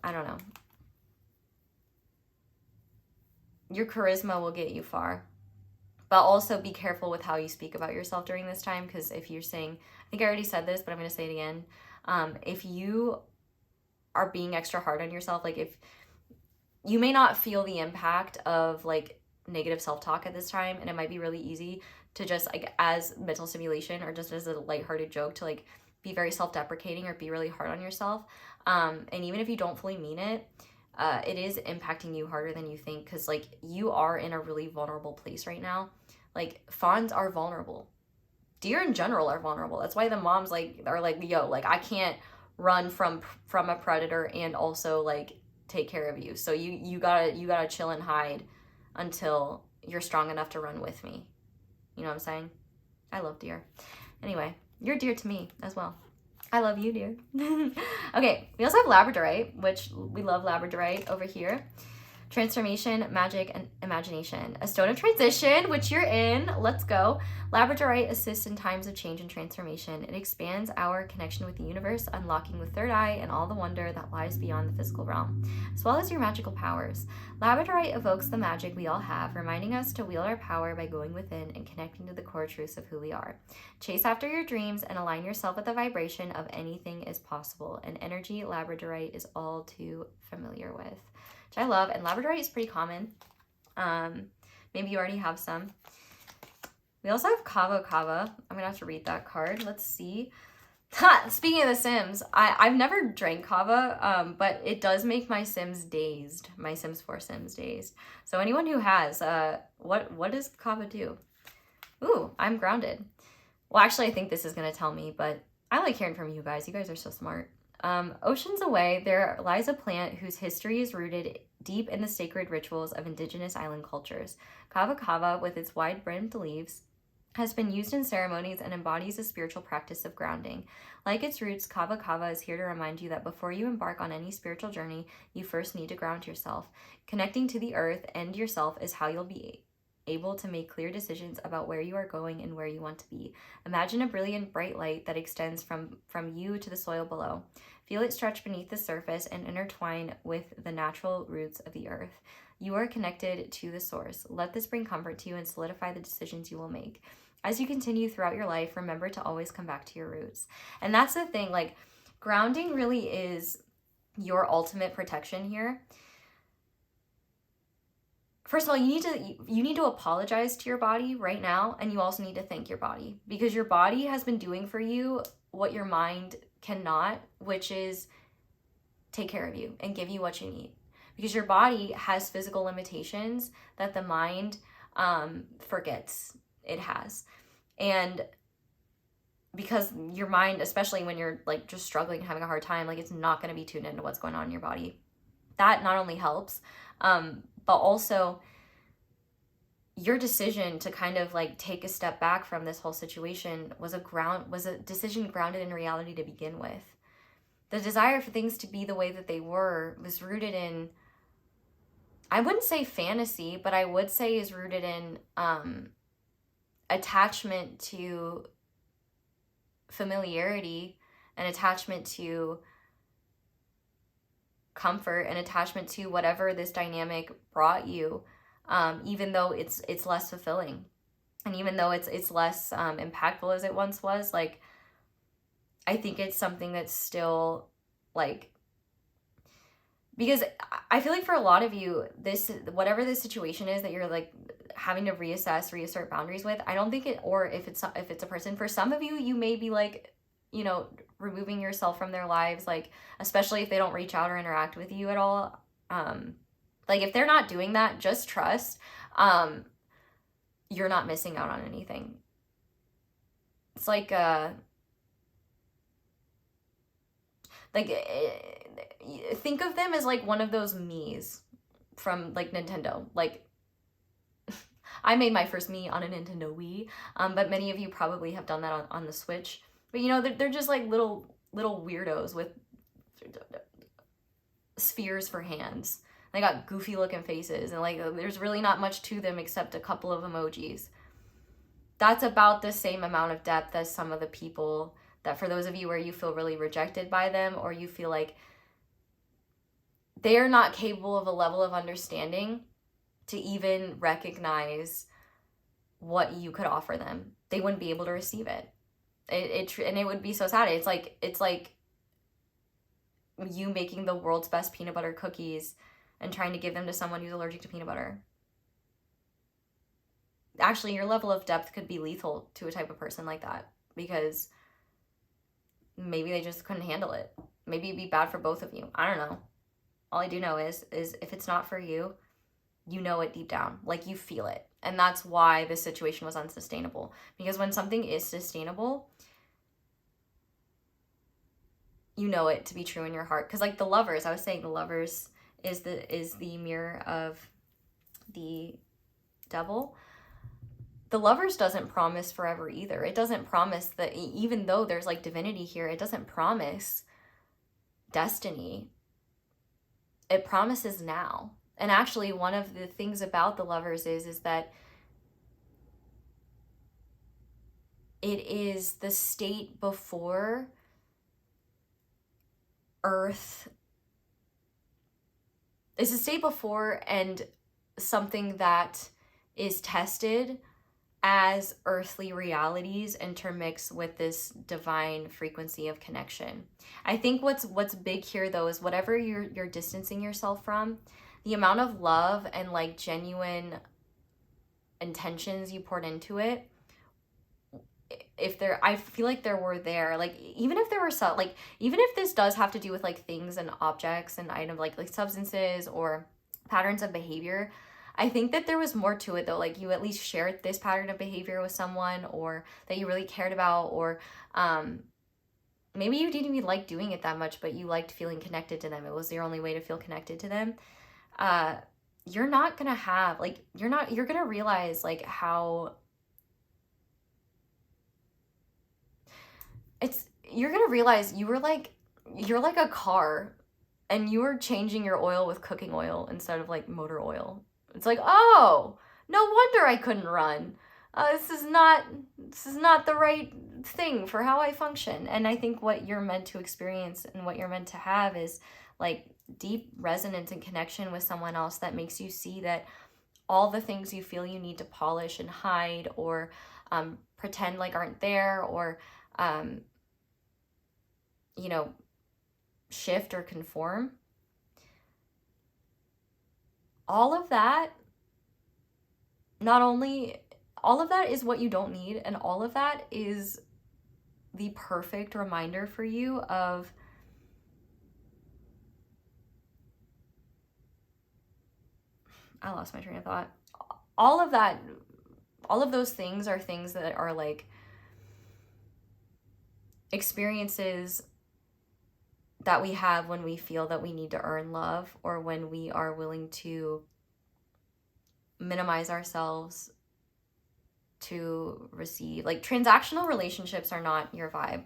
I don't know. Your charisma will get you far. But also be careful with how you speak about yourself during this time, because if you're saying, I think I already said this, but I'm going to say it again. If you are being extra hard on yourself, like if you may not feel the impact of like negative self-talk at this time, and it might be really easy to just like as mental stimulation or just as a lighthearted joke to like be very self-deprecating or be really hard on yourself. And even if you don't fully mean it, it is impacting you harder than you think, because like you are in a really vulnerable place right now. Like fawns are vulnerable. Deer in general are vulnerable. That's why the moms like are like, yo, like I can't run from a predator and also like take care of you. So you gotta chill and hide until you're strong enough to run with me. You know what I'm saying? I love deer. Anyway, you're dear to me as well. I love you, dear. Okay, we also have labradorite, which we love labradorite over here. Transformation, magic, and imagination. A stone of transition, which you're in. Let's go. Labradorite assists in times of change and transformation. It expands our connection with the universe, unlocking the third eye and all the wonder that lies beyond the physical realm, as well as your magical powers. Labradorite evokes the magic we all have, reminding us to wield our power by going within and connecting to the core truths of who we are. Chase after your dreams and align yourself with the vibration of anything is possible, an energy Labradorite is all too familiar with, which I love. And labradorite is pretty common. Maybe you already have some. We also have kava kava. I'm gonna have to read that card. Let's see. Ha! Speaking of The Sims, I've never drank kava, but it does make my Sims dazed. My Sims 4 Sims dazed. So anyone who has, what does kava do? Ooh, I'm grounded. Well, actually, I think this is gonna tell me, but I like hearing from you guys. You guys are so smart. Oceans away, there lies a plant whose history is rooted deep in the sacred rituals of indigenous island cultures. Kava kava, with its wide-brimmed leaves, has been used in ceremonies and embodies a spiritual practice of grounding. Like its roots, kava kava is here to remind you that before you embark on any spiritual journey, you first need to ground yourself. Connecting to the earth and yourself is how you'll be able to make clear decisions about where you are going and where you want to be. Imagine a brilliant, bright light that extends from you to the soil below. Feel it stretch beneath the surface and intertwine with the natural roots of the earth. You are connected to the source. Let this bring comfort to you and solidify the decisions you will make. As you continue throughout your life, remember to always come back to your roots. And that's the thing, like, grounding really is your ultimate protection here. First of all, you need to apologize to your body right now, and you also need to thank your body, because your body has been doing for you what your mind cannot, which is take care of you and give you what you need. Because your body has physical limitations that the mind forgets it has. And because your mind, especially when you're like just struggling, having a hard time, like it's not going to be tuned into what's going on in your body. That not only helps, but also your decision to kind of like take a step back from this whole situation was a decision grounded in reality to begin with. The desire for things to be the way that they were was rooted in, I wouldn't say fantasy, but I would say is rooted in attachment to familiarity, and attachment to comfort, and attachment to whatever this dynamic brought you, even though it's less fulfilling, and even though it's less impactful as it once was. Like, I think it's something that's still, like, because I feel like for a lot of you, this, whatever the situation is that you're like having to reassert boundaries with, I don't think it, or if it's a person, for some of you, you may be like, you know, removing yourself from their lives, like, especially if they don't reach out or interact with you at all. Like, if they're not doing that, just trust, you're not missing out on anything. It's like, think of them as like one of those Miis from like Nintendo. Like, I made my first Mii on a Nintendo Wii, but many of you probably have done that on the Switch. But you know, they're just like little weirdos with spheres for hands. They got goofy looking faces, and like there's really not much to them except a couple of emojis. That's about the same amount of depth as some of the people that, for those of you where you feel really rejected by them, or you feel like they are not capable of a level of understanding to even recognize what you could offer them. They wouldn't be able to receive it. And it would be so sad. It's like you making the world's best peanut butter cookies and trying to give them to someone who's allergic to peanut butter. Actually, your level of depth could be lethal to a type of person like that, because maybe they just couldn't handle it. Maybe it'd be bad for both of you. I don't know. All I do know is if it's not for you, you know it deep down. Like, you feel it. And that's why this situation was unsustainable. Because when something is sustainable, you know it to be true in your heart. Because like the Lovers, I was saying the Lovers is the mirror of the Devil. The Lovers doesn't promise forever either. It doesn't promise that, even though there's like divinity here, it doesn't promise destiny. It promises now. And actually, one of the things about the Lovers is that it is the state before Earth. It's a state before and something that is tested as earthly realities intermix with this divine frequency of connection. I think what's big here though is whatever you're distancing yourself from, the amount of love and like genuine intentions you poured into it, I feel like there were there, like, even if there were some, like, even if this does have to do with like things and objects and items, like substances or patterns of behavior, I think that there was more to it though. Like, you at least shared this pattern of behavior with someone, or that you really cared about, or maybe you didn't even like doing it that much, but you liked feeling connected to them. It was your only way to feel connected to them. You're not gonna have, like, you're gonna realize like how you're gonna realize you're like a car and you were changing your oil with cooking oil instead of like motor oil. It's like, oh, no wonder I couldn't run. This is not the right thing for how I function. And I think what you're meant to experience and what you're meant to have is like deep resonance and connection with someone else that makes you see that all the things you feel you need to polish and hide or pretend like aren't there, or you know, shift or conform, all of that, not only all of that is what you don't need, and all of that is the perfect reminder for you of I lost my train of thought. All of that, all of those things are things that are like experiences that we have when we feel that we need to earn love, or when we are willing to minimize ourselves to receive. Like, transactional relationships are not your vibe.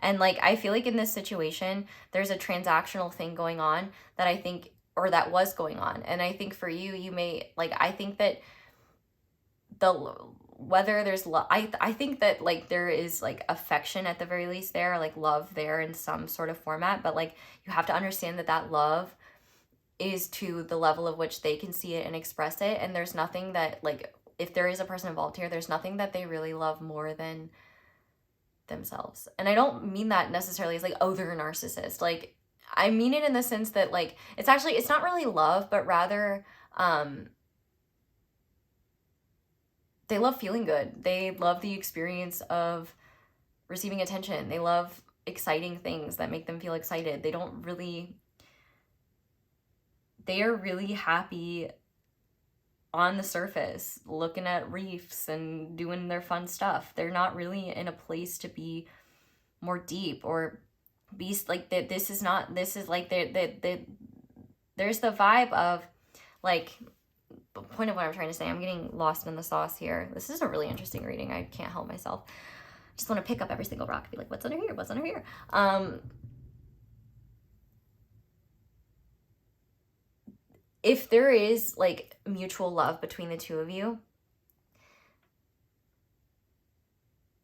And like, I feel like in this situation, there's a transactional thing going on that I think, or that was going on. And I think for you, you may, like, I think that whether there's love, I think that like there is like affection at the very least there, like love there in some sort of format, but like you have to understand that that love is to the level of which they can see it and express it. And there's nothing that, like, if there is a person involved here, there's nothing that they really love more than themselves. And I don't mean that necessarily as like, oh, they're a narcissist. Like, I mean it in the sense that like, it's actually, it's not really love, but rather, they love feeling good. They love the experience of receiving attention. They love exciting things that make them feel excited. They are really happy on the surface, looking at reefs and doing their fun stuff. They're not really in a place to be more deep or be like that. This is like, there's the vibe of like, the point of what I'm trying to say, I'm getting lost in the sauce here. This is a really interesting reading. I can't help myself. I just want to pick up every single rock and be like, what's under here? What's under here? If there is like mutual love between the two of you,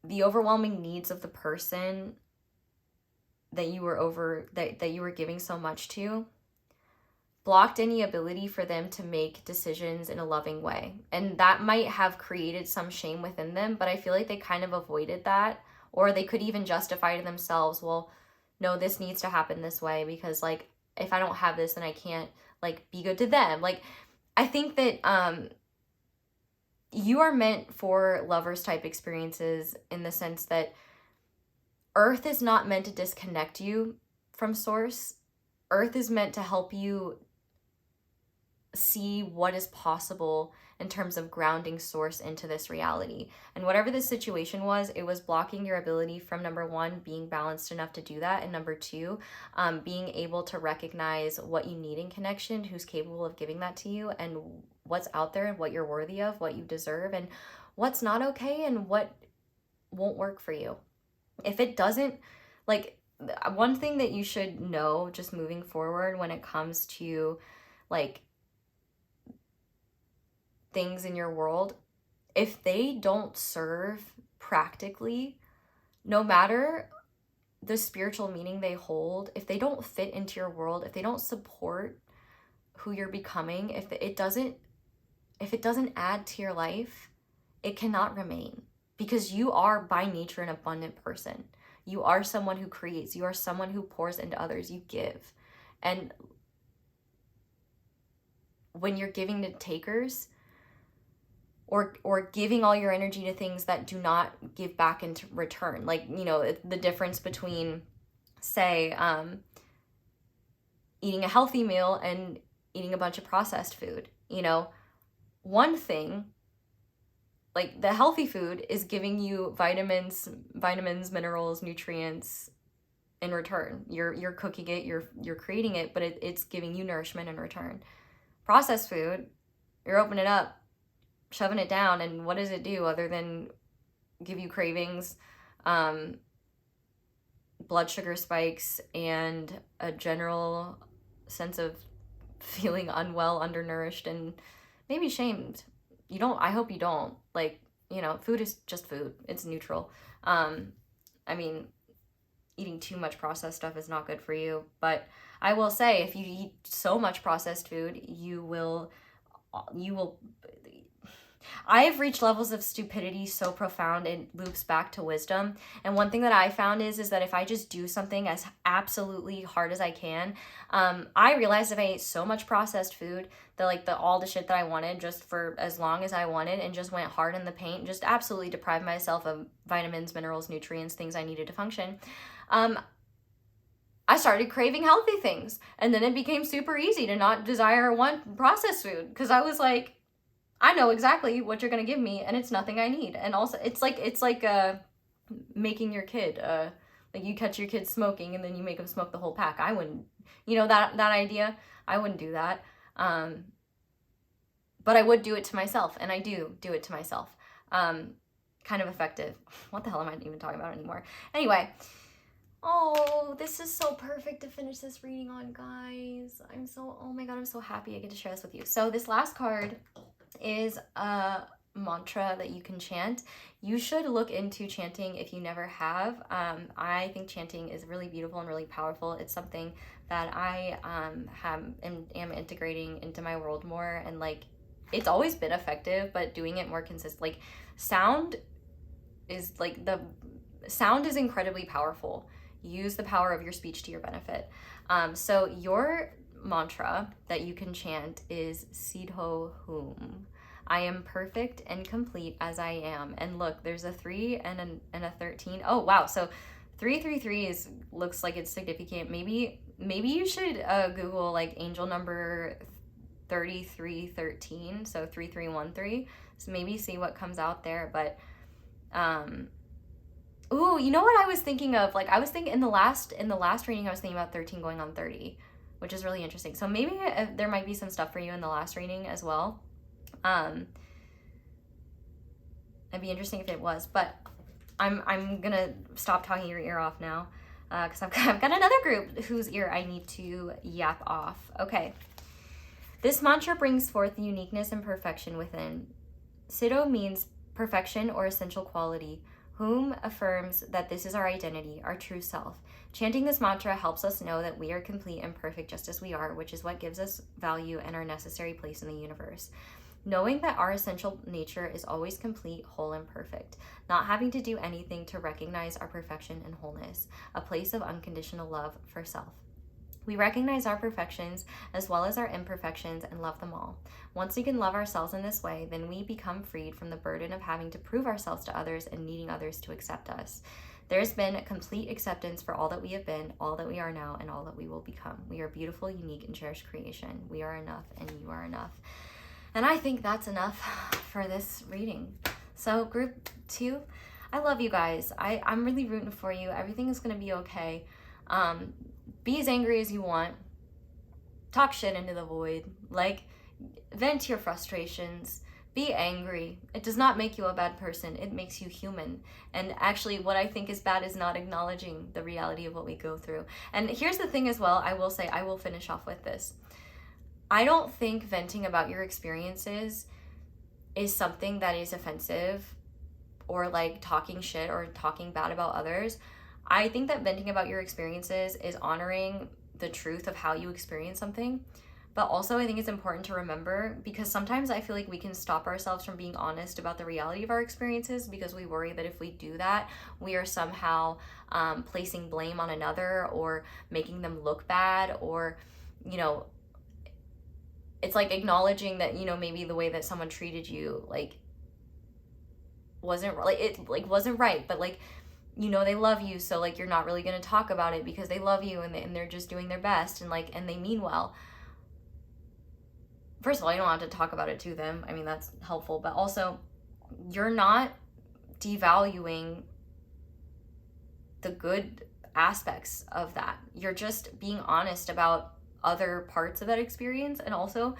the overwhelming needs of the person that you were that you were giving so much to blocked any ability for them to make decisions in a loving way. And that might have created some shame within them, but I feel like they kind of avoided that, or they could even justify to themselves, well, no, this needs to happen this way because like, if I don't have this, then I can't like be good to them. Like, I think that you are meant for lovers type experiences in the sense that Earth is not meant to disconnect you from source. Earth is meant to help you see what is possible in terms of grounding source into this reality. And whatever the situation was, it was blocking your ability from, number one, being balanced enough to do that, and number two, being able to recognize what you need in connection, who's capable of giving that to you, and what's out there and what you're worthy of, what you deserve, and what's not okay and what won't work for you. If it doesn't, like, one thing that you should know just moving forward when it comes to like things in your world, if they don't serve practically, no matter the spiritual meaning they hold, if they don't fit into your world, if they don't support who you're becoming, if it doesn't add to your life, it cannot remain, because you are by nature an abundant person. You are someone who creates. You are someone who pours into others. You give. And when you're giving to takers, or giving all your energy to things that do not give back into return, like, you know, the difference between, say, eating a healthy meal and eating a bunch of processed food. You know, one thing, like the healthy food is giving you vitamins, minerals, nutrients in return. You're cooking it, you're creating it, but it's giving you nourishment in return. Processed food, you're opening it up, shoving it down, and what does it do other than give you cravings, blood sugar spikes, and a general sense of feeling unwell, undernourished, and maybe shamed. I hope you don't. Like, you know, food is just food. It's neutral. I mean, eating too much processed stuff is not good for you, but I will say, if you eat so much processed food, you will I have reached levels of stupidity so profound it loops back to wisdom. And one thing that I found is that if I just do something as absolutely hard as I can, I realized if I ate so much processed food that like all the shit that I wanted just for as long as I wanted and just went hard in the paint, just absolutely deprived myself of vitamins, minerals, nutrients, things I needed to function, I started craving healthy things. And then it became super easy to not desire or want processed food, because I was like, I know exactly what you're going to give me, and it's nothing I need. And also, it's like making your kid, like you catch your kid smoking and then you make them smoke the whole pack. I wouldn't, you know, that idea, I wouldn't do that. But I would do it to myself, and I do it to myself. Kind of effective. What the hell am I even talking about anymore? Anyway, Oh, this is so perfect to finish this reading on, guys. Oh my god, I'm so happy I get to share this with you. So this last card is a mantra that you can chant. You should look into chanting if you never have. I think chanting is really beautiful and really powerful. It's something that I am integrating into my world more, and like it's always been effective, but doing it more consistent. Like sound is incredibly powerful. Use the power of your speech to your benefit. So your mantra that you can chant is Sidho Hum. I am perfect and complete as I am. And look, there's a 3 and a 13. Oh wow, so 333 looks like it's significant. Maybe you should Google like angel number 3313, so 3313. So maybe see what comes out there. But ooh, you know what I was thinking of? Like I was thinking in the last reading, I was thinking about 13 going on 30, which is really interesting. So maybe there might be some stuff for you in the last reading as well. It'd be interesting if it was, but I'm gonna stop talking your ear off now, because I've got another group whose ear I need to yap off. Okay. This mantra brings forth the uniqueness and perfection within. Sidho means perfection or essential quality. Hum affirms that this is our identity, our true self. Chanting this mantra helps us know that we are complete and perfect just as we are, which is what gives us value and our necessary place in the universe. Knowing that our essential nature is always complete, whole, and perfect. Not having to do anything to recognize our perfection and wholeness. A place of unconditional love for self. We recognize our perfections as well as our imperfections and love them all. Once we can love ourselves in this way, then we become freed from the burden of having to prove ourselves to others and needing others to accept us. There's been a complete acceptance for all that we have been, all that we are now, and all that we will become. We are beautiful, unique, and cherished creation. We are enough, and you are enough. And I think that's enough for this reading. So group 2, I love you guys. I'm really rooting for you. Everything is going to be okay. Be as angry as you want. Talk shit into the void. Like, vent your frustrations. Be angry. It does not make you a bad person. It makes you human. And actually, what I think is bad is not acknowledging the reality of what we go through. And here's the thing as well, I will say, I will finish off with this. I don't think venting about your experiences is something that is offensive or like talking shit or talking bad about others. I think that venting about your experiences is honoring the truth of how you experience something. But also I think it's important to remember, because sometimes I feel like we can stop ourselves from being honest about the reality of our experiences because we worry that if we do that, we are somehow placing blame on another or making them look bad, or, you know, it's like acknowledging that, you know, maybe the way that someone treated you wasn't right, but like, you know, they love you, so like you're not really going to talk about it because they love you and they're just doing their best and they mean well. First of all, you don't have to talk about it to them. I mean, that's helpful, but also you're not devaluing the good aspects of that. You're just being honest about other parts of that experience, and also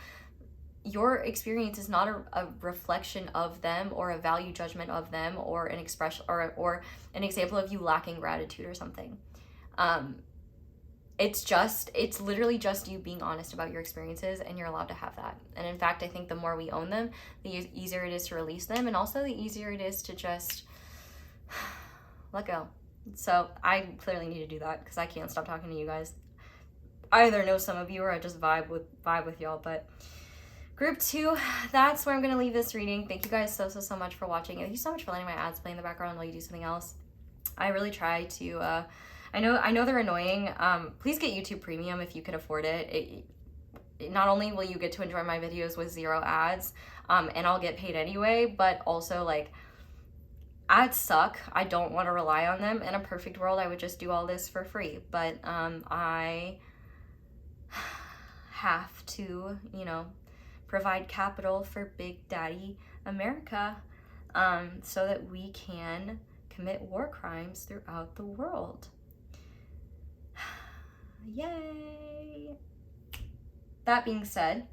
your experience is not a reflection of them or a value judgment of them or an expression or an example of you lacking gratitude or something. It's literally just you being honest about your experiences, and you're allowed to have that. And in fact, I think the more we own them, the easier it is to release them, and also the easier it is to just let go. So I clearly need to do that because I can't stop talking to you guys. I either know some of you or I just vibe with y'all. But group 2, that's where I'm gonna leave this reading. Thank you guys so much for watching. Thank you so much for letting my ads play in the background while you do something else. I really try to I know they're annoying. Please get YouTube Premium if you can afford it. Not only will you get to enjoy my videos with 0 ads, and I'll get paid anyway, but also like ads suck. I don't want to rely on them. In a perfect world, I would just do all this for free, but I have to, you know, provide capital for Big Daddy America, so that we can commit war crimes throughout the world. Yay! That being said,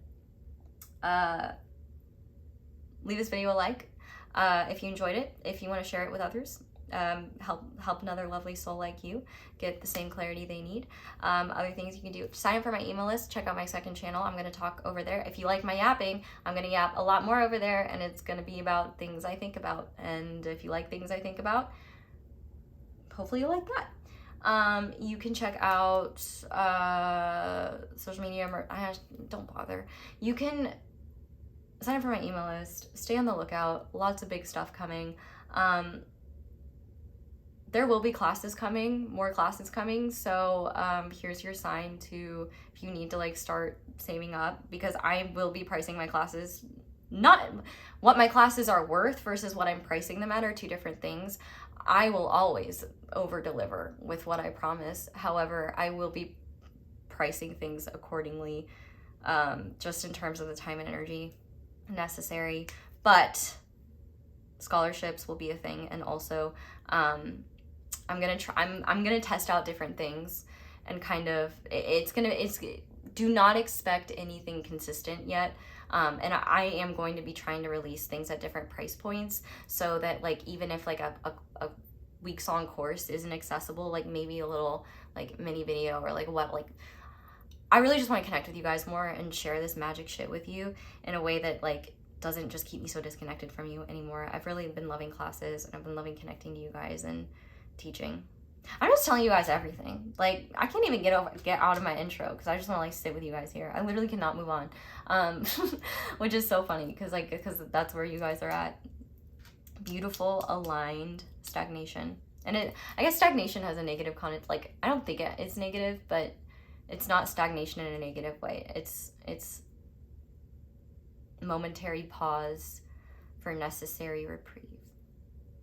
leave this video a like if you enjoyed it, if you want to share it with others. help another lovely soul like you get the same clarity they need. Other things you can do, sign up for my email list, check out my second channel. I'm going to talk over there. If you like my yapping, I'm going to yap a lot more over there, and it's going to be about things I think about. And if you like things I think about, hopefully you like that. You can check out social media. Don't bother. You can sign up for my email list. Stay on the lookout. Lots of big stuff coming. There will be classes coming, more classes coming. So here's your sign to, if you need to like start saving up, because I will be pricing my classes, not what my classes are worth versus what I'm pricing them at are two different things. I will always over deliver with what I promise. However, I will be pricing things accordingly, just in terms of the time and energy necessary. But scholarships will be a thing, and also I'm gonna test out different things, and kind of do not expect anything consistent yet. And I am going to be trying to release things at different price points, so that like even if like a weeks-long course isn't accessible, like maybe a little like mini video or like what, like I really just want to connect with you guys more and share this magic shit with you in a way that like doesn't just keep me so disconnected from you anymore. I've really been loving classes, and I've been loving connecting to you guys and teaching. I'm just telling you guys everything. Like I can't even get out of my intro because I just want to like sit with you guys here. I literally cannot move on, which is so funny because that's where you guys are at. Beautiful, aligned stagnation. And I guess stagnation has a negative connotation. Like I don't think it's negative, but it's not stagnation in a negative way. It's momentary pause for necessary reprieve.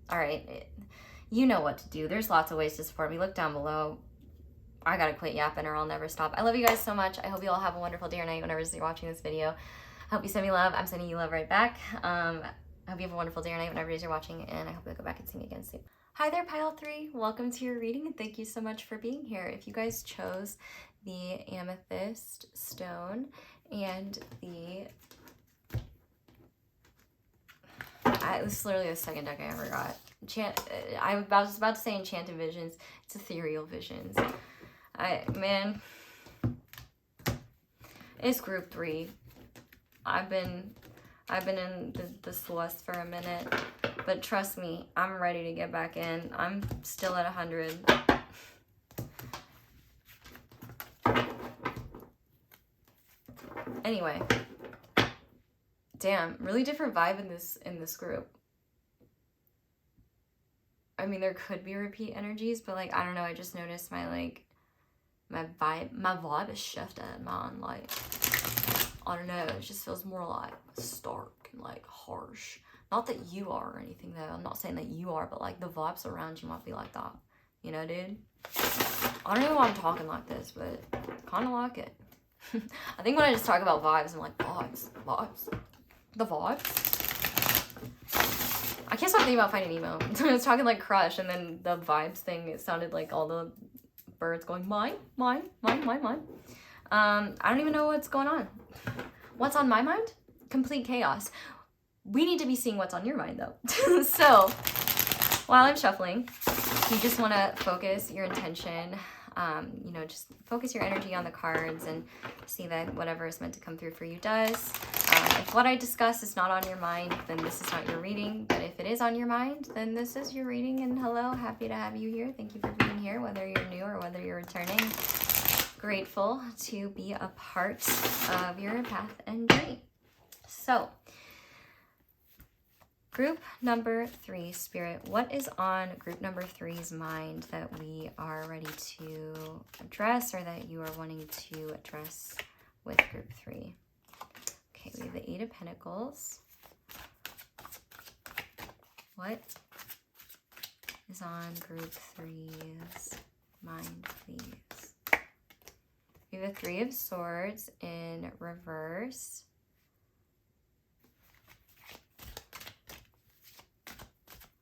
All right, you know what to do. There's lots of ways to support me. Look down below. I gotta quit yapping or I'll never stop. I love you guys so much. I hope you all have a wonderful day or night whenever you're watching this video. I hope you send me love. I'm sending you love right back. I hope you have a wonderful day or night whenever you're watching, and I hope you'll go back and see me again soon. Hi there, Pile 3. Welcome to your reading, and thank you so much for being here. If you guys chose the amethyst stone and the... this is literally the second deck I ever got. I was about to say Enchanted Visions. It's Ethereal Visions. Man, it's group 3. I've been in the Celeste for a minute, but trust me, I'm ready to get back in. I'm still at 100. Anyway, damn, really different vibe in this group. I mean, there could be repeat energies, but like I don't know. I just noticed my vibe is shifted, man. Like I don't know. It just feels more like stark and like harsh. Not that you are or anything though. I'm not saying that you are, but like the vibes around you might be like that. You know, dude? I don't know why I'm talking like this, but kind of like it. I think when I just talk about vibes, I'm like, vibes. The vibes. I can't stop thinking about Finding Nemo. I was talking like crush, and then the vibes thing, it sounded like all the birds going, mine. I don't even know what's going on. What's on my mind? Complete chaos. We need to be seeing what's on your mind though. So while I'm shuffling, you just want to focus your intention, you know, just focus your energy on the cards and see that whatever is meant to come through for you does. If what I discuss is not on your mind, then this is not your reading. But if it is on your mind, then this is your reading. And hello, happy to have you here. Thank you for being here, whether you're new or whether you're returning. Grateful to be a part of your path and journey. So, group number 3, Spirit, what is on group number 3's mind that we are ready to address, or that you are wanting to address with group 3? Okay, we have the 8 of Pentacles. What is on group 3's mind, please? We have the 3 of Swords in reverse.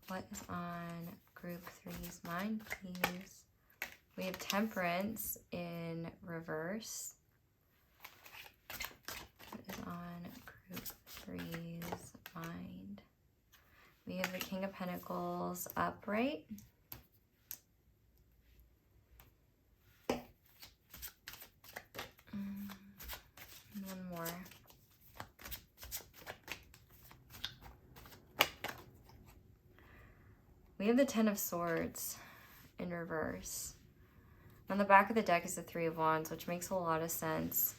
What is on group 3's mind, please? We have Temperance in reverse. What is on group 3's mind? We have the King of Pentacles upright. One more. We have the Ten of Swords in reverse. On the back of the deck is the Three of Wands, which makes a lot of sense.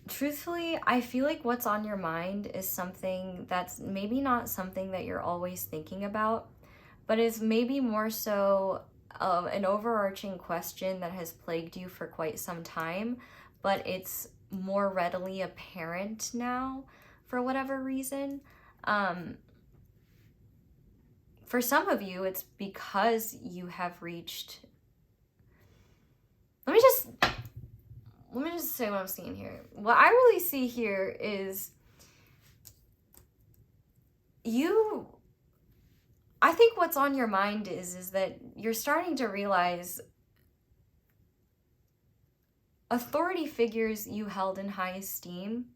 Truthfully, I feel like what's on your mind is something that's maybe not something that you're always thinking about, but is maybe more so an overarching question that has plagued you for quite some time, but it's more readily apparent now for whatever reason. For some of you, it's because you have reached... Let me just say what I'm seeing here. What I really see here is I think what's on your mind is that you're starting to realize authority figures you held in high esteem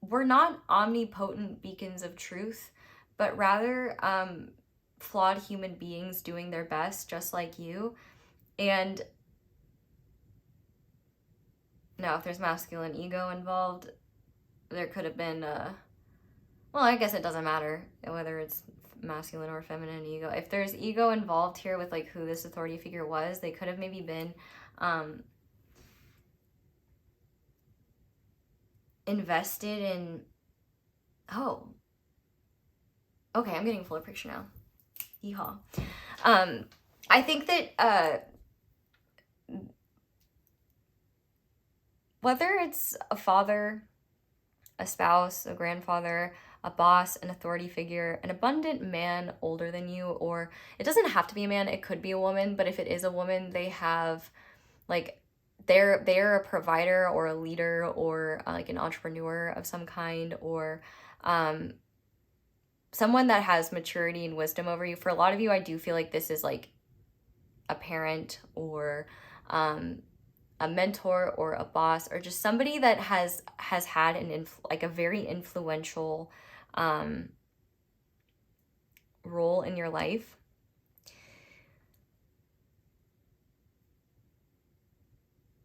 were not omnipotent beacons of truth, but rather flawed human beings doing their best, just like you. And now, if there's masculine ego involved, there could have been, well, I guess it doesn't matter whether it's masculine or feminine ego. If there's ego involved here with like who this authority figure was, they could have maybe been invested in, oh, okay, I'm getting a fuller picture now. Yeehaw. I think that whether it's a father, a spouse, a grandfather, a boss, an authority figure, an abundant man older than you, or it doesn't have to be a man, it could be a woman, but if it is a woman, they have like they're a provider or a leader or like an entrepreneur of some kind, or someone that has maturity and wisdom over you. For a lot of you, I do feel like this is like a parent or a mentor or a boss, or just somebody that has had like a very influential role in your life.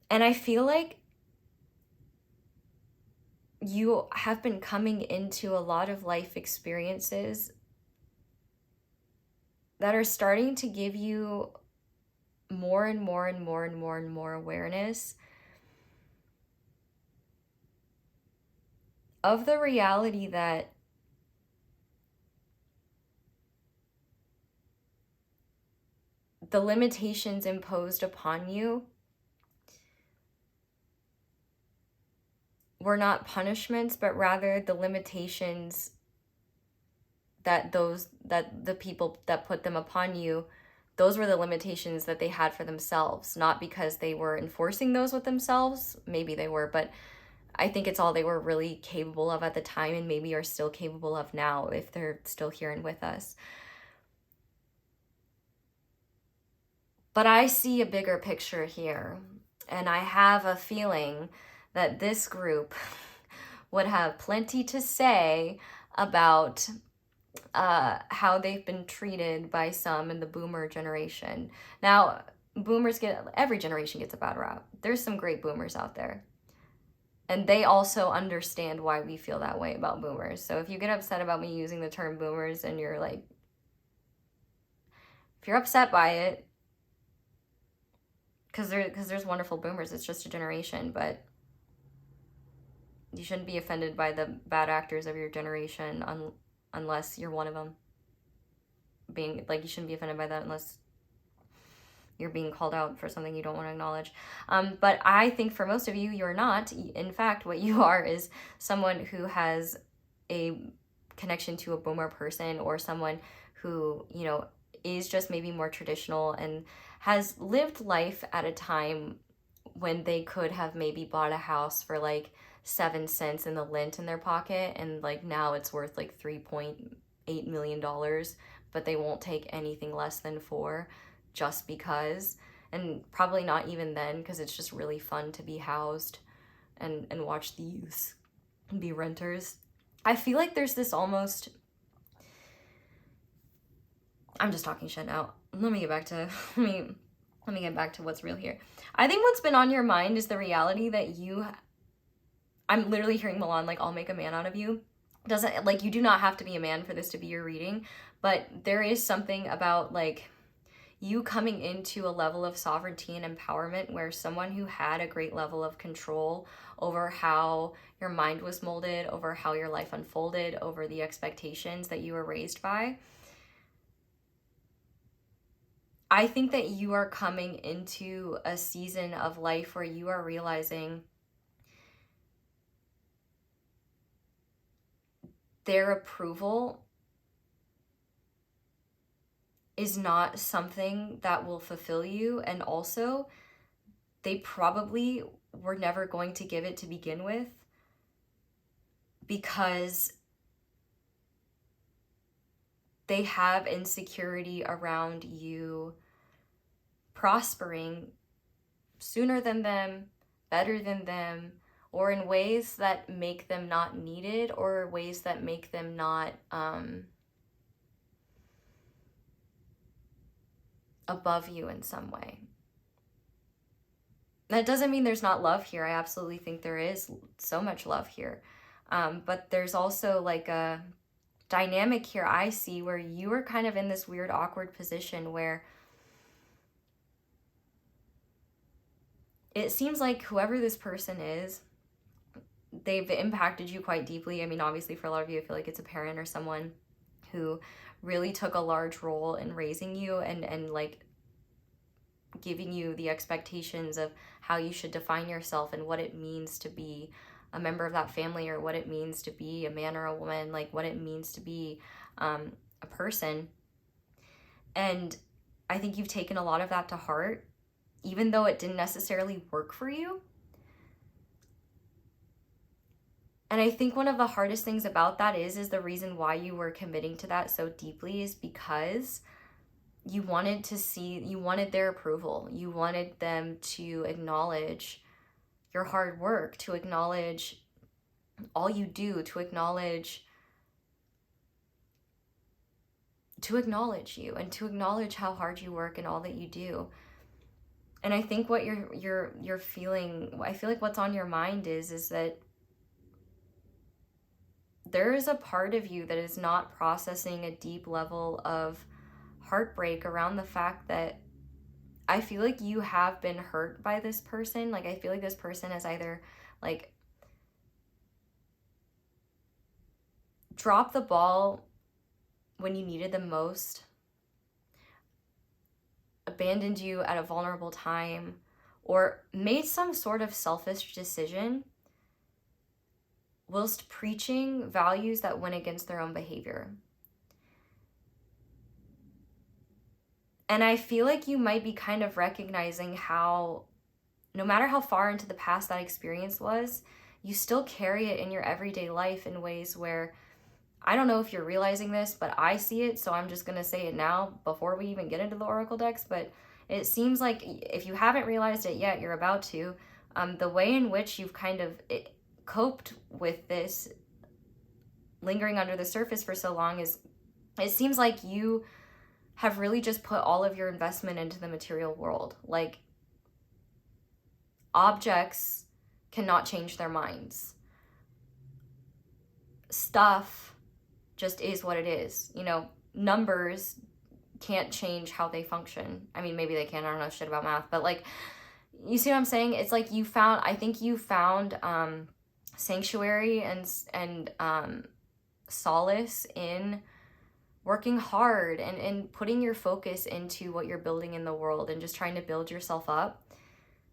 And I feel like you have been coming into a lot of life experiences that are starting to give you more and more and more and more and more awareness of the reality that the limitations imposed upon you were not punishments, but rather the limitations that the people that put them upon you, those were the limitations that they had for themselves, not because they were enforcing those with themselves. Maybe they were, but I think it's all they were really capable of at the time, and maybe are still capable of now if they're still here and with us. But I see a bigger picture here, and I have a feeling that this group would have plenty to say about how they've been treated by some in the boomer generation. Now, boomers every generation gets a bad rap. There's some great boomers out there. And they also understand why we feel that way about boomers. So if you get upset about me using the term boomers and you're like, if you're upset by it, because there's wonderful boomers, it's just a generation, but you shouldn't be offended by the bad actors of your generation unless you're one of them. You shouldn't be offended by that unless you're being called out for something you don't want to acknowledge. But I think for most of you, you're not. In fact, what you are is someone who has a connection to a boomer person, or someone who, is just maybe more traditional and has lived life at a time when they could have maybe bought a house for like 7 cents in the lint in their pocket, and like now it's worth like $3.8 million, but they won't take anything less than 4 just because. and probably not even then, because it's just really fun to be housed and watch the youths and be renters. I feel like there's this almost, I'm just talking shit now. Let me get back to what's real here. I think what's been on your mind is the reality that I'm literally hearing Milan, like, I'll make a man out of you. Doesn't, like, you do not have to be a man for this to be your reading, but there is something about, like, you coming into a level of sovereignty and empowerment where someone who had a great level of control over how your mind was molded, over how your life unfolded, over the expectations that you were raised by. I think that you are coming into a season of life where you are realizing their approval is not something that will fulfill you, and also they probably were never going to give it to begin with, because they have insecurity around you prospering sooner than them, better than them, or in ways that make them not needed, or ways that make them not above you in some way. That doesn't mean there's not love here. I absolutely think there is so much love here. But there's also like a dynamic here I see where you are kind of in this weird, awkward position where it seems like whoever this person is, they've impacted you quite deeply. I mean, obviously for a lot of you, I feel like it's a parent or someone who really took a large role in raising you and like giving you the expectations of how you should define yourself and what it means to be a member of that family, or what it means to be a man or a woman, like what it means to be a person. And I think you've taken a lot of that to heart, even though it didn't necessarily work for you. And I think one of the hardest things about that is the reason why you were committing to that so deeply is because you wanted their approval. You wanted them to acknowledge your hard work, to acknowledge all you do, to acknowledge you, and to acknowledge how hard you work and all that you do. And I think what you're feeling, I feel like what's on your mind is that there is a part of you that is not processing a deep level of heartbreak around the fact that I feel like you have been hurt by this person. Like, I feel like this person has either like dropped the ball when you needed them most, abandoned you at a vulnerable time, or made some sort of selfish decision whilst preaching values that went against their own behavior. And I feel like you might be kind of recognizing how, no matter how far into the past that experience was, you still carry it in your everyday life in ways where, I don't know if you're realizing this, but I see it, so I'm just going to say it now before we even get into the oracle decks. But it seems like if you haven't realized it yet, you're about to. The way in which you've kind of coped with this lingering under the surface for so long is, it seems like you have really just put all of your investment into the material world. Like, objects cannot change their minds. Stuff just is what it is. You know, numbers can't change how they function. I mean, maybe they can. I don't know shit about math, but like, you see what I'm saying? It's like I think you found sanctuary and solace in working hard and putting your focus into what you're building in the world and just trying to build yourself up.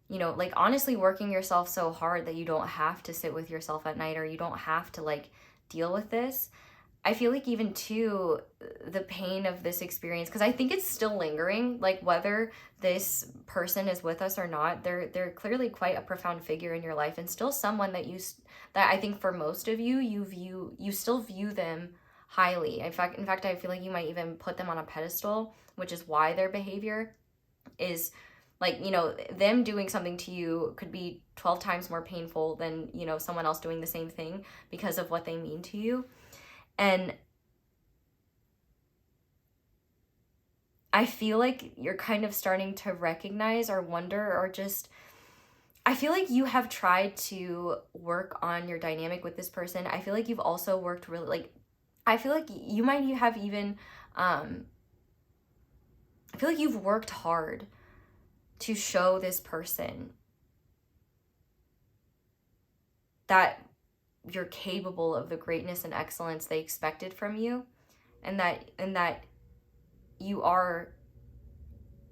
You know, like, honestly working yourself so hard that you don't have to sit with yourself at night, or you don't have to like deal with this. I feel like even too, the pain of this experience, because I think it's still lingering, like whether this person is with us or not, they're clearly quite a profound figure in your life, and still someone that I think for most of you, you still view them highly. In fact, I feel like you might even put them on a pedestal, which is why their behavior is Like, you know, them doing something to you could be 12 times more painful than, you know, someone else doing the same thing because of what they mean to you. And I feel like you're kind of starting to recognize or wonder, or just, I feel like you have tried to work on your dynamic with this person. I feel like you've also worked really, like, I feel like you might have even, I feel like you've worked hard to show this person that you're capable of the greatness and excellence they expected from you, and that you are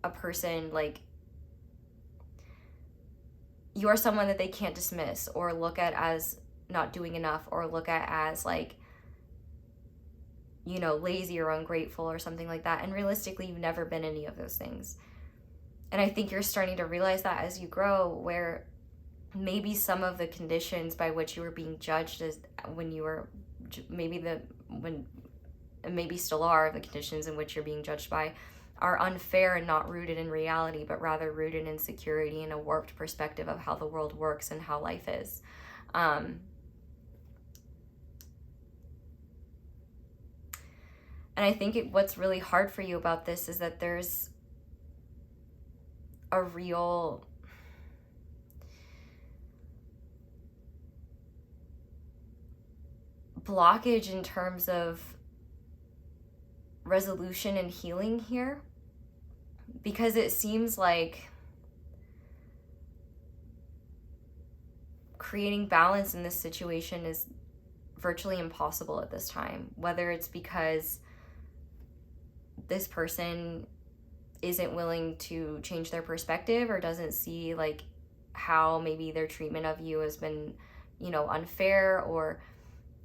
a person, like, you are someone that they can't dismiss or look at as not doing enough, or look at as, like, you know, lazy or ungrateful or something like that. And realistically, you've never been any of those things. And I think you're starting to realize that as you grow, where maybe some of the conditions by which you were being judged as when you were, maybe still are, the conditions in which you're being judged by are unfair and not rooted in reality, but rather rooted in security and a warped perspective of how the world works and how life is. And I think what's really hard for you about this is that there's a real blockage in terms of resolution and healing here, because it seems like creating balance in this situation is virtually impossible at this time, whether it's because this person isn't willing to change their perspective or doesn't see, like, how maybe their treatment of you has been, you know, unfair, or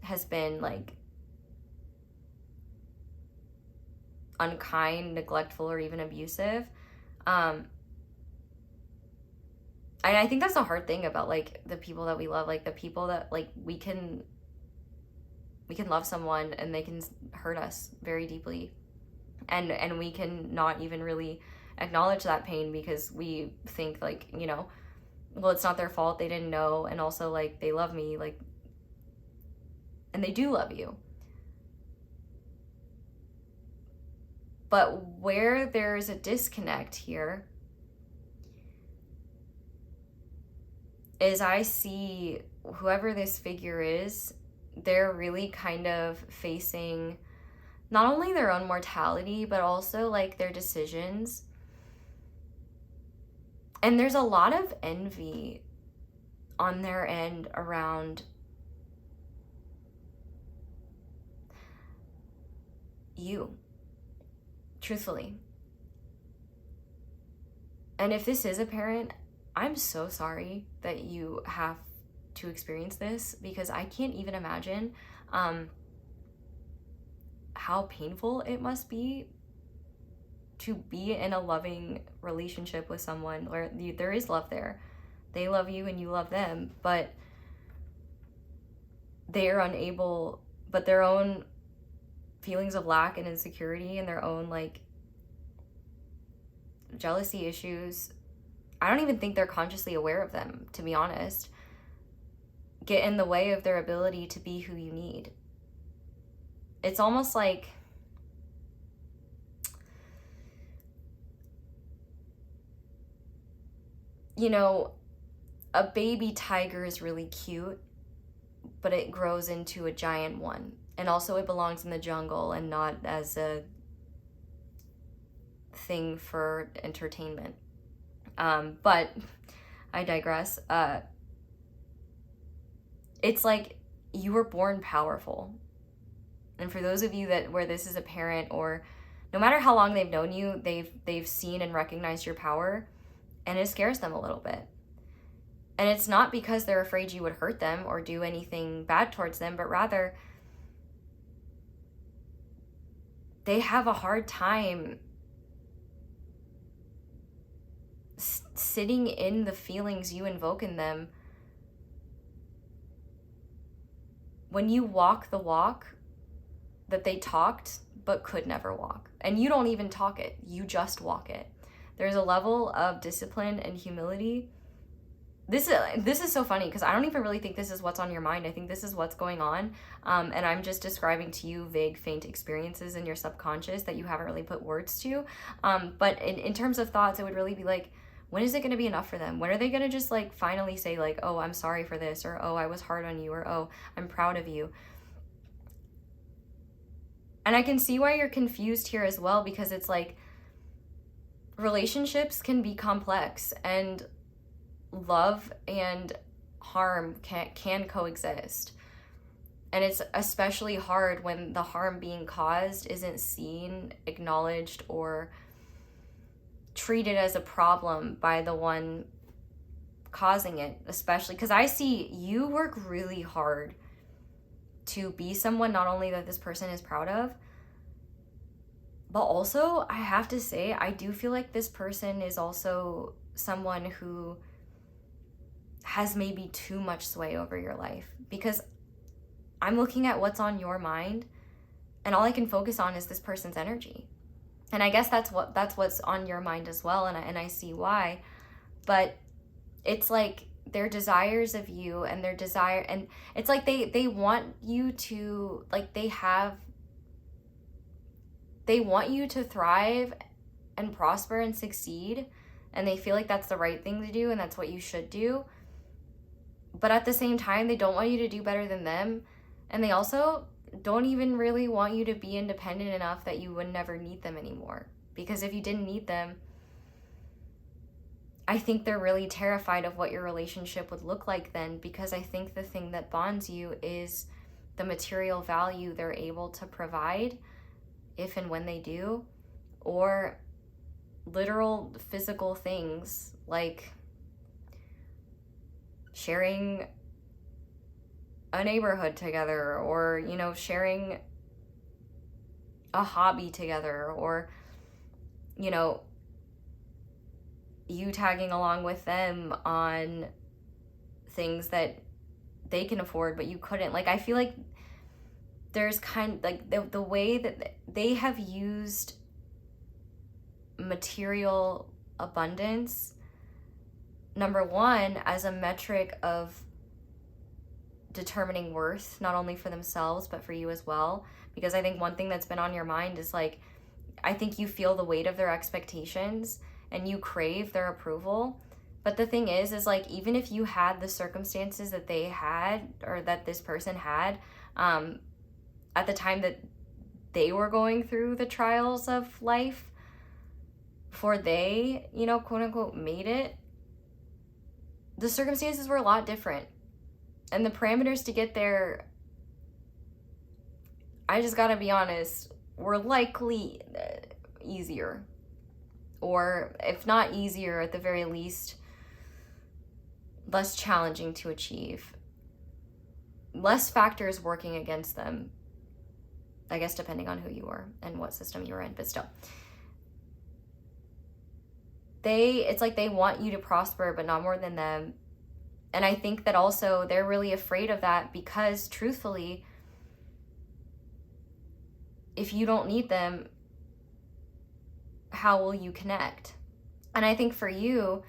has been, like, unkind, neglectful, or even abusive. And I think that's a hard thing about, like, the people that we love, like, the people that, like, we can love someone and they can hurt us very deeply, and we can not even really acknowledge that pain because we think, like, you know, well, it's not their fault, they didn't know, and also, like, they love me, like, and they do love you. But where there's a disconnect here is I see whoever this figure is, they're really kind of facing not only their own mortality, but also, like, their decisions. And there's a lot of envy on their end around you, truthfully. And if this is a parent, I'm so sorry that you have to experience this, because I can't even imagine how painful it must be to be in a loving relationship with someone where there is love there. They love you and you love them, but they are unable, but their own feelings of lack and insecurity and their own, like, jealousy issues, I don't even think they're consciously aware of them, to be honest, get in the way of their ability to be who you need. It's almost like, you know, a baby tiger is really cute, but it grows into a giant one. And also it belongs in the jungle and not as a thing for entertainment. But I digress. It's like you were born powerful. And for those of you that where this is a parent, or no matter how long they've known you, they've seen and recognized your power, and it scares them a little bit. And it's not because they're afraid you would hurt them or do anything bad towards them, but rather they have a hard time sitting in the feelings you invoke in them when you walk the walk that they talked but could never walk. And you don't even talk it, you just walk it. There's a level of discipline and humility. This is so funny because I don't even really think this is what's on your mind. I think this is what's going on. And I'm just describing to you vague, faint experiences in your subconscious that you haven't really put words to. But in terms of thoughts, it would really be like, when is it going to be enough for them? When are they going to just like finally say like, oh, I'm sorry for this, or oh, I was hard on you, or oh, I'm proud of you. And I can see why you're confused here as well, because it's like relationships can be complex, and love and harm can coexist. And it's especially hard when the harm being caused isn't seen, acknowledged, or treated as a problem by the one causing it, especially because I see you work really hard to be someone not only that this person is proud of, but also I have to say, I do feel like this person is also someone who has maybe too much sway over your life, because I'm looking at what's on your mind and all I can focus on is this person's energy. And I guess that's what's on your mind as well, and I see why. But it's like their desires of you and their desire, and it's like they want you to, like, they want you to thrive and prosper and succeed, and they feel like that's the right thing to do and that's what you should do. But at the same time, they don't want you to do better than them, and they also don't even really want you to be independent enough that you would never need them anymore. Because if you didn't need them, I think they're really terrified of what your relationship would look like then, because I think the thing that bonds you is the material value they're able to provide, if and when they do, or literal physical things like sharing a neighborhood together, or, you know, sharing a hobby together, or, you know, you tagging along with them on things that they can afford but you couldn't. Like, I feel like there's kind of like the way that they have used material abundance, number one, as a metric of determining worth, not only for themselves but for you as well. Because I think one thing that's been on your mind is like, I think you feel the weight of their expectations and you crave their approval. But the thing is like, even if you had the circumstances that they had, or that this person had, at the time that they were going through the trials of life, before they, you know, quote unquote, made it, the circumstances were a lot different. And the parameters to get there, I just gotta be honest, were likely easier. Or if not easier, at the very least, less challenging to achieve. Less factors working against them, I guess, depending on who you are and what system you're in, but still. It's like they want you to prosper, but not more than them. And I think that also they're really afraid of that, because truthfully, if you don't need them, how will you connect? And I think for you,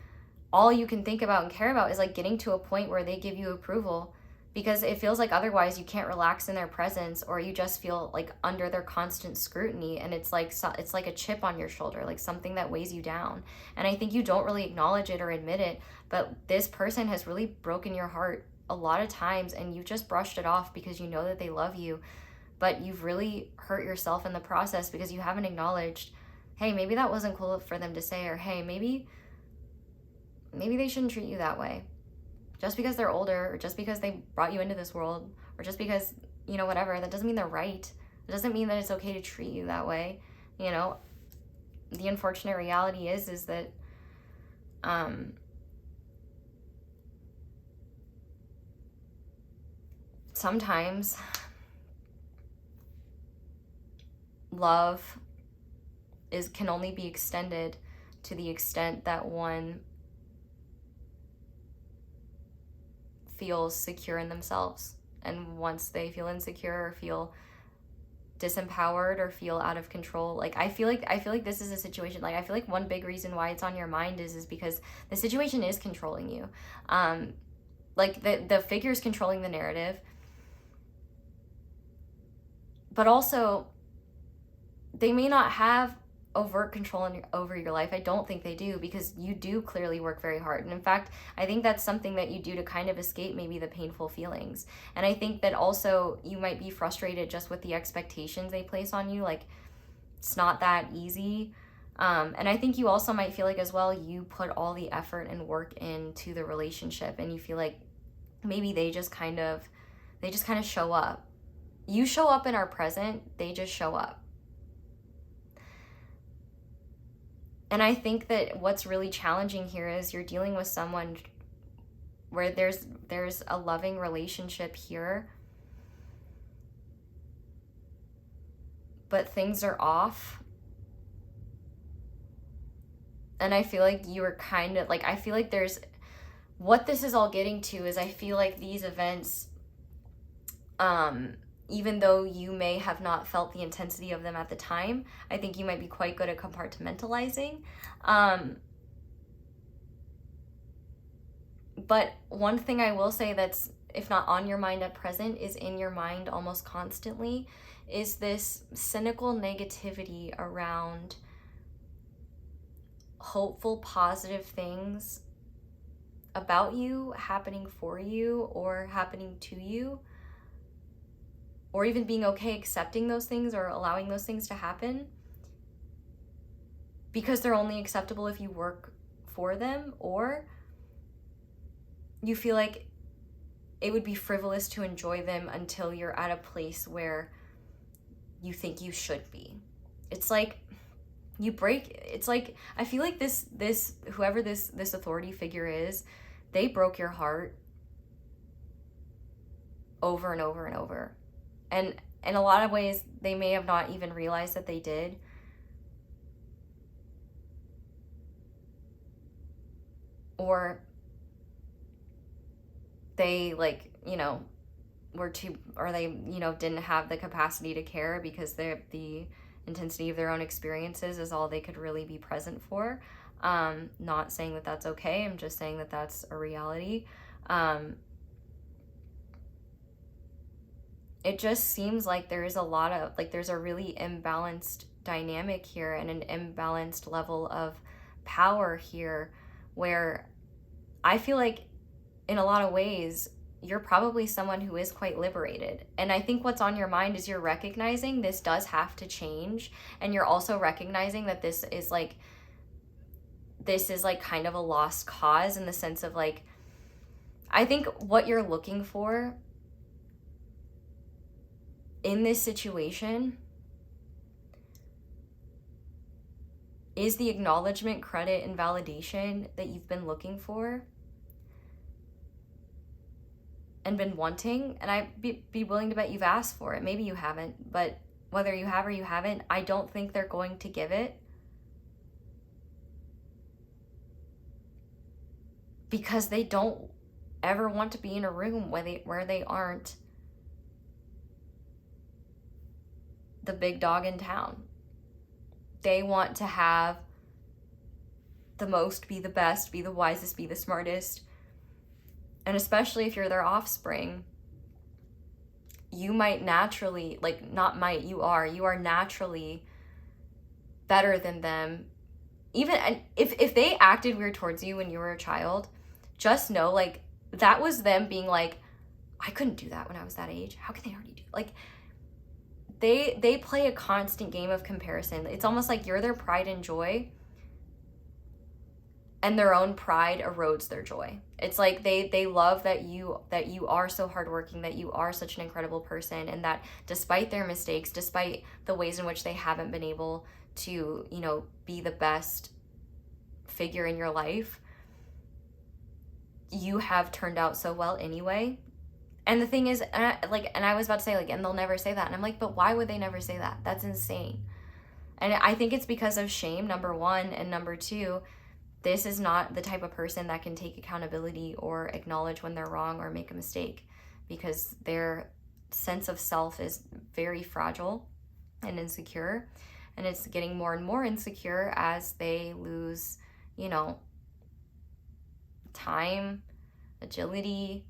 all you can think about and care about is like getting to a point where they give you approval, because it feels like otherwise you can't relax in their presence, or you just feel like under their constant scrutiny, and it's like a chip on your shoulder, like something that weighs you down. And I think you don't really acknowledge it or admit it, but this person has really broken your heart a lot of times, and you've just brushed it off because you know that they love you, but you've really hurt yourself in the process because you haven't acknowledged, hey, maybe that wasn't cool for them to say, or hey, maybe they shouldn't treat you that way. Just because they're older, or just because they brought you into this world, or just because, you know, whatever, that doesn't mean they're right. It doesn't mean that it's okay to treat you that way. You know, the unfortunate reality is that sometimes love can only be extended to the extent that one feels secure in themselves. And once they feel insecure or feel disempowered or feel out of control. Like I feel like this is a situation, like I feel like one big reason why it's on your mind is because the situation is controlling you. Like the figure's controlling the narrative, but also they may not have overt control over your life. I don't think they do, because you do clearly work very hard. And in fact, I think that's something that you do to kind of escape maybe the painful feelings. And I think that also you might be frustrated just with the expectations they place on you. Like, it's not that easy. And I think you also might feel like as well, you put all the effort and work into the relationship, and you feel like maybe they just kind of show up. You show up in our present, they just show up. And I think that what's really challenging here is you're dealing with someone where there's a loving relationship here, but things are off. And I feel like you were kind of like, I feel like there's, what this is all getting to is I feel like these events, even though you may have not felt the intensity of them at the time, I think you might be quite good at compartmentalizing. But one thing I will say that's, if not on your mind at present, is in your mind almost constantly, is this cynical negativity around hopeful, positive things about you happening for you or happening to you, or even being okay accepting those things or allowing those things to happen, because they're only acceptable if you work for them, or you feel like it would be frivolous to enjoy them until you're at a place where you think you should be. It's like you break, it's like, I feel like this whoever this authority figure is, they broke your heart over and over and over. And in a lot of ways, they may have not even realized that they did. Or they, like, you know, were too, or they, you know, didn't have the capacity to care because the intensity of their own experiences is all they could really be present for. Not saying that that's okay. I'm just saying that that's a reality. It just seems like there is a lot of, like, there's a really imbalanced dynamic here and an imbalanced level of power here, where I feel like in a lot of ways, you're probably someone who is quite liberated. And I think what's on your mind is you're recognizing this does have to change. And you're also recognizing that this is like kind of a lost cause, in the sense of, like, I think what you're looking for in this situation is the acknowledgement, credit, and validation that you've been looking for and been wanting. And I'd be willing to bet you've asked for it. Maybe you haven't, but whether you have or you haven't, I don't think they're going to give it, because they don't ever want to be in a room where they aren't the big dog in town. They want to have the most, be the best, be the wisest, be the smartest. And especially if you're their offspring, you might naturally, like, not might, you are naturally better than them. Even if they acted weird towards you when you were a child, just know, like, that was them being like, I couldn't do that when I was that age. How can they already do? Like, they play a constant game of comparison. It's almost like you're their pride and joy, and their own pride erodes their joy. It's like they love that you are so hardworking, that you are such an incredible person, and that despite their mistakes, despite the ways in which they haven't been able to, you know, be the best figure in your life, you have turned out so well anyway. And the thing is, and I was about to say, like, and they'll never say that. And I'm like, but why would they never say that? That's insane. And I think it's because of shame, number one. And number two, this is not the type of person that can take accountability or acknowledge when they're wrong or make a mistake, because their sense of self is very fragile. and insecure. And it's getting more and more insecure as they lose, you know, time, agility,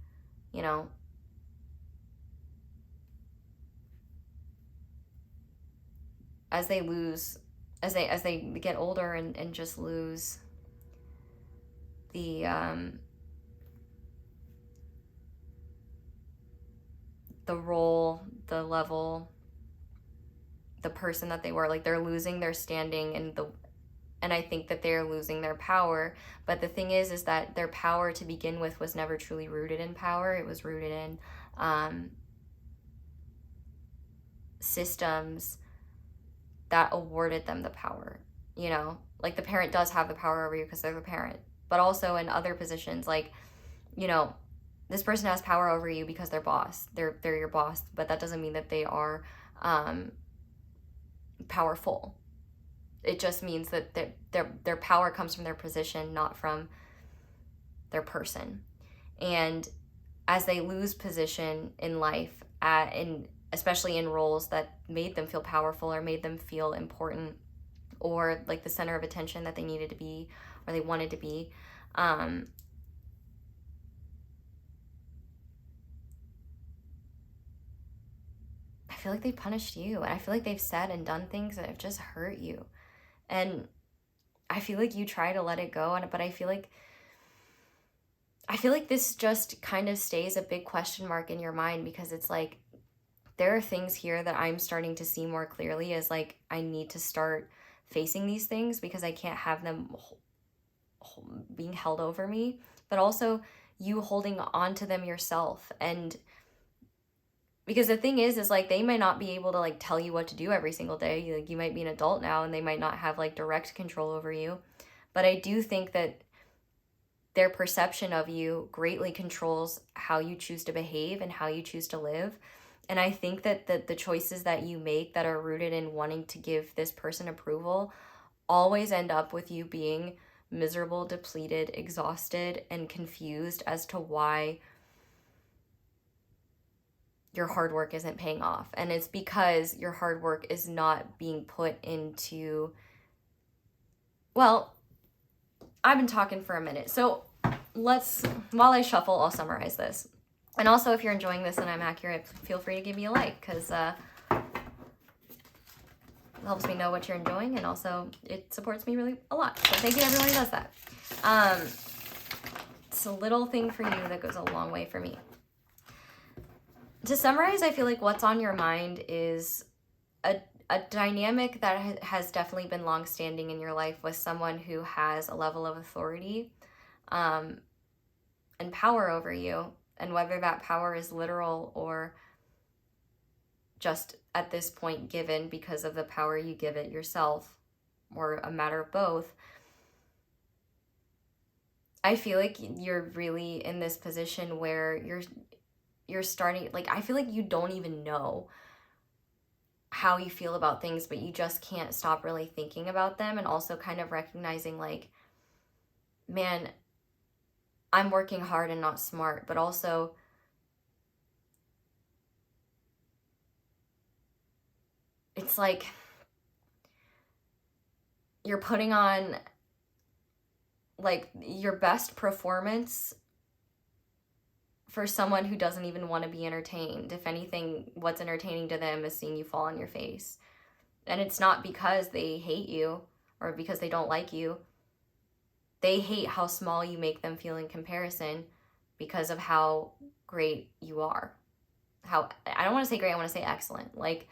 you know, as they lose, as they get older and just lose the role, the level, the person that they were. Like, they're losing their standing and I think that they're losing their power. But the thing is that their power to begin with was never truly rooted in power. It was rooted in systems that awarded them the power, you know? Like, the parent does have the power over you because they're the parent. But also in other positions, like, you know, this person has power over you because they're boss. They're your boss, but that doesn't mean that they are powerful. It just means that their power comes from their position, not from their person. And as they lose position in life, especially in roles that made them feel powerful or made them feel important or like the center of attention that they needed to be or they wanted to be, I feel like they punished you, and I feel like they've said and done things that have just hurt you. And I feel like you try to let it go, but I feel like this just kind of stays a big question mark in your mind, because it's like there are things here that I'm starting to see more clearly as like I need to start facing these things because I can't have them being held over me, but also you holding on to them yourself. And because the thing is like they might not be able to like tell you what to do every single day. Like, you might be an adult now and they might not have like direct control over you. But I do think that their perception of you greatly controls how you choose to behave and how you choose to live. And I think that the choices that you make that are rooted in wanting to give this person approval always end up with you being miserable, depleted, exhausted, and confused as to why your hard work isn't paying off. And it's because your hard work is not being put into, well, I've been talking for a minute. So while I shuffle, I'll summarize this. And also, if you're enjoying this and I'm accurate, feel free to give me a like, because it helps me know what you're enjoying, and also it supports me really a lot. So thank you to everyone who does that. It's a little thing for you that goes a long way for me. To summarize, I feel like what's on your mind is a dynamic that has definitely been long-standing in your life with someone who has a level of authority and power over you. And whether that power is literal or just at this point given because of the power you give it yourself, or a matter of both, I feel like you're really in this position where you're starting, like, I feel like you don't even know how you feel about things, but you just can't stop really thinking about them, and also kind of recognizing like, man, I'm working hard and not smart, but also it's like you're putting on like your best performance for someone who doesn't even want to be entertained. If anything, what's entertaining to them is seeing you fall on your face. And it's not because they hate you or because they don't like you. They hate how small you make them feel in comparison because of how great you are. I don't want to say great, I want to say excellent. Like,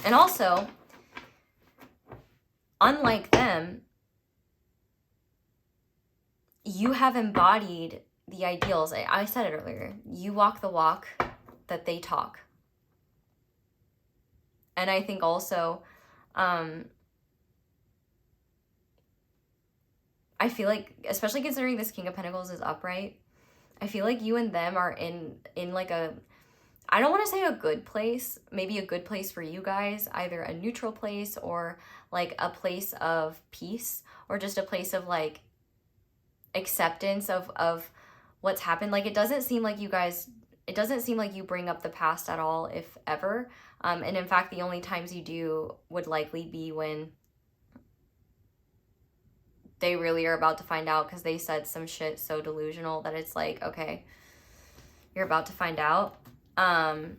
and also, unlike them, you have embodied the ideals. I said it earlier. You walk the walk that they talk. And I think also, I feel like, especially considering this King of Pentacles is upright, I feel like you and them are in like a, I don't want to say a good place, maybe a good place for you guys, either a neutral place or like a place of peace, or just a place of like acceptance of what's happened. Like, it doesn't seem like you guys, it doesn't seem like you bring up the past at all, if ever. And in fact, the only times you do would likely be when they really are about to find out, because they said some shit so delusional that it's like, okay, you're about to find out. But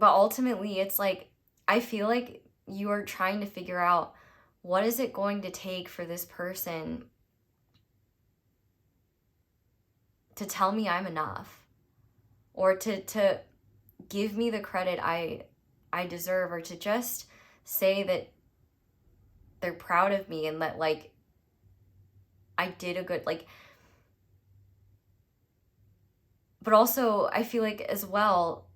ultimately, it's like, I feel like you are trying to figure out, what is it going to take for this person to tell me I'm enough, or to give me the credit I deserve, or to just say that they're proud of me and that, like, I did a good, like. But also, I feel like as well,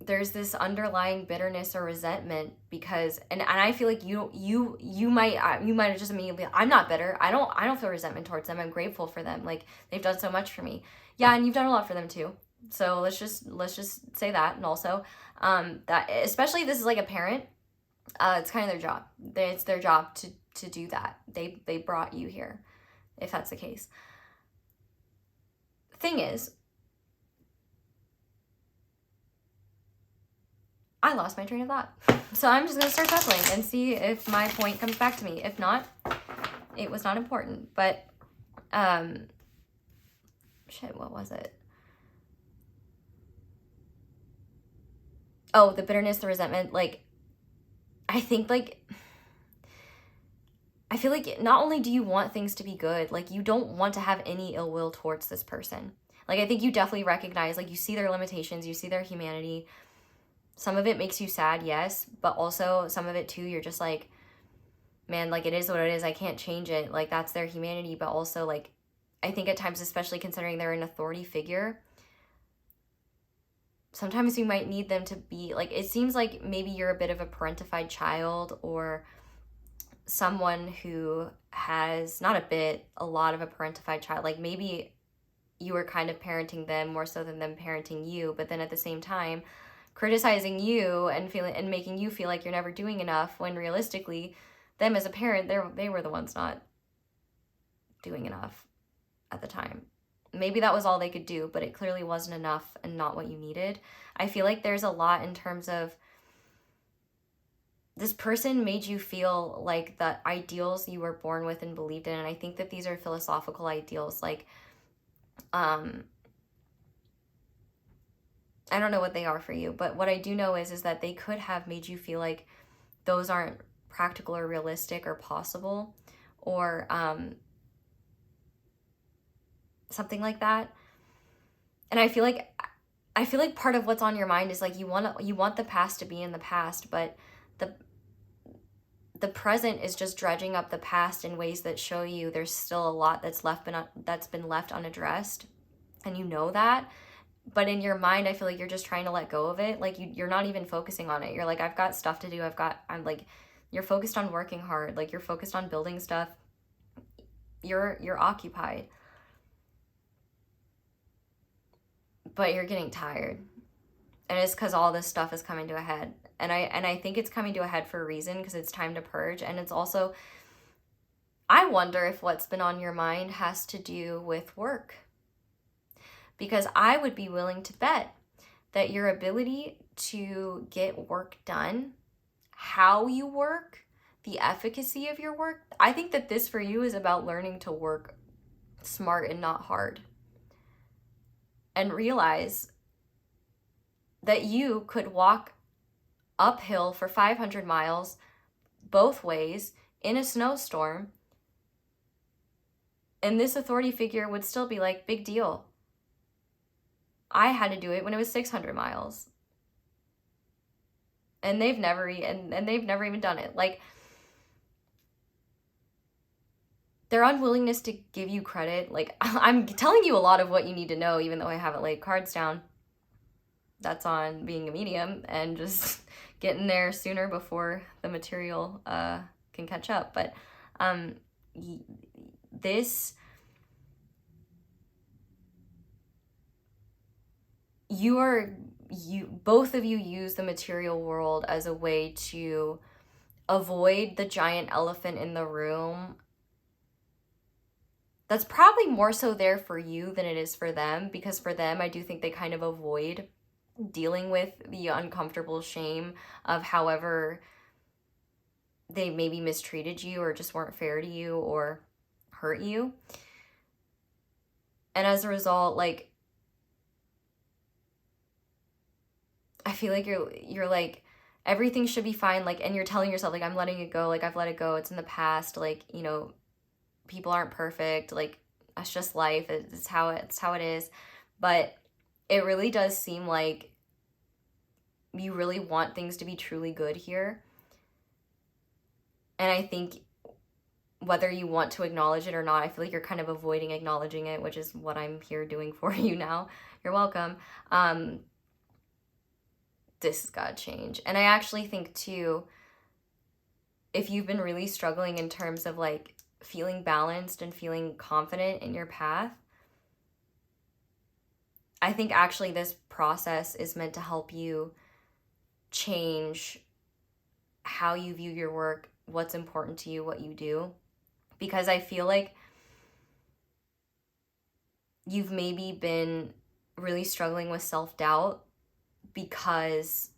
there's this underlying bitterness or resentment, because, and I feel like you might have just immediately, I'm not bitter. I don't feel resentment towards them. I'm grateful for them. Like, they've done so much for me. Yeah, and you've done a lot for them too. So let's just say that. And also, that, especially if this is like a parent, it's kind of their job. It's their job to do that. They brought you here, if that's the case. Thing is, I lost my train of thought. So I'm just going to start shuffling and see if my point comes back to me. If not, it was not important. But, shit, what was it? Oh, the bitterness, the resentment. Like, I think, like, I feel like not only do you want things to be good, like, you don't want to have any ill will towards this person. Like, I think you definitely recognize, like, you see their limitations, you see their humanity. Some of it makes you sad, yes, but also some of it too, you're just like, man, like, it is what it is. I can't change it. Like, that's their humanity. But also, like, I think at times, especially considering they're an authority figure, sometimes you might need them to be, like, it seems like maybe you're a bit of a parentified child, or someone who has, not a bit, a lot of a parentified child. Like, maybe you were kind of parenting them more so than them parenting you, but then at the same time criticizing you and feeling and making you feel like you're never doing enough, when realistically, them as a parent, they were the ones not doing enough at the time. Maybe that was all they could do, but it clearly wasn't enough and not what you needed. I feel like there's a lot in terms of, this person made you feel like the ideals you were born with and believed in. And I think that these are philosophical ideals. Like, I don't know what they are for you, but what I do know is that they could have made you feel like those aren't practical or realistic or possible, or something like that. And I feel like part of what's on your mind is like, you want the past to be in the past, but the present is just dredging up the past in ways that show you there's still a lot that's been left unaddressed, and you know that. But in your mind, I feel like you're just trying to let go of it. Like, you're not even focusing on it. You're like, I've got stuff to do. I'm like, you're focused on working hard. Like, you're focused on building stuff. You're occupied. But you're getting tired. And it's because all this stuff is coming to a head. And I think it's coming to a head for a reason, because it's time to purge. And it's also, I wonder if what's been on your mind has to do with work. Because I would be willing to bet that your ability to get work done, how you work, the efficacy of your work, I think that this for you is about learning to work smart and not hard. And realize that you could walk uphill for 500 miles both ways in a snowstorm, and this authority figure would still be like, big deal. I had to do it when it was 600 miles. And they've never even done it. Like, their unwillingness to give you credit, like, I'm telling you a lot of what you need to know, even though I haven't laid cards down. That's on being a medium and just getting there sooner before the material can catch up. But both of you use the material world as a way to avoid the giant elephant in the room that's probably more so there for you than it is for them, because for them, I do think they kind of avoid dealing with the uncomfortable shame of however they maybe mistreated you or just weren't fair to you or hurt you. And as a result, like, I feel like you're like, everything should be fine, like, and you're telling yourself, like, I'm letting it go, like, I've let it go, it's in the past, like, you know, people aren't perfect, like, that's just life, it's how it is. But it really does seem like you really want things to be truly good here. And I think whether you want to acknowledge it or not, I feel like you're kind of avoiding acknowledging it, which is what I'm here doing for you now. You're welcome. This has got to change. And I actually think too, if you've been really struggling in terms of like feeling balanced and feeling confident in your path, I think actually this process is meant to help you change how you view your work, what's important to you, what you do. Because I feel like you've maybe been really struggling with self-doubt because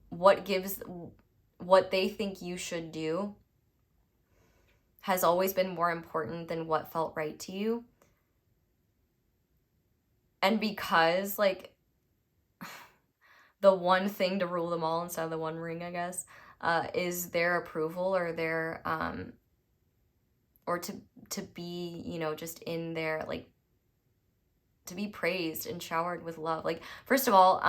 what they think you should do has always been more important than what felt right to you. And because like the one thing to rule them all instead of the one ring, I guess, is their approval or their or to be, you know, just in their, like, to be praised and showered with love. Like, first of all,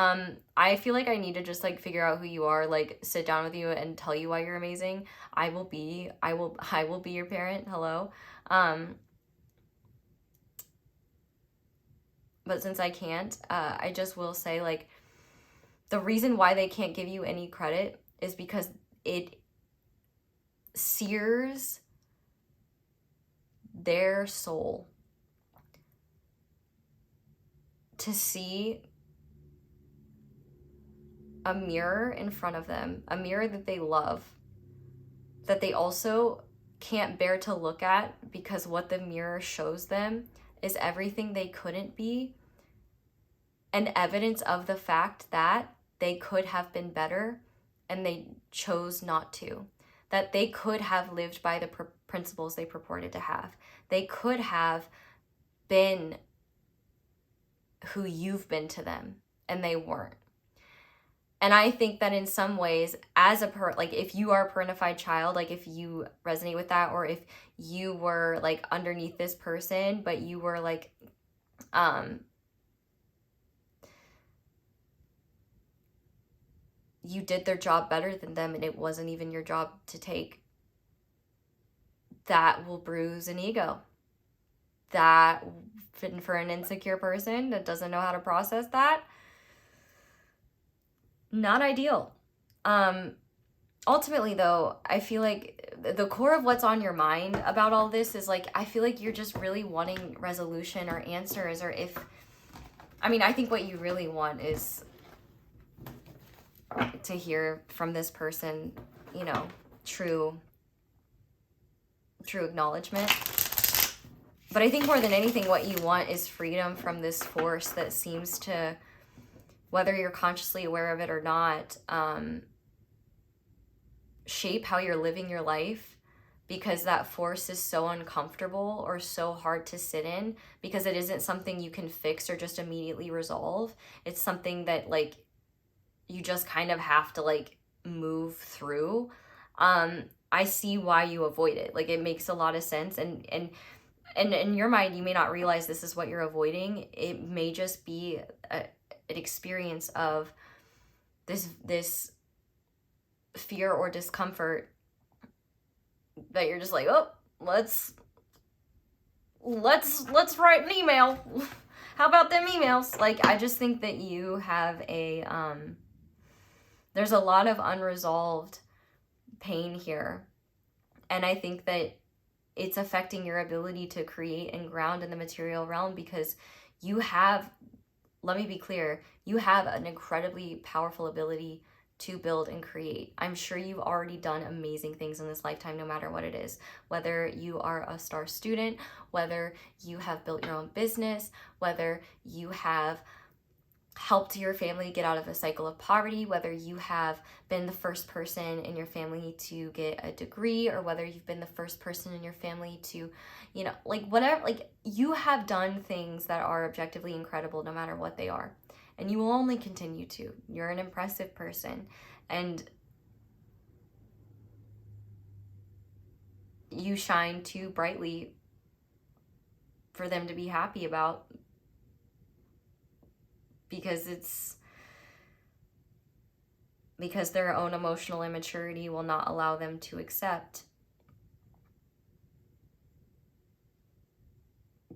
I feel like I need to just like figure out who you are, like sit down with you and tell you why you're amazing. I will be your parent. Hello. But since I can't, I just will say, like, the reason why they can't give you any credit is because it sears their soul to see a mirror in front of them, a mirror that they love, that they also can't bear to look at because what the mirror shows them is everything they couldn't be and evidence of the fact that they could have been better and they chose not to. That they could have lived by the principles they purported to have. They could have been who you've been to them, and they weren't. And I think that in some ways, as like if you are a parentified child, like if you resonate with that, or if you were like underneath this person, but you were like, you did their job better than them and it wasn't even your job to take, that will bruise an ego. That, for an insecure person that doesn't know how to process that, not ideal. Ultimately though, I feel like the core of what's on your mind about all this is like, I feel like you're just really wanting resolution or answers, or I think what you really want is to hear from this person, you know, true acknowledgement. But I think more than anything, what you want is freedom from this force that seems to, whether you're consciously aware of it or not, shape how you're living your life, because that force is so uncomfortable or so hard to sit in, because it isn't something you can fix or just immediately resolve. It's something that like you just kind of have to like move through. I see why you avoid it. Like, it makes a lot of sense, and in your mind, you may not realize this is what you're avoiding. It may just be an experience of this fear or discomfort that you're just like, oh, let's write an email. How about them emails? Like, I just think that you have there's a lot of unresolved pain here. And I think that it's affecting your ability to create and ground in the material realm, because you have, let me be clear, you have an incredibly powerful ability to build and create. I'm sure you've already done amazing things in this lifetime, no matter what it is. Whether you are a star student, whether you have built your own business, whether you have helped your family get out of a cycle of poverty, whether you have been the first person in your family to get a degree, or whether you've been the first person in your family to, you know, like whatever, like you have done things that are objectively incredible no matter what they are. And you will only continue to. You're an impressive person. And you shine too brightly for them to be happy about, because their own emotional immaturity will not allow them to accept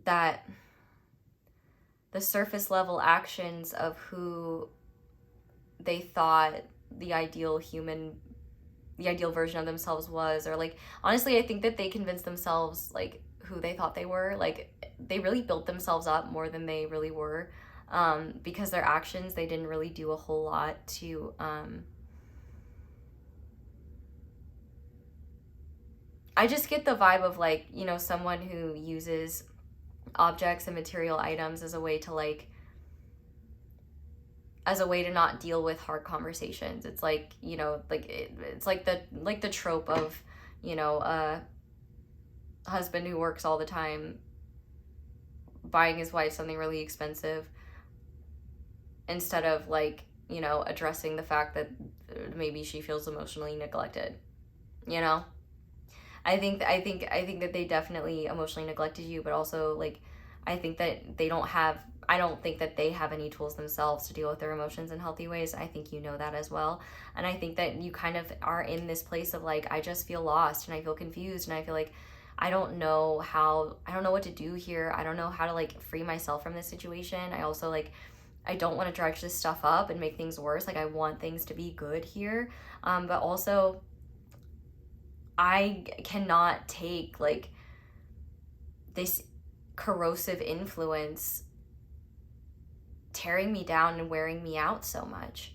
that the surface level actions of who they thought the ideal version of themselves was, or like, honestly, I think that they convinced themselves like who they thought they were. Like, they really built themselves up more than they really were, because their actions, they didn't really do a whole lot to I just get the vibe of like, you know, someone who uses objects and material items as a way to like, as a way to not deal with hard conversations. It's like, you know, like it's like the trope of, you know, a husband who works all the time buying his wife something really expensive instead of like, you know, addressing the fact that maybe she feels emotionally neglected, you know? I think that they definitely emotionally neglected you, but also like, I think that I don't think that they have any tools themselves to deal with their emotions in healthy ways. I think you know that as well. And I think that you kind of are in this place of like, I just feel lost and I feel confused and I feel like I don't know what to do here. I don't know how to like free myself from this situation. I also like, I don't want to dredge this stuff up and make things worse. Like, I want things to be good here. But also I cannot take like this corrosive influence tearing me down and wearing me out so much.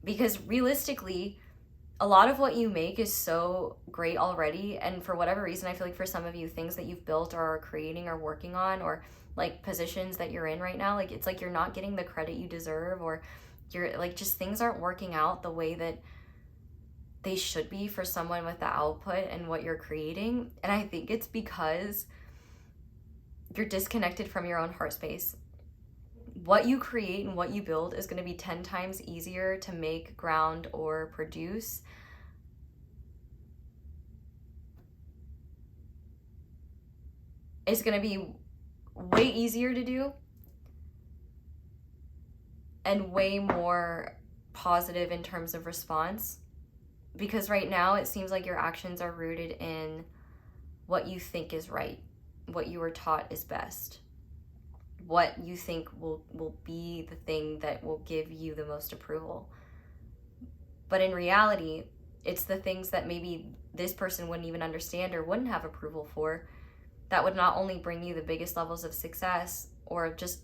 Because realistically, a lot of what you make is so great already. And for whatever reason, I feel like for some of you, things that you've built or are creating or working on, or like positions that you're in right now, like it's like you're not getting the credit you deserve, or you're like, just things aren't working out the way that they should be for someone with the output and what you're creating. And I think it's because you're disconnected from your own heart space. What you create and what you build is going to be 10 times easier to make, ground, or produce it's going to be way easier to do and way more positive in terms of response. Because right now it seems like your actions are rooted in what you think is right, what you were taught is best, what you think will be the thing that will give you the most approval. But in reality, it's the things that maybe this person wouldn't even understand or wouldn't have approval for that would not only bring you the biggest levels of success, or just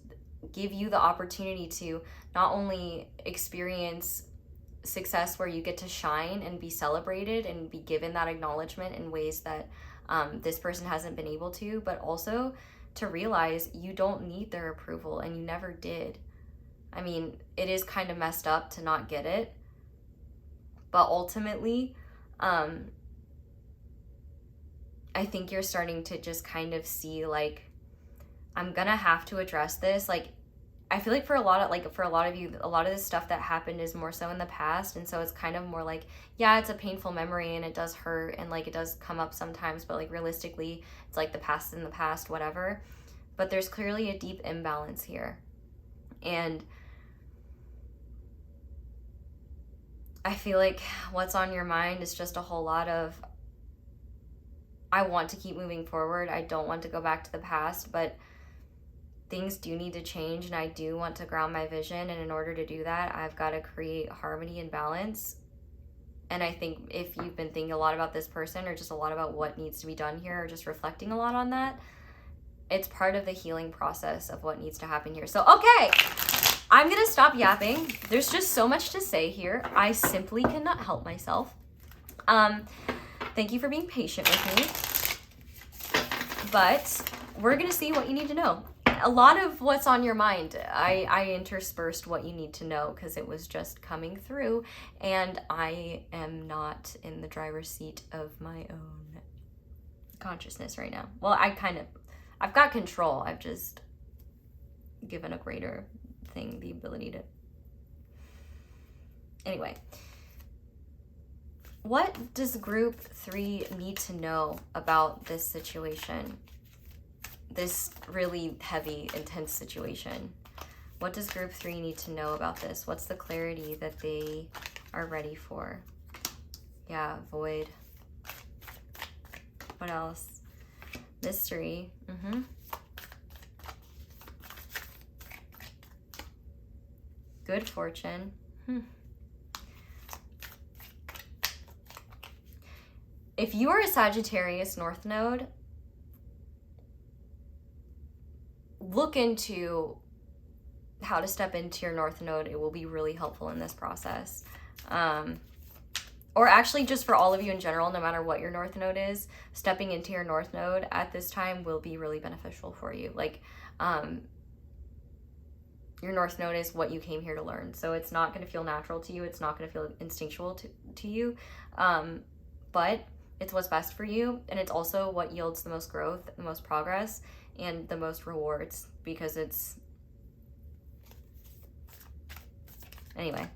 give you the opportunity to not only experience success where you get to shine and be celebrated and be given that acknowledgement in ways that this person hasn't been able to, but also to realize you don't need their approval and you never did. I mean, it is kind of messed up to not get it, but ultimately, I think you're starting to just kind of see like, I'm gonna have to address this. Like, I feel like for a lot of you, a lot of this stuff that happened is more so in the past. And so it's kind of more like, yeah, it's a painful memory and it does hurt and like it does come up sometimes, but like realistically, it's like the past is in the past, whatever. But there's clearly a deep imbalance here. And I feel like what's on your mind is just a whole lot of, I want to keep moving forward. I don't want to go back to the past, but things do need to change and I do want to ground my vision. And in order to do that, I've got to create harmony and balance. And I think if you've been thinking a lot about this person or just a lot about what needs to be done here or just reflecting a lot on that, it's part of the healing process of what needs to happen here. So, okay, I'm gonna stop yapping. There's just so much to say here. I simply cannot help myself. Thank you for being patient with me. But we're gonna see what you need to know. A lot of what's on your mind, I interspersed what you need to know because it was just coming through, and I am not in the driver's seat of my own consciousness right now. Well, I've got control. I've just given a greater thing the ability to. Anyway, what does group 3 need to know about this situation? This really heavy, intense situation. What does group 3 need to know about this? What's the clarity that they are ready for? Yeah, void. What else? Mystery. Good fortune. If you are a Sagittarius North Node, look into how to step into your North Node. It will be really helpful in this process. Or actually just for all of you in general, no matter what your North Node is, stepping into your North Node at this time will be really beneficial for you. Like, your North Node is what you came here to learn. So it's not going to feel natural to you. It's not going to feel instinctual to you. But it's what's best for you. And it's also what yields the most growth, the most progress, and the most rewards, because it's... Anyway.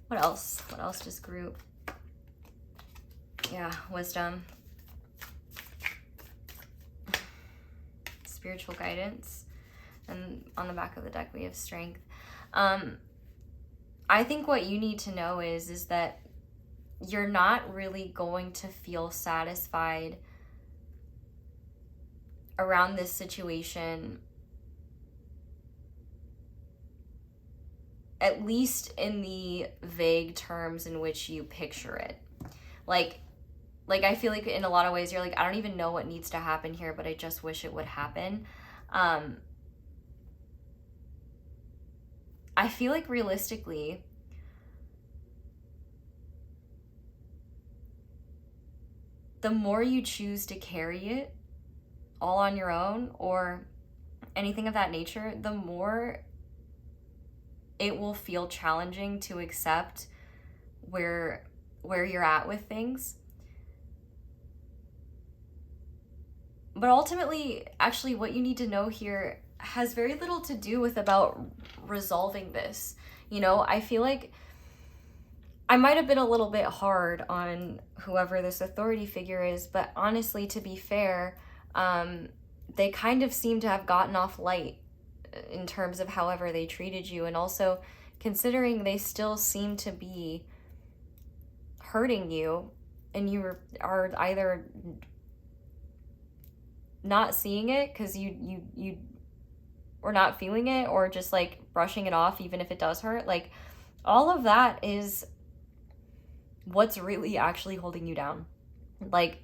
What else? What else does group? Yeah, wisdom. Spiritual guidance. And on the back of the deck we have strength. I think what you need to know is that you're not really going to feel satisfied around this situation, at least in the vague terms in which you picture it. Like I feel like in a lot of ways you're like, I don't even know what needs to happen here, but I just wish it would happen. I feel like realistically, the more you choose to carry it all on your own or anything of that nature, the more it will feel challenging to accept where you're at with things. But ultimately, actually, what you need to know here has very little to do with about resolving this. You know, I feel like I might have been a little bit hard on whoever this authority figure is, but honestly, to be fair, they kind of seem to have gotten off light in terms of however they treated you. And also, considering they still seem to be hurting you, and you are either not seeing it because you or not feeling it, or just like brushing it off even if it does hurt, like all of that is what's really actually holding you down. Like,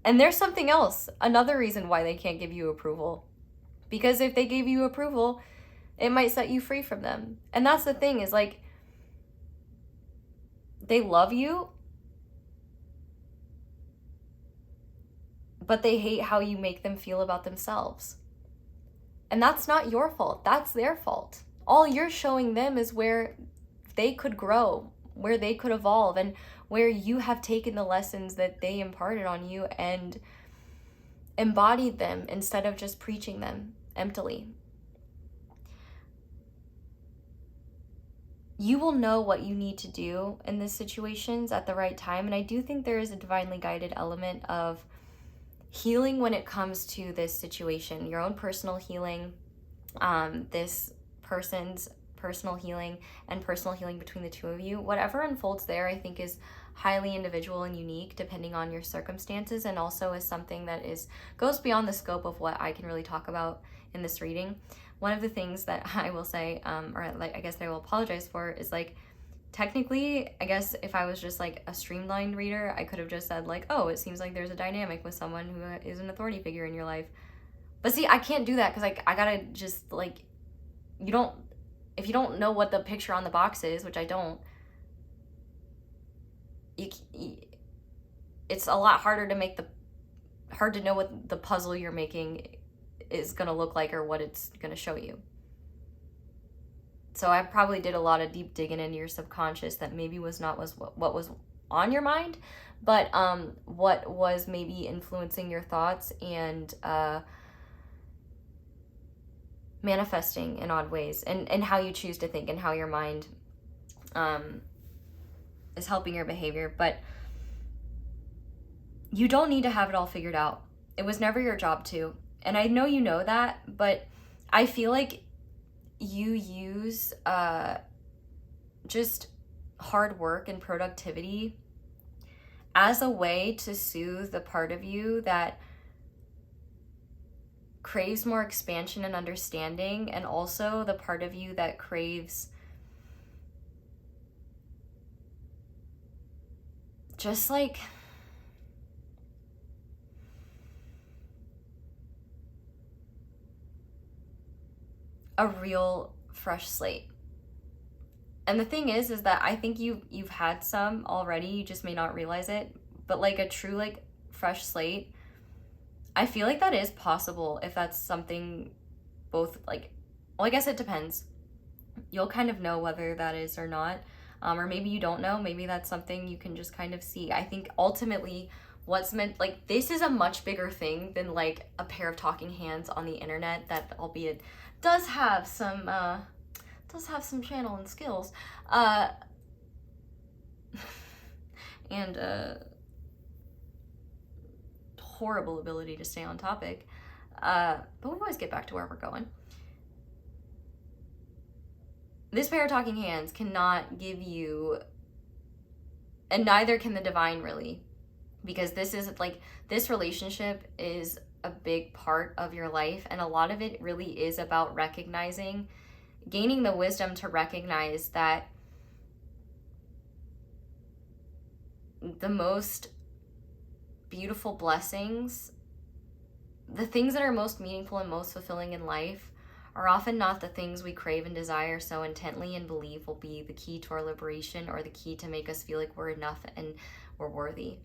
and there's something else, another reason why they can't give you approval, because if they gave you approval, it might set you free from them. And that's the thing, is like, they love you, but they hate how you make them feel about themselves. And that's not your fault. That's their fault. All you're showing them is where they could grow, where they could evolve, and where you have taken the lessons that they imparted on you and embodied them instead of just preaching them emptily. You will know what you need to do in these situations at the right time. And I do think there is a divinely guided element of healing when it comes to this situation, your own personal healing, this person's personal healing, and personal healing between the two of you. Whatever unfolds there, I think, is highly individual and unique depending on your circumstances, and also is something that goes beyond the scope of what I can really talk about in this reading. One of the things that I will say, or like I guess that I will apologize for, is like, technically, I guess if I was just like a streamlined reader, I could have just said like, oh, it seems like there's a dynamic with someone who is an authority figure in your life. But see, I can't do that because like I gotta just like if you don't know what the picture on the box is, which I don't, it's a lot harder to know what the puzzle you're making is going to look like or what it's going to show you. So I probably did a lot of deep digging into your subconscious that maybe was what was on your mind, but what was maybe influencing your thoughts and manifesting in odd ways, and how you choose to think and how your mind is helping your behavior. But you don't need to have it all figured out. It was never your job to. And I know you know that, but I feel like you use just hard work and productivity as a way to soothe the part of you that craves more expansion and understanding, and also the part of you that craves just like a real fresh slate. And the thing is that I think you've had some already, you just may not realize it, but like a true like fresh slate, I feel like that is possible if that's something both like, well, I guess it depends. You'll kind of know whether that is or not. Or maybe you don't know, maybe that's something you can just kind of see. I think ultimately what's meant, like, this is a much bigger thing than like a pair of talking hands on the internet that, albeit, does have some channel and skills, and horrible ability to stay on topic, but we always get back to where we're going. This pair of talking hands cannot give you, and neither can the divine really, because this relationship is a big part of your life, and a lot of it really is about gaining the wisdom to recognize that the most beautiful blessings, the things that are most meaningful and most fulfilling in life, are often not the things we crave and desire so intently and believe will be the key to our liberation or the key to make us feel like we're enough and we're worthy.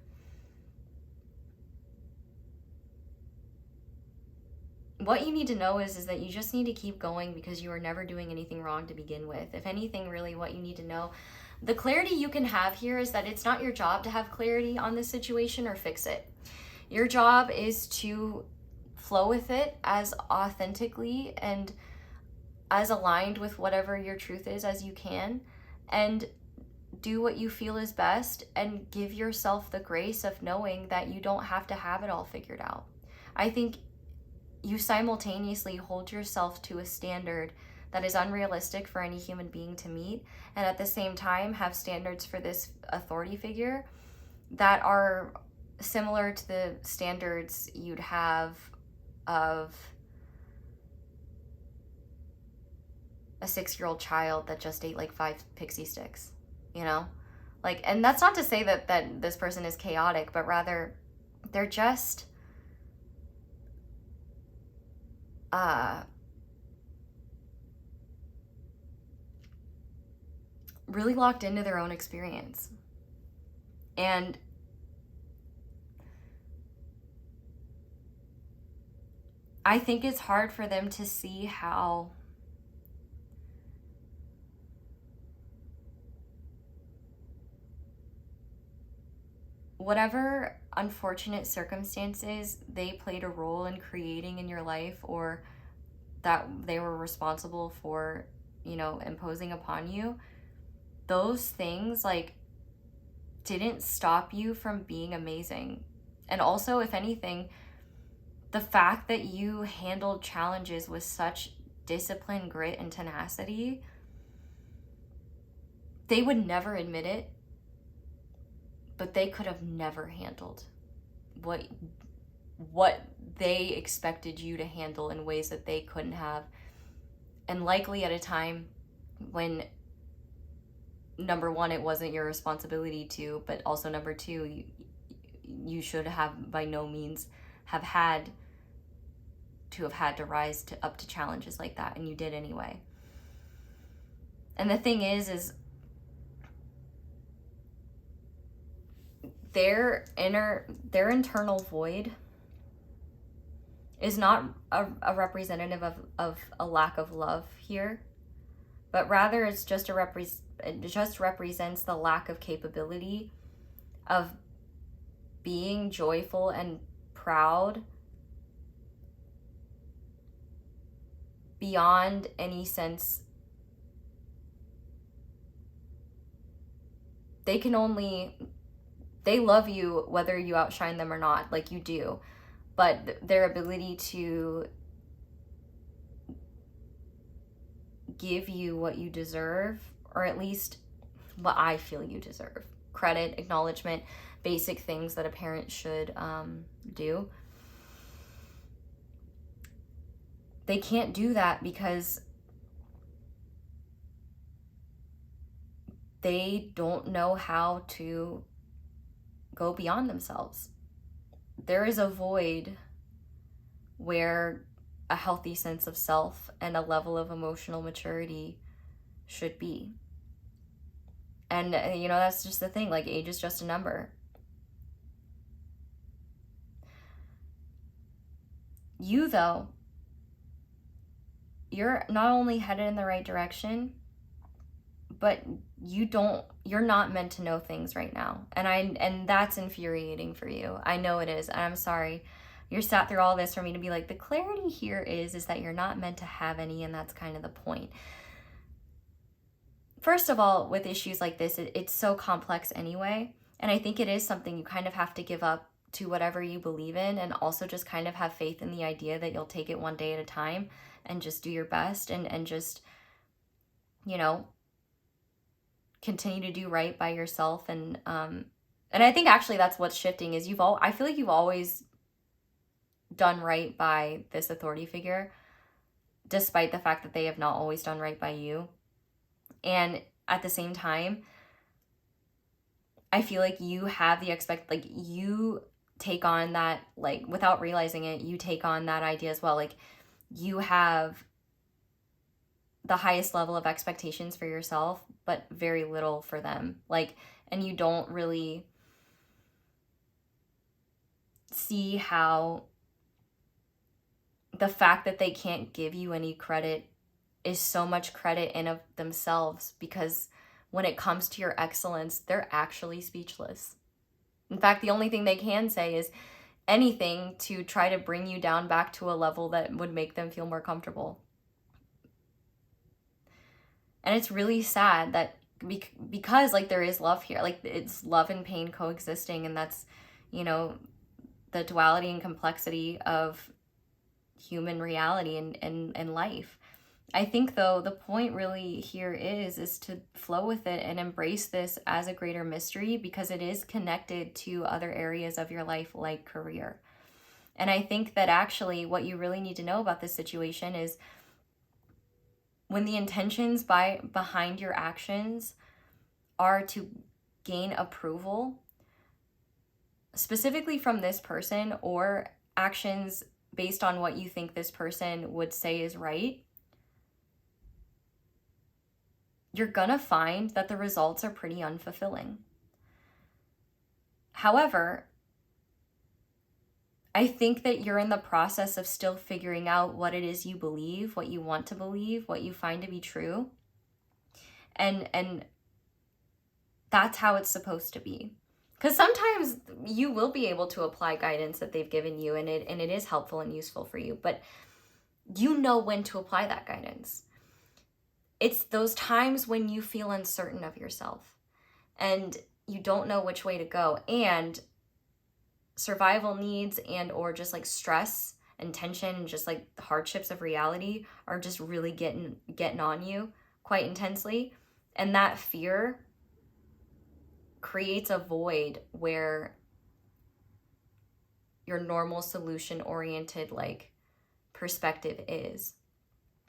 What you need to know is that you just need to keep going, because you are never doing anything wrong to begin with. If anything, really what you need to know, the clarity you can have here is that it's not your job to have clarity on this situation or fix it. Your job is to flow with it as authentically and as aligned with whatever your truth is as you can, and do what you feel is best, and give yourself the grace of knowing that you don't have to have it all figured out. I think you simultaneously hold yourself to a standard that is unrealistic for any human being to meet, and at the same time have standards for this authority figure that are similar to the standards you'd have of a 6-year-old child that just ate like 5 pixie sticks, you know? Like, and that's not to say that this person is chaotic, but rather they're just really locked into their own experience. And I think it's hard for them to see how whatever unfortunate circumstances they played a role in creating in your life, or that they were responsible for, imposing upon you, those things like didn't stop you from being amazing. And also, if anything, the fact that you handled challenges with such discipline, grit, and tenacity, they would never admit it, but they could have never handled what they expected you to handle in ways that they couldn't have. And likely at a time when, number one, it wasn't your responsibility to, but also number two, you should have by no means have had to rise up to challenges like that, and you did anyway. And the thing is their internal void is not a representative of a lack of love here, but rather it's just it just represents the lack of capability of being joyful and proud beyond any sense. They love you whether you outshine them or not, like you do, but their ability to give you what you deserve, or at least what I feel you deserve, credit, acknowledgement, basic things that a parent should do. They can't do that because they don't know how to go beyond themselves. There is a void where a healthy sense of self and a level of emotional maturity should be. And, you know, that's just the thing. Like, age is just a number. You, though, you're not only headed in the right direction, but you're not meant to know things right now. And that's infuriating for you. I know it is. And I'm sorry. You're sat through all this for me to be like, the clarity here is that you're not meant to have any, and that's kind of the point. First of all, with issues like this, it's so complex anyway. And I think it is something you kind of have to give up to whatever you believe in, and also just kind of have faith in the idea that you'll take it one day at a time and just do your best and just, you know, continue to do right by yourself. And I think actually that's what's shifting is I feel like you've always done right by this authority figure, despite the fact that they have not always done right by you. And at the same time, I feel like you have you take on that, like, without realizing it, you take on that idea as well. Like, you have the highest level of expectations for yourself, but very little for them. Like, and you don't really see how the fact that they can't give you any credit is so much credit in of themselves, because when it comes to your excellence, they're actually speechless. In fact, the only thing they can say is anything to try to bring you down back to a level that would make them feel more comfortable. And it's really sad that because like there is love here, like it's love and pain coexisting, and that's, you know, the duality and complexity of human reality and life. I think, though, the point really here is to flow with it and embrace this as a greater mystery, because it is connected to other areas of your life, like career. And I think that actually what you really need to know about this situation is when the intentions behind your actions are to gain approval, specifically from this person, or actions based on what you think this person would say is right, you're gonna find that the results are pretty unfulfilling. However, I think that you're in the process of still figuring out what it is you believe, what you want to believe, what you find to be true. And that's how it's supposed to be. Because sometimes you will be able to apply guidance that they've given you, and it is helpful and useful for you, but you know when to apply that guidance. It's those times when you feel uncertain of yourself and you don't know which way to go, and survival needs and or just like stress and tension and just like the hardships of reality are just really getting on you quite intensely. And that fear creates a void where your normal solution oriented like perspective is,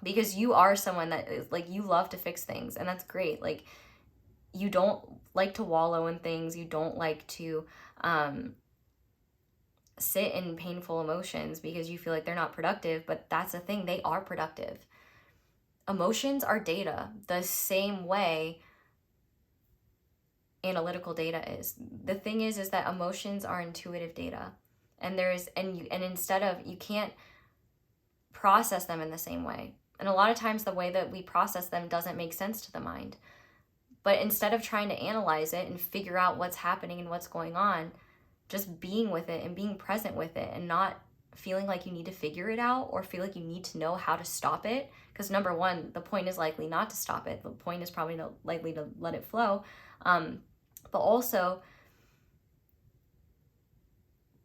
because you are someone that is like, you love to fix things, and that's great. Like, you don't like to wallow in things, you don't like to sit in painful emotions because you feel like they're not productive, but that's the thing, they are productive. Emotions are data the same way analytical data is. The thing is that emotions are intuitive data, and instead of, you can't process them in the same way. And a lot of times the way that we process them doesn't make sense to the mind. But instead of trying to analyze it and figure out what's happening and what's going on, just being with it and being present with it, and not feeling like you need to figure it out or feel like you need to know how to stop it. Because number one, the point is likely not to stop it. The point is probably likely to let it flow. But also,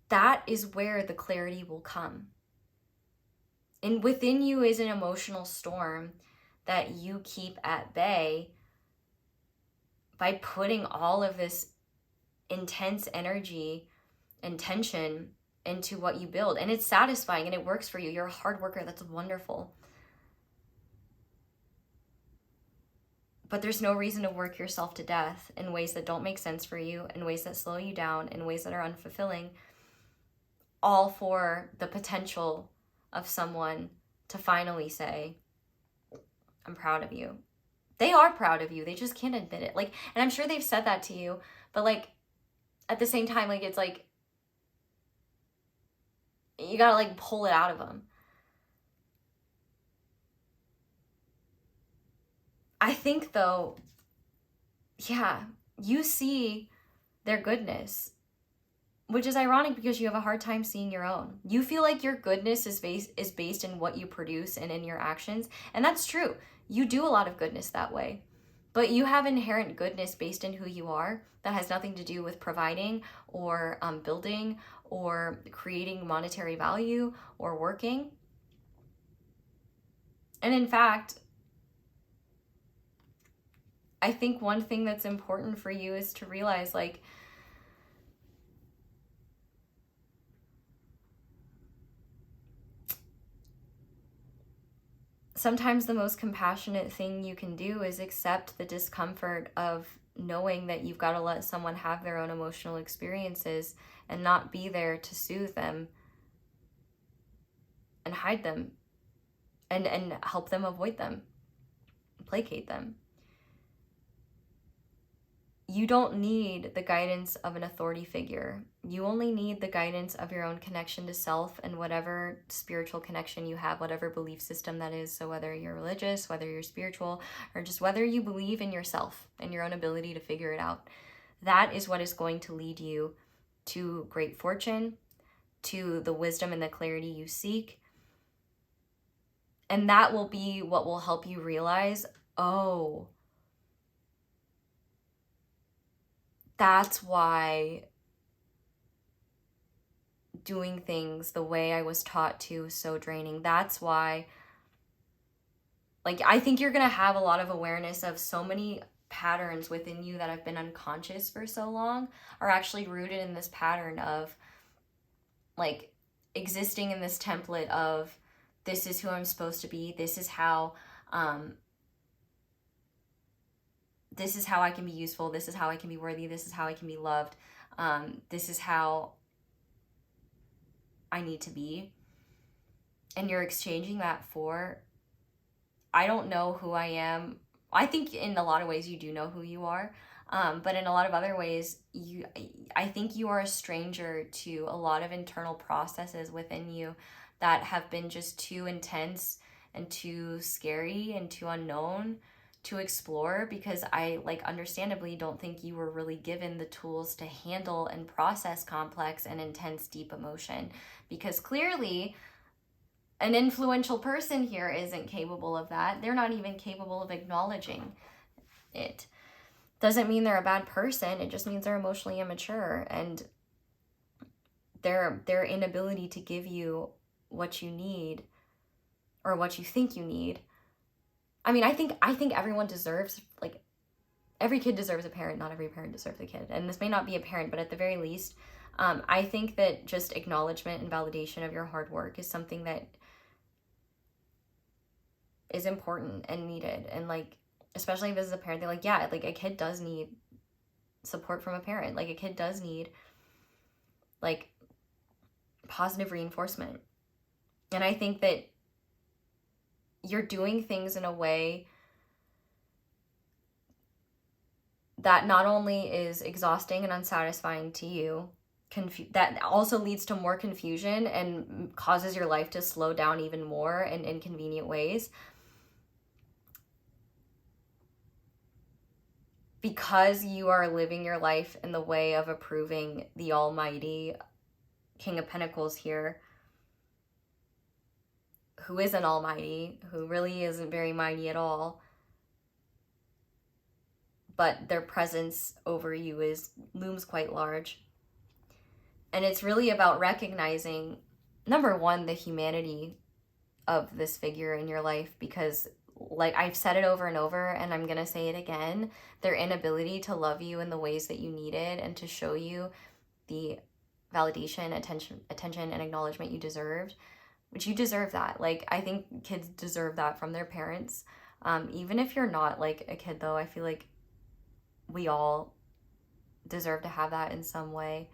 that is where the clarity will come. And within you is an emotional storm that you keep at bay by putting all of this intense energy and tension into what you build. And it's satisfying and it works for you. You're a hard worker. That's wonderful. But there's no reason to work yourself to death in ways that don't make sense for you, in ways that slow you down, in ways that are unfulfilling, all for the potential of someone to finally say, I'm proud of you. They are proud of you. They just can't admit it. Like, and I'm sure they've said that to you, but like, at the same time, like, it's like, you gotta like pull it out of them. I think though, yeah, you see their goodness, which is ironic because you have a hard time seeing your own. You feel like your goodness is based in what you produce and in your actions. And that's true. You do a lot of goodness that way. But you have inherent goodness based in who you are that has nothing to do with providing or building or creating monetary value or working. And in fact, I think one thing that's important for you is to realize, like, sometimes the most compassionate thing you can do is accept the discomfort of knowing that you've got to let someone have their own emotional experiences and not be there to soothe them and hide them and help them avoid them, placate them. You don't need the guidance of an authority figure. You only need the guidance of your own connection to self and whatever spiritual connection you have, whatever belief system that is. So whether you're religious, whether you're spiritual, or just whether you believe in yourself and your own ability to figure it out, that is what is going to lead you to great fortune, to the wisdom and the clarity you seek. And that will be what will help you realize, oh, that's why doing things the way I was taught to is so draining. That's why, like, I think you're gonna have a lot of awareness of so many patterns within you that have been unconscious for so long are actually rooted in this pattern of, like, existing in this template of, this is who I'm supposed to be, this is how I can be useful, this is how I can be worthy, this is how I can be loved, this is how I need to be. And you're exchanging that for, I don't know who I am. I think in a lot of ways you do know who you are, but in a lot of other ways, I think you are a stranger to a lot of internal processes within you that have been just too intense and too scary and too unknown to explore, because I, like, understandably don't think you were really given the tools to handle and process complex and intense deep emotion, because clearly an influential person here isn't capable of that. They're not even capable of acknowledging it. Doesn't mean they're a bad person. It just means they're emotionally immature, and their inability to give you what you need or what you think you need. I mean, I think everyone deserves, like, every kid deserves a parent. Not every parent deserves a kid. And this may not be a parent, but at the very least, I think that just acknowledgement and validation of your hard work is something that is important and needed. And, like, especially if this is a parent, they're like, yeah, like, a kid does need support from a parent. Like, a kid does need, like, positive reinforcement. And I think that you're doing things in a way that not only is exhausting and unsatisfying to you, that also leads to more confusion and causes your life to slow down even more in inconvenient ways. Because you are living your life in the way of approving the almighty King of Pentacles here, who isn't almighty, who really isn't very mighty at all, but their presence over you looms quite large. And it's really about recognizing, number one, the humanity of this figure in your life, because like I've said it over and over, and I'm gonna say it again, their inability to love you in the ways that you needed and to show you the validation, attention, and acknowledgement you deserved, which you deserve that. Like, I think kids deserve that from their parents. Even if you're not like a kid, though, I feel like we all deserve to have that in some way.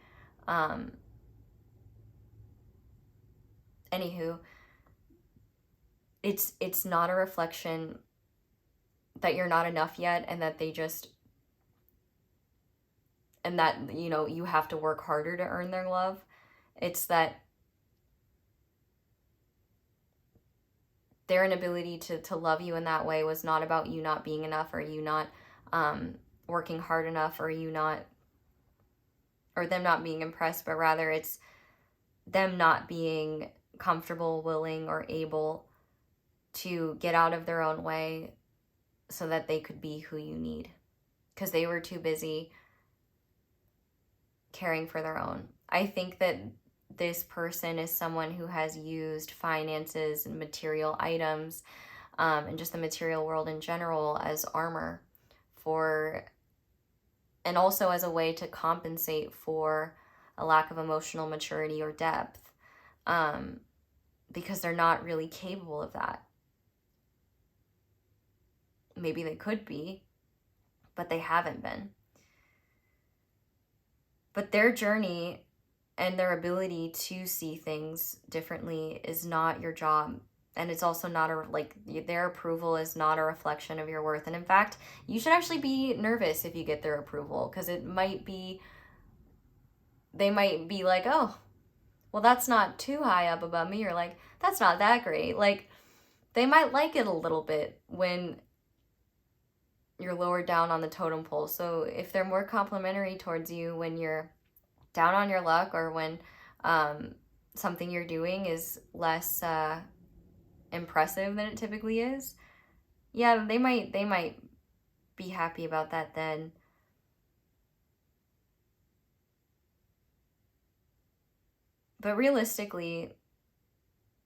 Anywho, it's not a reflection that you're not enough yet, and that and that, you know, you have to work harder to earn their love. It's that their inability to love you in that way was not about you not being enough, or you not working hard enough, or them not being impressed, but rather it's them not being comfortable, willing, or able to get out of their own way so that they could be who you need, because they were too busy caring for their own. I think that this person is someone who has used finances and material items, and just the material world in general, as armor and also as a way to compensate for a lack of emotional maturity or depth, because they're not really capable of that. Maybe they could be, but they haven't been. But their journey and their ability to see things differently is not your job. And it's also not their approval is not a reflection of your worth. And in fact, you should actually be nervous if you get their approval, because they might be like, oh, well, that's not too high up above me. Or like, that's not that great. Like, they might like it a little bit when you're lower down on the totem pole. So if they're more complimentary towards you when you're down on your luck, or when something you're doing is less impressive than it typically is, yeah, they might be happy about that then. But realistically,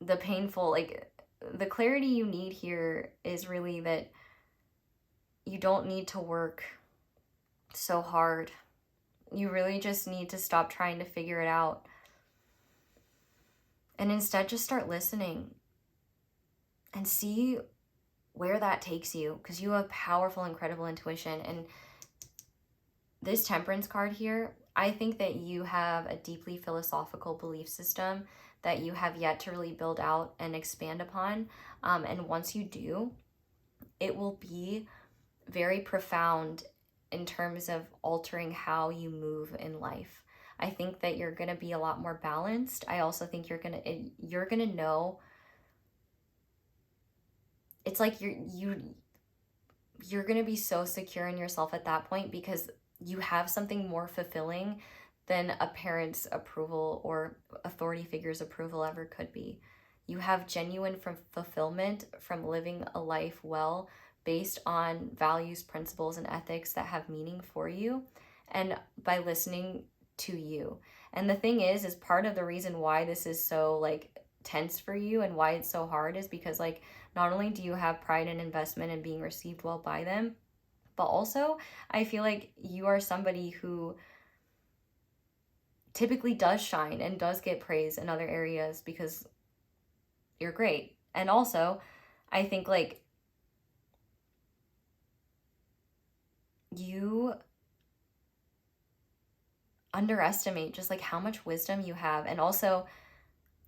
the clarity you need here is really that you don't need to work so hard. You really just need to stop trying to figure it out, and instead just start listening and see where that takes you, because you have powerful, incredible intuition. And this Temperance card here, I think that you have a deeply philosophical belief system that you have yet to really build out and expand upon. And once you do, it will be very profound in terms of altering how you move in life. I think that you're going to be a lot more balanced. I also think you're going to know, it's like you're going to be so secure in yourself at that point, because you have something more fulfilling than a parent's approval or authority figure's approval ever could be. You have genuine fulfillment from living a life well, based on values, principles, and ethics that have meaning for you, and by listening to you. And the thing is part of the reason why this is so like tense for you and why it's so hard is because, like, not only do you have pride and investment in being received well by them, but also I feel like you are somebody who typically does shine and does get praise in other areas because you're great. And also, I think like you underestimate just like how much wisdom you have, and also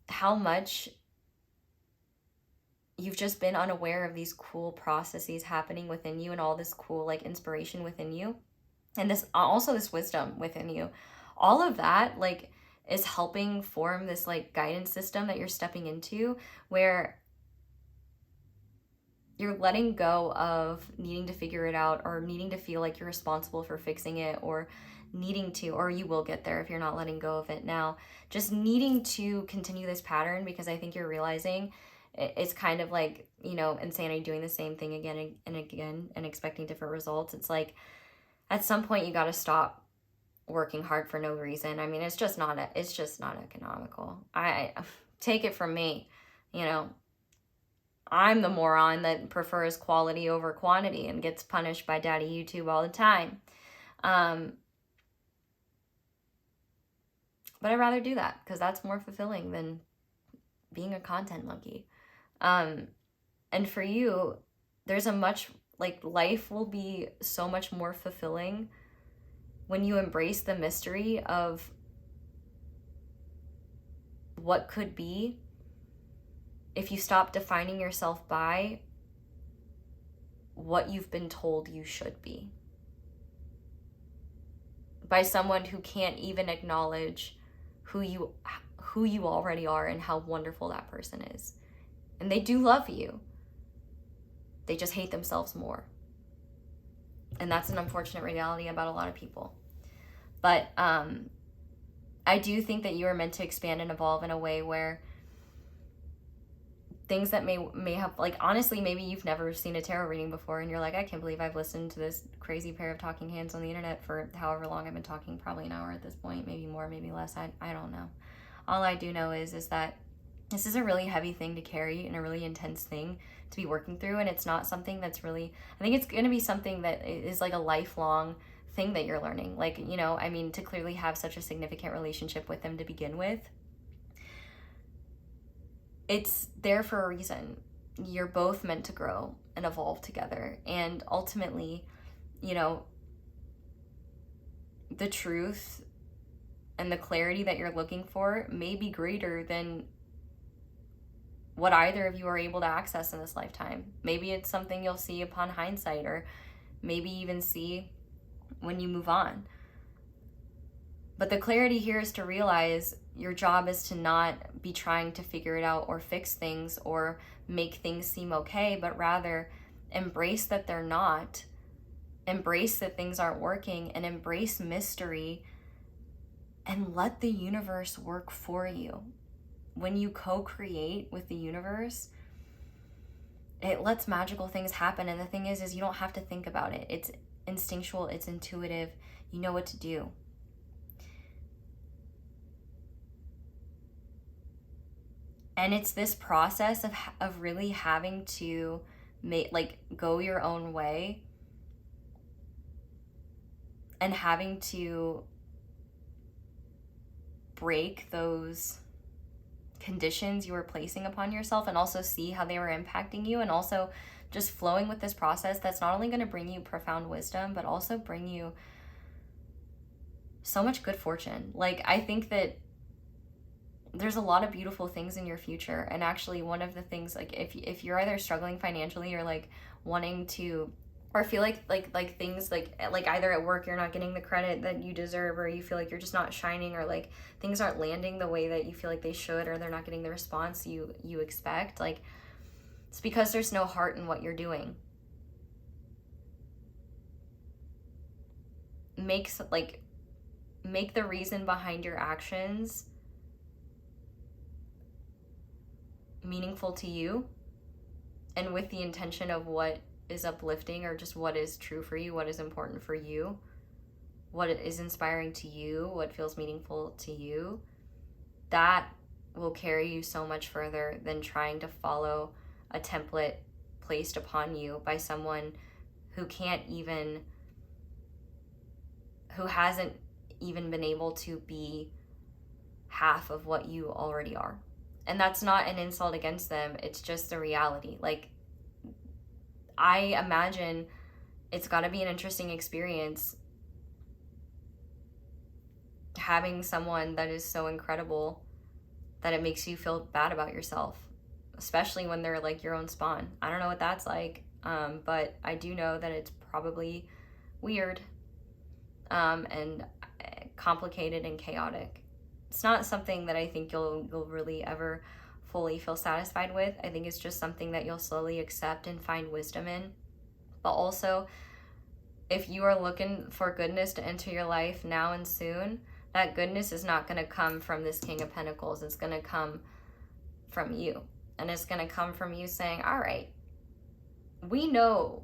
how much you've just been unaware of these cool processes happening within you and all this cool like inspiration within you. And this also this wisdom within you. All of that like is helping form this like guidance system that you're stepping into, where you're letting go of needing to figure it out or needing to feel like you're responsible for fixing it, or needing to, or you will get there if you're not letting go of it now, just needing to continue this pattern, because I think you're realizing it's kind of like, you know, insanity, doing the same thing again and again and expecting different results. It's like at some point you got to stop working hard for no reason. I mean, it's just not economical. I take it from me, you know, I'm the moron that prefers quality over quantity and gets punished by daddy YouTube all the time. But I'd rather do that because that's more fulfilling than being a content monkey. And for you, there's a much, like, life will be so much more fulfilling when you embrace the mystery of what could be, if you stop defining yourself by what you've been told you should be, by someone who can't even acknowledge who you already are and how wonderful that person is. And they do love you. They just hate themselves more. And that's an unfortunate reality about a lot of people. But I do think that you are meant to expand and evolve in a way where things that may have, like, honestly, maybe you've never seen a tarot reading before and you're like, I can't believe I've listened to this crazy pair of talking hands on the internet for however long I've been talking, probably an hour at this point, maybe more, maybe less, I don't know. All I do know is that this is a really heavy thing to carry and a really intense thing to be working through, and it's not something that's really, I think it's going to be something that is like a lifelong thing that you're learning. Like, you know, I mean, to clearly have such a significant relationship with them to begin with, it's there for a reason. You're both meant to grow and evolve together. And ultimately, you know, the truth and the clarity that you're looking for may be greater than what either of you are able to access in this lifetime. Maybe it's something you'll see upon hindsight, or maybe even see when you move on. But the clarity here is to realize your job is to not be trying to figure it out or fix things or make things seem okay, but rather embrace that they're not, embrace that things aren't working, and embrace mystery and let the universe work for you. When you co-create with the universe, it lets magical things happen. And the thing is you don't have to think about it. It's instinctual, it's intuitive, you know what to do. And it's this process of really having to go your own way and having to break those conditions you were placing upon yourself, and also see how they were impacting you, and also just flowing with this process that's not only going to bring you profound wisdom, but also bring you so much good fortune. Like, I think that there's a lot of beautiful things in your future. And actually, one of the things, like, if you're either struggling financially or like wanting to, or feel like things like either at work you're not getting the credit that you deserve, or you feel like you're just not shining, or like things aren't landing the way that you feel like they should, or they're not getting the response you expect, like, it's because there's no heart in what you're doing. Make the reason behind your actions meaningful to you, and with the intention of what is uplifting, or just what is true for you, what is important for you, what is inspiring to you, what feels meaningful to you. That will carry you so much further than trying to follow a template placed upon you by someone who hasn't even been able to be half of what you already are. And that's not an insult against them, it's just the reality. Like, I imagine it's got to be an interesting experience having someone that is so incredible that it makes you feel bad about yourself. especially when they're like your own spawn. I don't know what that's like, but I do know that it's probably weird, and complicated and chaotic. It's not something that I think you'll really ever fully feel satisfied with. I think it's just something that you'll slowly accept and find wisdom in. But also, if you are looking for goodness to enter your life now and soon, that goodness is not going to come from this King of Pentacles. It's going to come from you. And it's going to come from you saying, all right, we know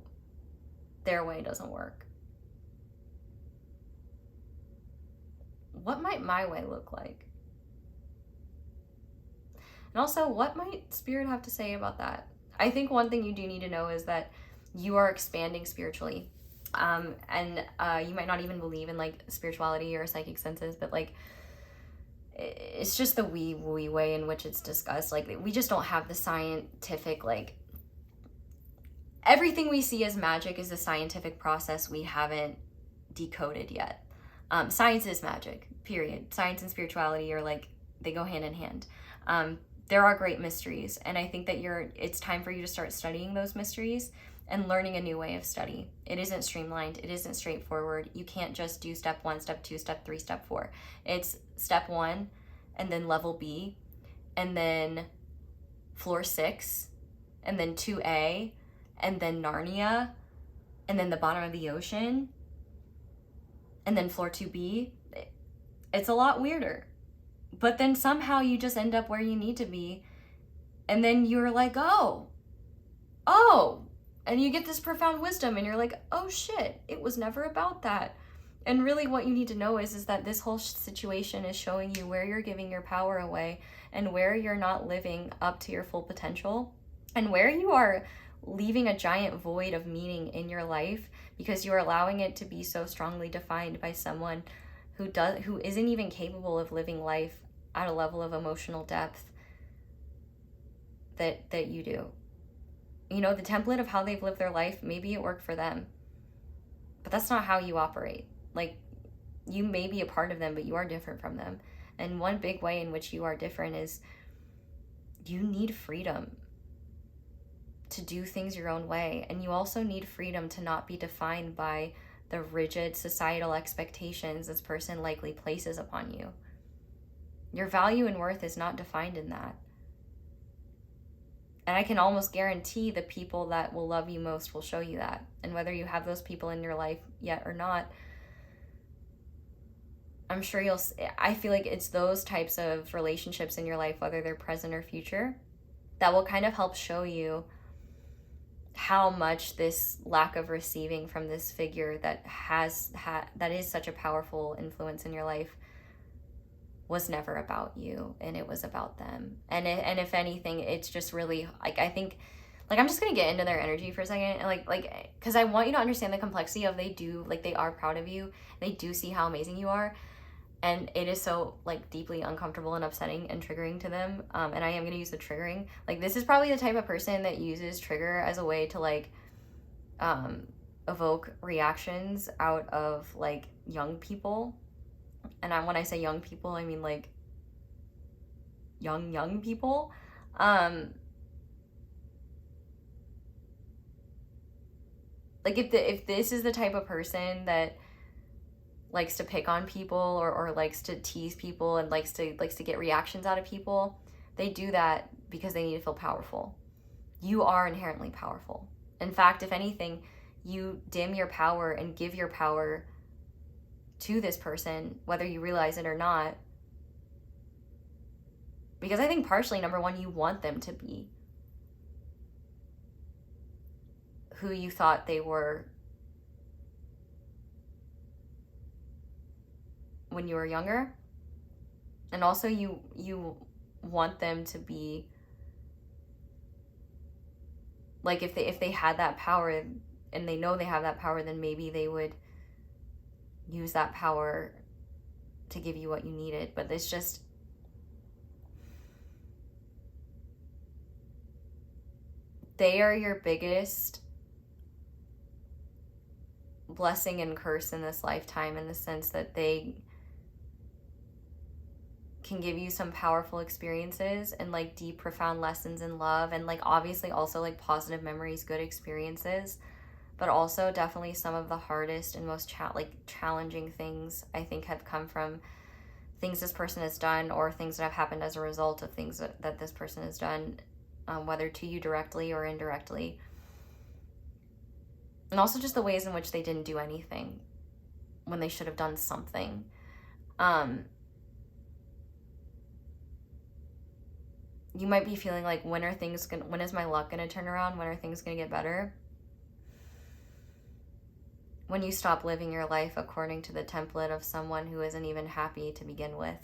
their way doesn't work. What might my way look like? And also, what might Spirit have to say about that? I think one thing you do need to know is that you are expanding spiritually. And you might not even believe in like spirituality or psychic senses, but like it's just the wee way in which it's discussed. Like, we just don't have the scientific, like, everything we see as magic is a scientific process we haven't decoded yet. Science is magic, period. Science and spirituality are like, they go hand in hand. There are great mysteries, and I think that it's time for you to start studying those mysteries and learning a new way of study. It isn't streamlined. It isn't straightforward. You can't just do step 1, step 2, step 3, step 4. It's step 1, and then level B, and then floor 6, and then 2A, and then Narnia, and then the bottom of the ocean, and then floor 2B. It's a lot weirder. But then somehow you just end up where you need to be, and then you're like, oh, and you get this profound wisdom, and you're like, oh shit, it was never about that. And really what you need to know is that this whole situation is showing you where you're giving your power away, and where you're not living up to your full potential, and where you are leaving a giant void of meaning in your life because you're allowing it to be so strongly defined by someone who isn't even capable of living life at a level of emotional depth that you do. You know, the template of how they've lived their life, maybe it worked for them, but that's not how you operate. Like, you may be a part of them, but you are different from them. And one big way in which you are different is you need freedom to do things your own way. And you also need freedom to not be defined by the rigid societal expectations this person likely places upon you. Your value and worth is not defined in that. And I can almost guarantee the people that will love you most will show you that. And whether you have those people in your life yet or not, I'm sure I feel like it's those types of relationships in your life, whether they're present or future, that will kind of help show you how much this lack of receiving from this figure that is such a powerful influence in your life was never about you, and it was about them. And if anything, it's just really like, I think, like, I'm just gonna get into their energy for a second, and like because I want you to understand the complexity of they are proud of you. They do see how amazing you are, and it is so like deeply uncomfortable and upsetting and triggering to them. And I am gonna use the triggering. Like, this is probably the type of person that uses trigger as a way to like evoke reactions out of like young people. And when I say young people, I mean like young people. Like, if this is the type of person that likes to pick on people or likes to tease people and likes to get reactions out of people, they do that because they need to feel powerful. You are inherently powerful. In fact, if anything, you dim your power and give your power to this person, whether you realize it or not, because I think partially, number one, you want them to be who you thought they were when you were younger, and also you want them to be like, if they had that power and they know they have that power, then maybe they would use that power to give you what you needed. But it's just, they are your biggest blessing and curse in this lifetime, in the sense that they can give you some powerful experiences and like deep, profound lessons in love, and like obviously also like positive memories, good experiences, but also definitely some of the hardest and most challenging things I think have come from things this person has done, or things that have happened as a result of things that this person has done, whether to you directly or indirectly. And also just the ways in which they didn't do anything when they should have done something. You might be feeling like, when is my luck gonna turn around? When are things gonna get better? When you stop living your life according to the template of someone who isn't even happy to begin with.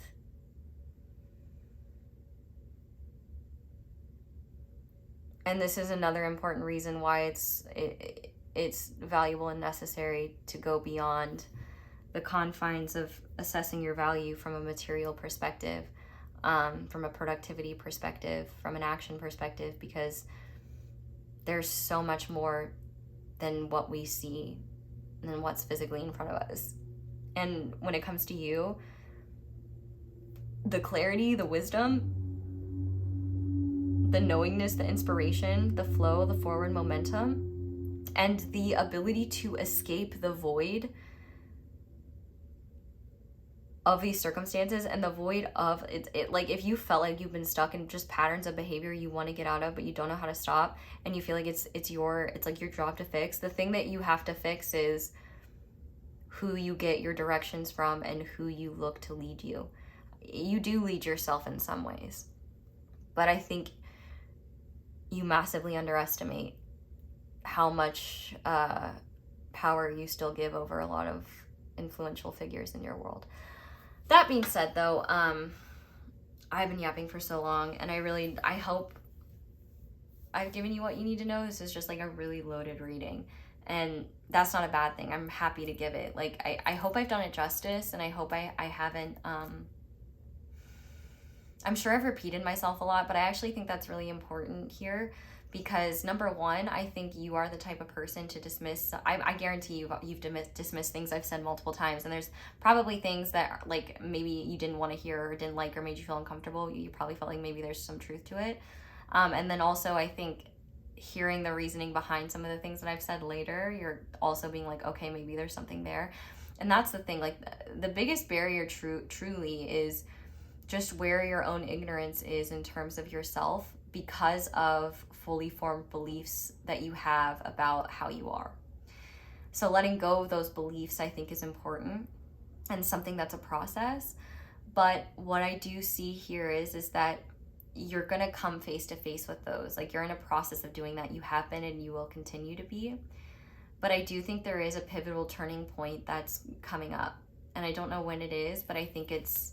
And this is another important reason why it's valuable and necessary to go beyond the confines of assessing your value from a material perspective, from a productivity perspective, from an action perspective, because there's so much more than what we see, than what's physically in front of us. And when it comes to you, the clarity, the wisdom, the knowingness, the inspiration, the flow, the forward momentum, and the ability to escape the void of these circumstances, and the void of it like if you felt like you've been stuck in just patterns of behavior you want to get out of, but you don't know how to stop, and you feel like it's like your job to fix. The thing that you have to fix is who you get your directions from and who you look to lead you. You do lead yourself in some ways, but I think you massively underestimate how much power you still give over a lot of influential figures in your world. That being said, though, I've been yapping for so long, and I hope I've given you what you need to know. This is just like a really loaded reading, and that's not a bad thing. I'm happy to give it. Like, I hope I've done it justice, and I hope I haven't, I'm sure I've repeated myself a lot, but I actually think that's really important here, because number one, I think you are the type of person to dismiss. I guarantee you've dismissed things I've said multiple times, and there's probably things that like maybe you didn't want to hear or didn't like or made you feel uncomfortable. You probably felt like maybe there's some truth to it. And then also I think hearing the reasoning behind some of the things that I've said later, you're also being like, okay, maybe there's something there. And that's the thing, like the biggest barrier truly is just where your own ignorance is in terms of yourself, because of fully formed beliefs that you have about how you are. So letting go of those beliefs, I think, is important and something that's a process. But what I do see here is that you're gonna come face to face with those. Like, you're in a process of doing that. You have been and you will continue to be. But I do think there is a pivotal turning point that's coming up. And I don't know when it is, but I think it's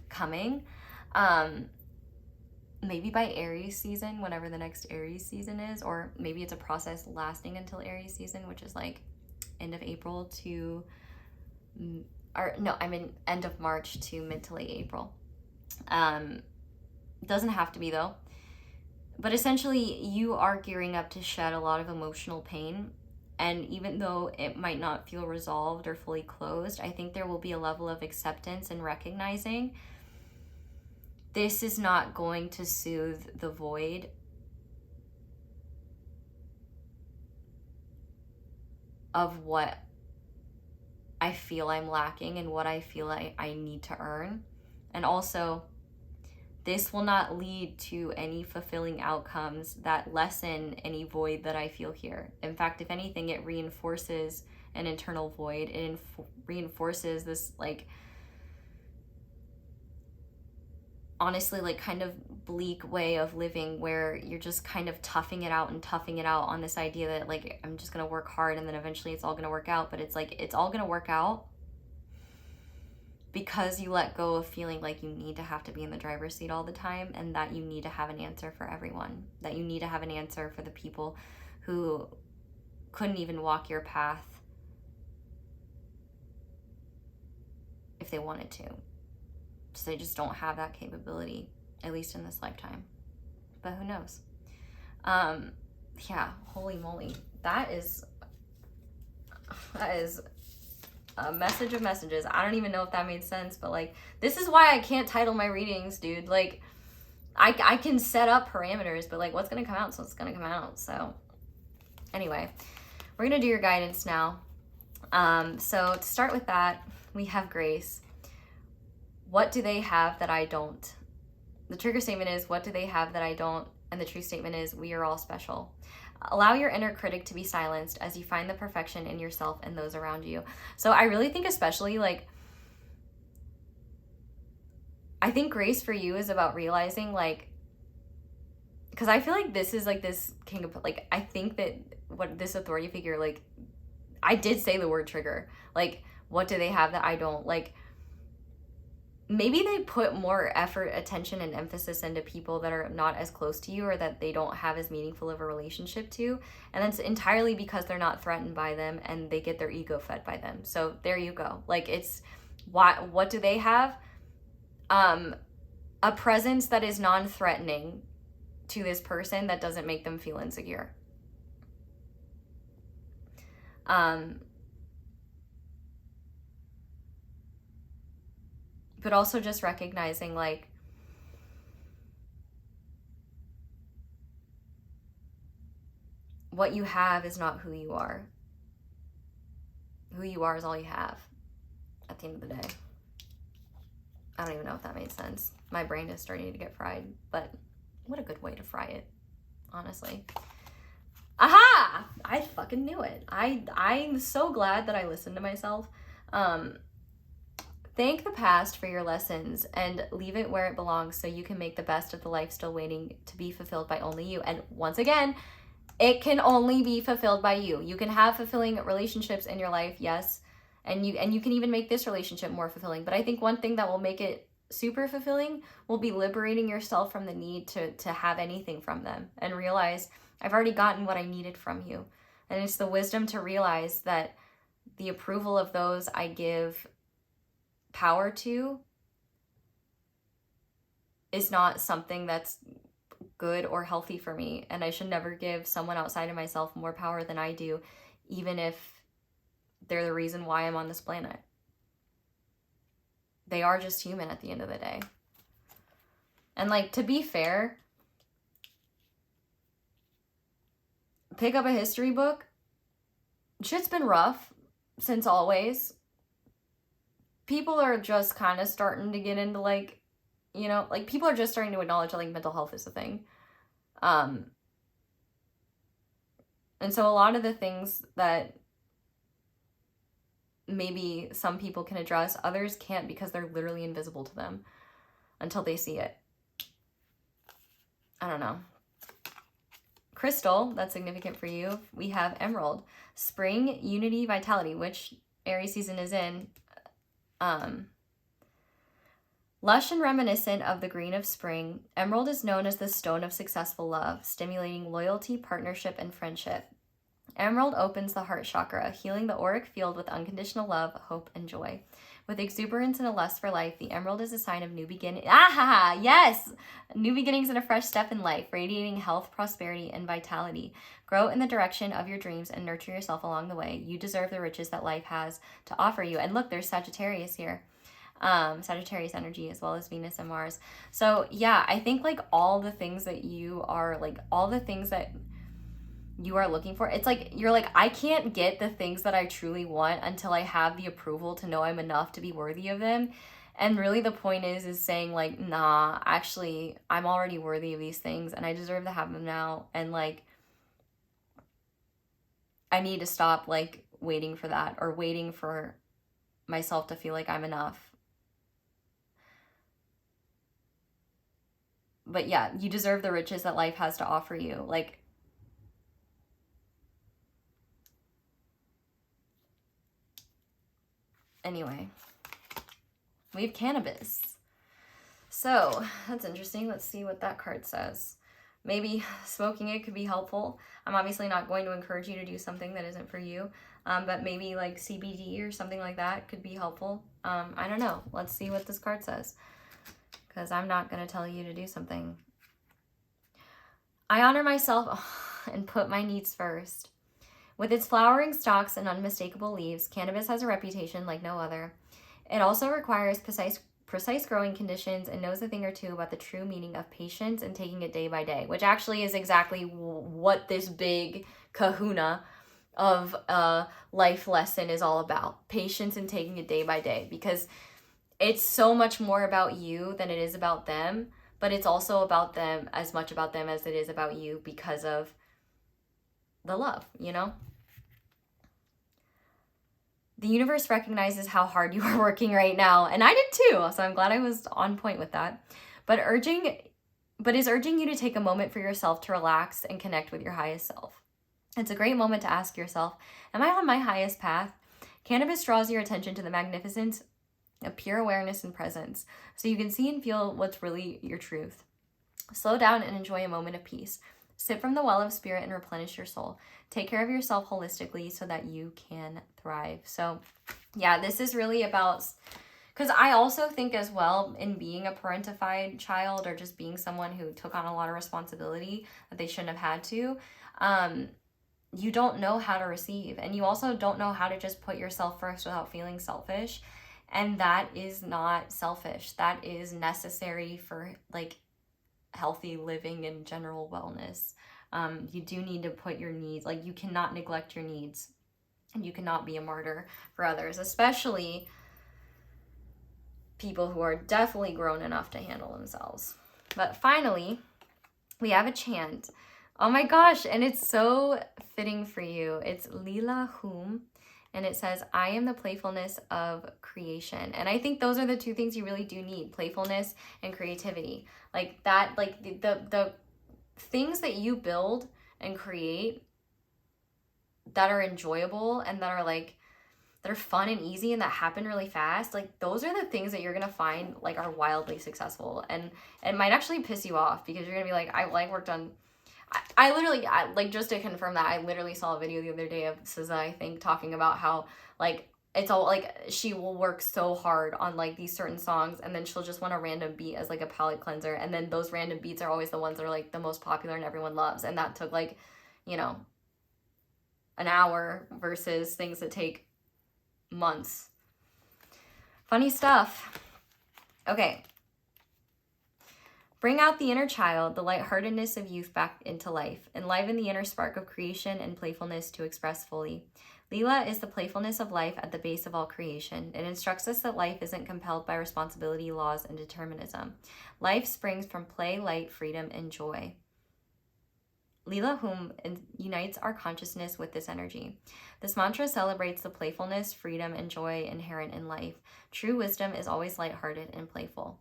coming. Maybe by Aries season, whenever the next Aries season is, or maybe it's a process lasting until Aries season, which is like end of April to, end of March to mid to late April. Doesn't have to be though. But essentially, you are gearing up to shed a lot of emotional pain. And even though it might not feel resolved or fully closed, I think there will be a level of acceptance and recognizing this is not going to soothe the void of what I feel I'm lacking and what I feel I need to earn. And also, this will not lead to any fulfilling outcomes that lessen any void that I feel here. In fact, if anything, it reinforces an internal void. It reinforces this, like, honestly, like, kind of bleak way of living where you're just kind of toughing it out on this idea that, like, I'm just gonna work hard and then eventually it's all gonna work out. But it's like, it's all gonna work out because you let go of feeling like you need to have to be in the driver's seat all the time, and that you need to have an answer for everyone, that you need to have an answer for the people who couldn't even walk your path if they wanted to. So they just don't have that capability, at least in this lifetime. But who knows? Yeah, holy moly. That is a message of messages. I don't even know if that made sense, but like, this is why I can't title my readings, dude. Like, I can set up parameters, but like, what's gonna come out, so it's gonna come out. So anyway, we're gonna do your guidance now. So to start with that, we have Grace. What do they have that I don't? The trigger statement is, what do they have that I don't? And the truth statement is, we are all special. Allow your inner critic to be silenced as you find the perfection in yourself and those around you. So I really think, especially like, I think Grace for you is about realizing, like, because I feel like this is like this king of, like, I think that what this authority figure, like, I did say the word trigger. Like, what do they have that I don't? Like, maybe they put more effort, attention, and emphasis into people that are not as close to you or that they don't have as meaningful of a relationship to. And that's entirely because they're not threatened by them and they get their ego fed by them. So there you go. Like, it's, what do they have? A presence that is non-threatening to this person that doesn't make them feel insecure. But also just recognizing, like, what you have is not who you are. Who you are is all you have at the end of the day. I don't even know if that made sense. My brain is starting to get fried, but what a good way to fry it, honestly. Aha! I fucking knew it. I'm so glad that I listened to myself. Thank the past for your lessons and leave it where it belongs so you can make the best of the life still waiting to be fulfilled by only you. And once again, it can only be fulfilled by you. You can have fulfilling relationships in your life, yes, and you can even make this relationship more fulfilling. But I think one thing that will make it super fulfilling will be liberating yourself from the need to have anything from them and realize, I've already gotten what I needed from you. And it's the wisdom to realize that the approval of those I give power to is not something that's good or healthy for me, and I should never give someone outside of myself more power than I do, even if they're the reason why I'm on this planet. They are just human at the end of the day. And like, to be fair, pick up a history book. Shit's been rough since always. People are just kind of starting to get into, like, you know, like, people are just starting to acknowledge that, like, mental health is a thing. And so a lot of the things that maybe some people can address, others can't because they're literally invisible to them until they see it. I don't know. Crystal, that's significant for you. We have Emerald. Spring, unity, vitality, which Aries season is in. Lush and reminiscent of the green of spring, emerald is known as the stone of successful love, stimulating loyalty, partnership, and friendship. Emerald opens the heart chakra, healing the auric field with unconditional love, hope, and joy. With exuberance and a lust for life, the emerald is a sign of new beginnings. Ah, yes! New beginnings and a fresh step in life, radiating health, prosperity, and vitality. Grow in the direction of your dreams and nurture yourself along the way. You deserve the riches that life has to offer you. And look, there's Sagittarius here. Sagittarius energy as well as Venus and Mars. So yeah, I think like all the things that you are, like all the things that you are looking for, it's like you're like, I can't get the things that I truly want until I have the approval to know I'm enough to be worthy of them. And really the point is saying like, nah, actually I'm already worthy of these things and I deserve to have them now. And like, I need to stop like waiting for that or waiting for myself to feel like I'm enough. But yeah, you deserve the riches that life has to offer you. Like, anyway, we have cannabis. So that's interesting. Let's see what that card says. Maybe smoking it could be helpful. I'm obviously not going to encourage you to do something that isn't for you. But maybe like CBD or something like that could be helpful. I don't know. Let's see what this card says, because I'm not going to tell you to do something. I honor myself and put my needs first. With its flowering stalks and unmistakable leaves, cannabis has a reputation like no other. It also requires precise growing conditions and knows a thing or two about the true meaning of patience and taking it day by day, which actually is exactly what this big kahuna of a life lesson is all about. Patience and taking it day by day, because it's so much more about you than it is about them, but it's also about them, as much about them as it is about you, because of the love, you know? The universe recognizes how hard you are working right now, and I did too, so I'm glad I was on point with that. But is urging you to take a moment for yourself to relax and connect with your highest self. It's a great moment to ask yourself, am I on my highest path? Cannabis draws your attention to the magnificence of pure awareness and presence, so you can see and feel what's really your truth. Slow down and enjoy a moment of peace. Sip from the well of spirit and replenish your soul. Take care of yourself holistically so that you can thrive. So yeah, this is really about, because I also think as well, in being a parentified child, or just being someone who took on a lot of responsibility that they shouldn't have had to, you don't know how to receive, and you also don't know how to just put yourself first without feeling selfish. And that is not selfish. That is necessary for like healthy living and general wellness. You do need to put your needs, like you cannot neglect your needs, and you cannot be a martyr for others, especially people who are definitely grown enough to handle themselves. But finally, we have a chant. Oh my gosh, and it's so fitting for you. It's Lila Hum, and it says, I am the playfulness of creation. And I think those are the two things you really do need, playfulness and creativity. Like that, like the things that you build and create that are enjoyable and that are like, that are fun and easy and that happen really fast, like those are the things that you're gonna find like are wildly successful. And it might actually piss you off, because you're gonna be like, I like worked on, I literally, like, just to confirm that, I literally saw a video the other day of SZA, I think, talking about how, like, it's all, like, she will work so hard on, like, these certain songs, and then she'll just want a random beat as, like, a palette cleanser, and then those random beats are always the ones that are, like, the most popular and everyone loves, and that took, like, you know, an hour versus things that take months. Funny stuff. Okay. Bring out the inner child, the lightheartedness of youth back into life. Enliven the inner spark of creation and playfulness to express fully. Lila is the playfulness of life at the base of all creation. It instructs us that life isn't compelled by responsibility, laws, and determinism. Life springs from play, light, freedom, and joy. Lila Hum unites our consciousness with this energy. This mantra celebrates the playfulness, freedom, and joy inherent in life. True wisdom is always lighthearted and playful.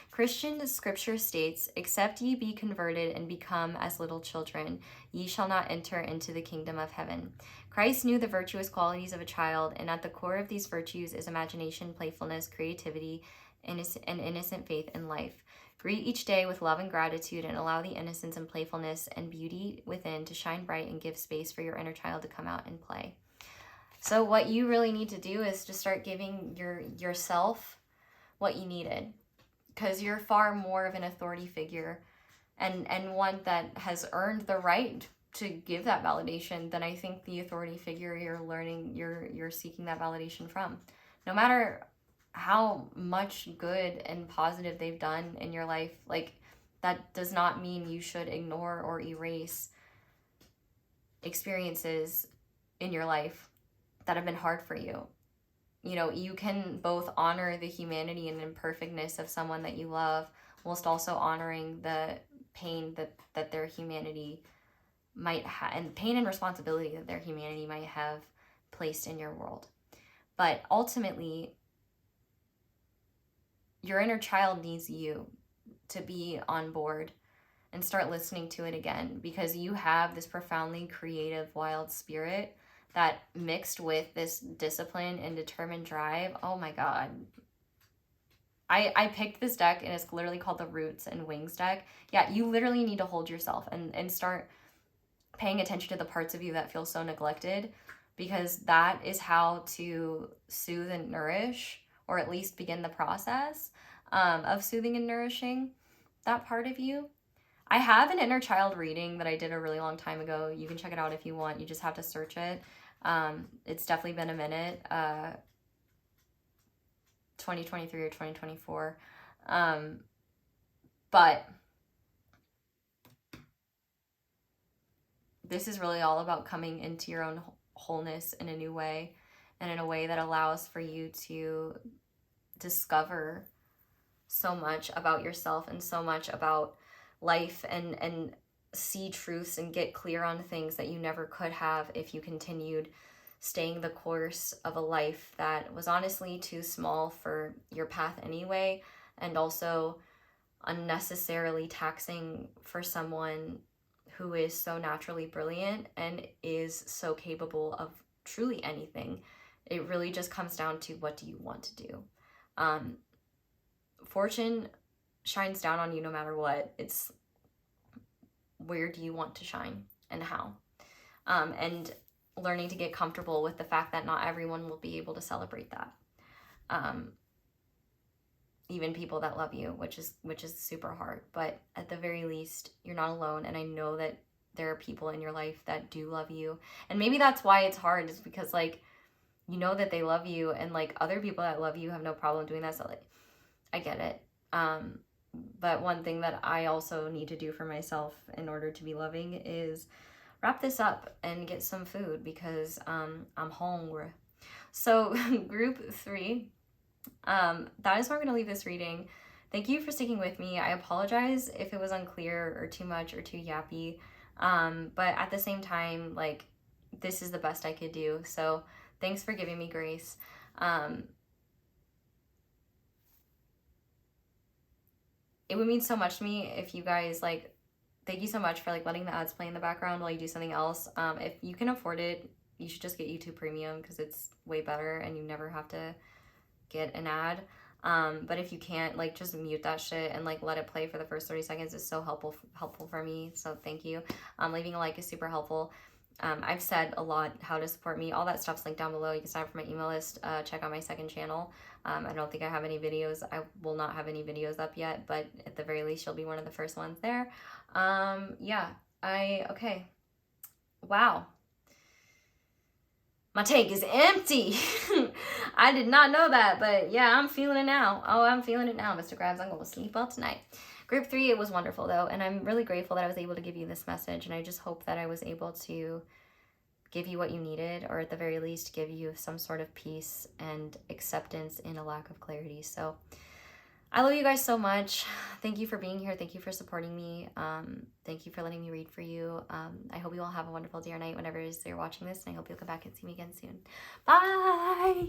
Christian scripture states, except ye be converted and become as little children, ye shall not enter into the kingdom of heaven. Christ knew the virtuous qualities of a child, and at the core of these virtues is imagination, playfulness, creativity, and innocent faith in life. Greet each day with love and gratitude, and allow the innocence and playfulness and beauty within to shine bright and give space for your inner child to come out and play. So what you really need to do is just start giving yourself what you needed, because you're far more of an authority figure and one that has earned the right to give that validation than I think the authority figure you're seeking that validation from. No matter how much good and positive they've done in your life, like, that does not mean you should ignore or erase experiences in your life that have been hard for you. You know, you can both honor the humanity and imperfectness of someone that you love, whilst also honoring the pain that their humanity might have, and pain and responsibility that their humanity might have placed in your world. But ultimately, your inner child needs you to be on board and start listening to it again, because you have this profoundly creative, wild spirit that, mixed with this discipline and determined drive, oh my God. I picked this deck, and it's literally called the Roots and Wings deck. Yeah, you literally need to hold yourself and start paying attention to the parts of you that feel so neglected, because that is how to soothe and nourish, or at least begin the process of soothing and nourishing that part of you. I have an inner child reading that I did a really long time ago. You can check it out if you want. You just have to search it. It's definitely been a minute. 2023 or 2024. But this is really all about coming into your own wholeness in a new way, and in a way that allows for you to discover so much about yourself and so much about life, and see truths and get clear on things that you never could have if you continued staying the course of a life that was honestly too small for your path anyway, and also unnecessarily taxing for someone who is so naturally brilliant and is so capable of truly anything. It really just comes down to, what do you want to do? Fortune shines down on you no matter what. It's where do you want to shine and how? And learning to get comfortable with the fact that not everyone will be able to celebrate that. Even people that love you, which is super hard. But at the very least, you're not alone. And I know that there are people in your life that do love you. And maybe that's why it's hard, is because, like, you know that they love you, and like other people that love you have no problem doing that. So like, I get it. But one thing that I also need to do for myself in order to be loving is wrap this up and get some food, because I'm hungry. So group 3, that is where I'm going to leave this reading. Thank you for sticking with me. I apologize if it was unclear or too much or too yappy. But at the same time, like, this is the best I could do. So thanks for giving me grace. It would mean so much to me if you guys, like, thank you so much for, like, letting the ads play in the background while you do something else. If you can afford it, you should just get YouTube Premium, because it's way better and you never have to get an ad. But if you can't, like, just mute that shit and like let it play for the first 30 seconds is so helpful for me. So thank you. Leaving a like is super helpful. I've said a lot how to support me. All that stuff's linked down below. You can sign up for my email list. Check out my second channel. I don't think I have any videos. I will not have any videos up yet, but at the very least, you'll be one of the first ones there. Yeah, okay. Wow. My tank is empty. I did not know that, but yeah, I'm feeling it now. Oh, I'm feeling it now, Mr. Krabs. I'm going to sleep well tonight. Group 3, it was wonderful, though, and I'm really grateful that I was able to give you this message, and I just hope that I was able to give you what you needed, or at the very least, give you some sort of peace and acceptance in a lack of clarity. So I love you guys so much. Thank you for being here. Thank you for supporting me. Thank you for letting me read for you. I hope you all have a wonderful day or night whenever it is you're watching this, and I hope you'll come back and see me again soon. Bye!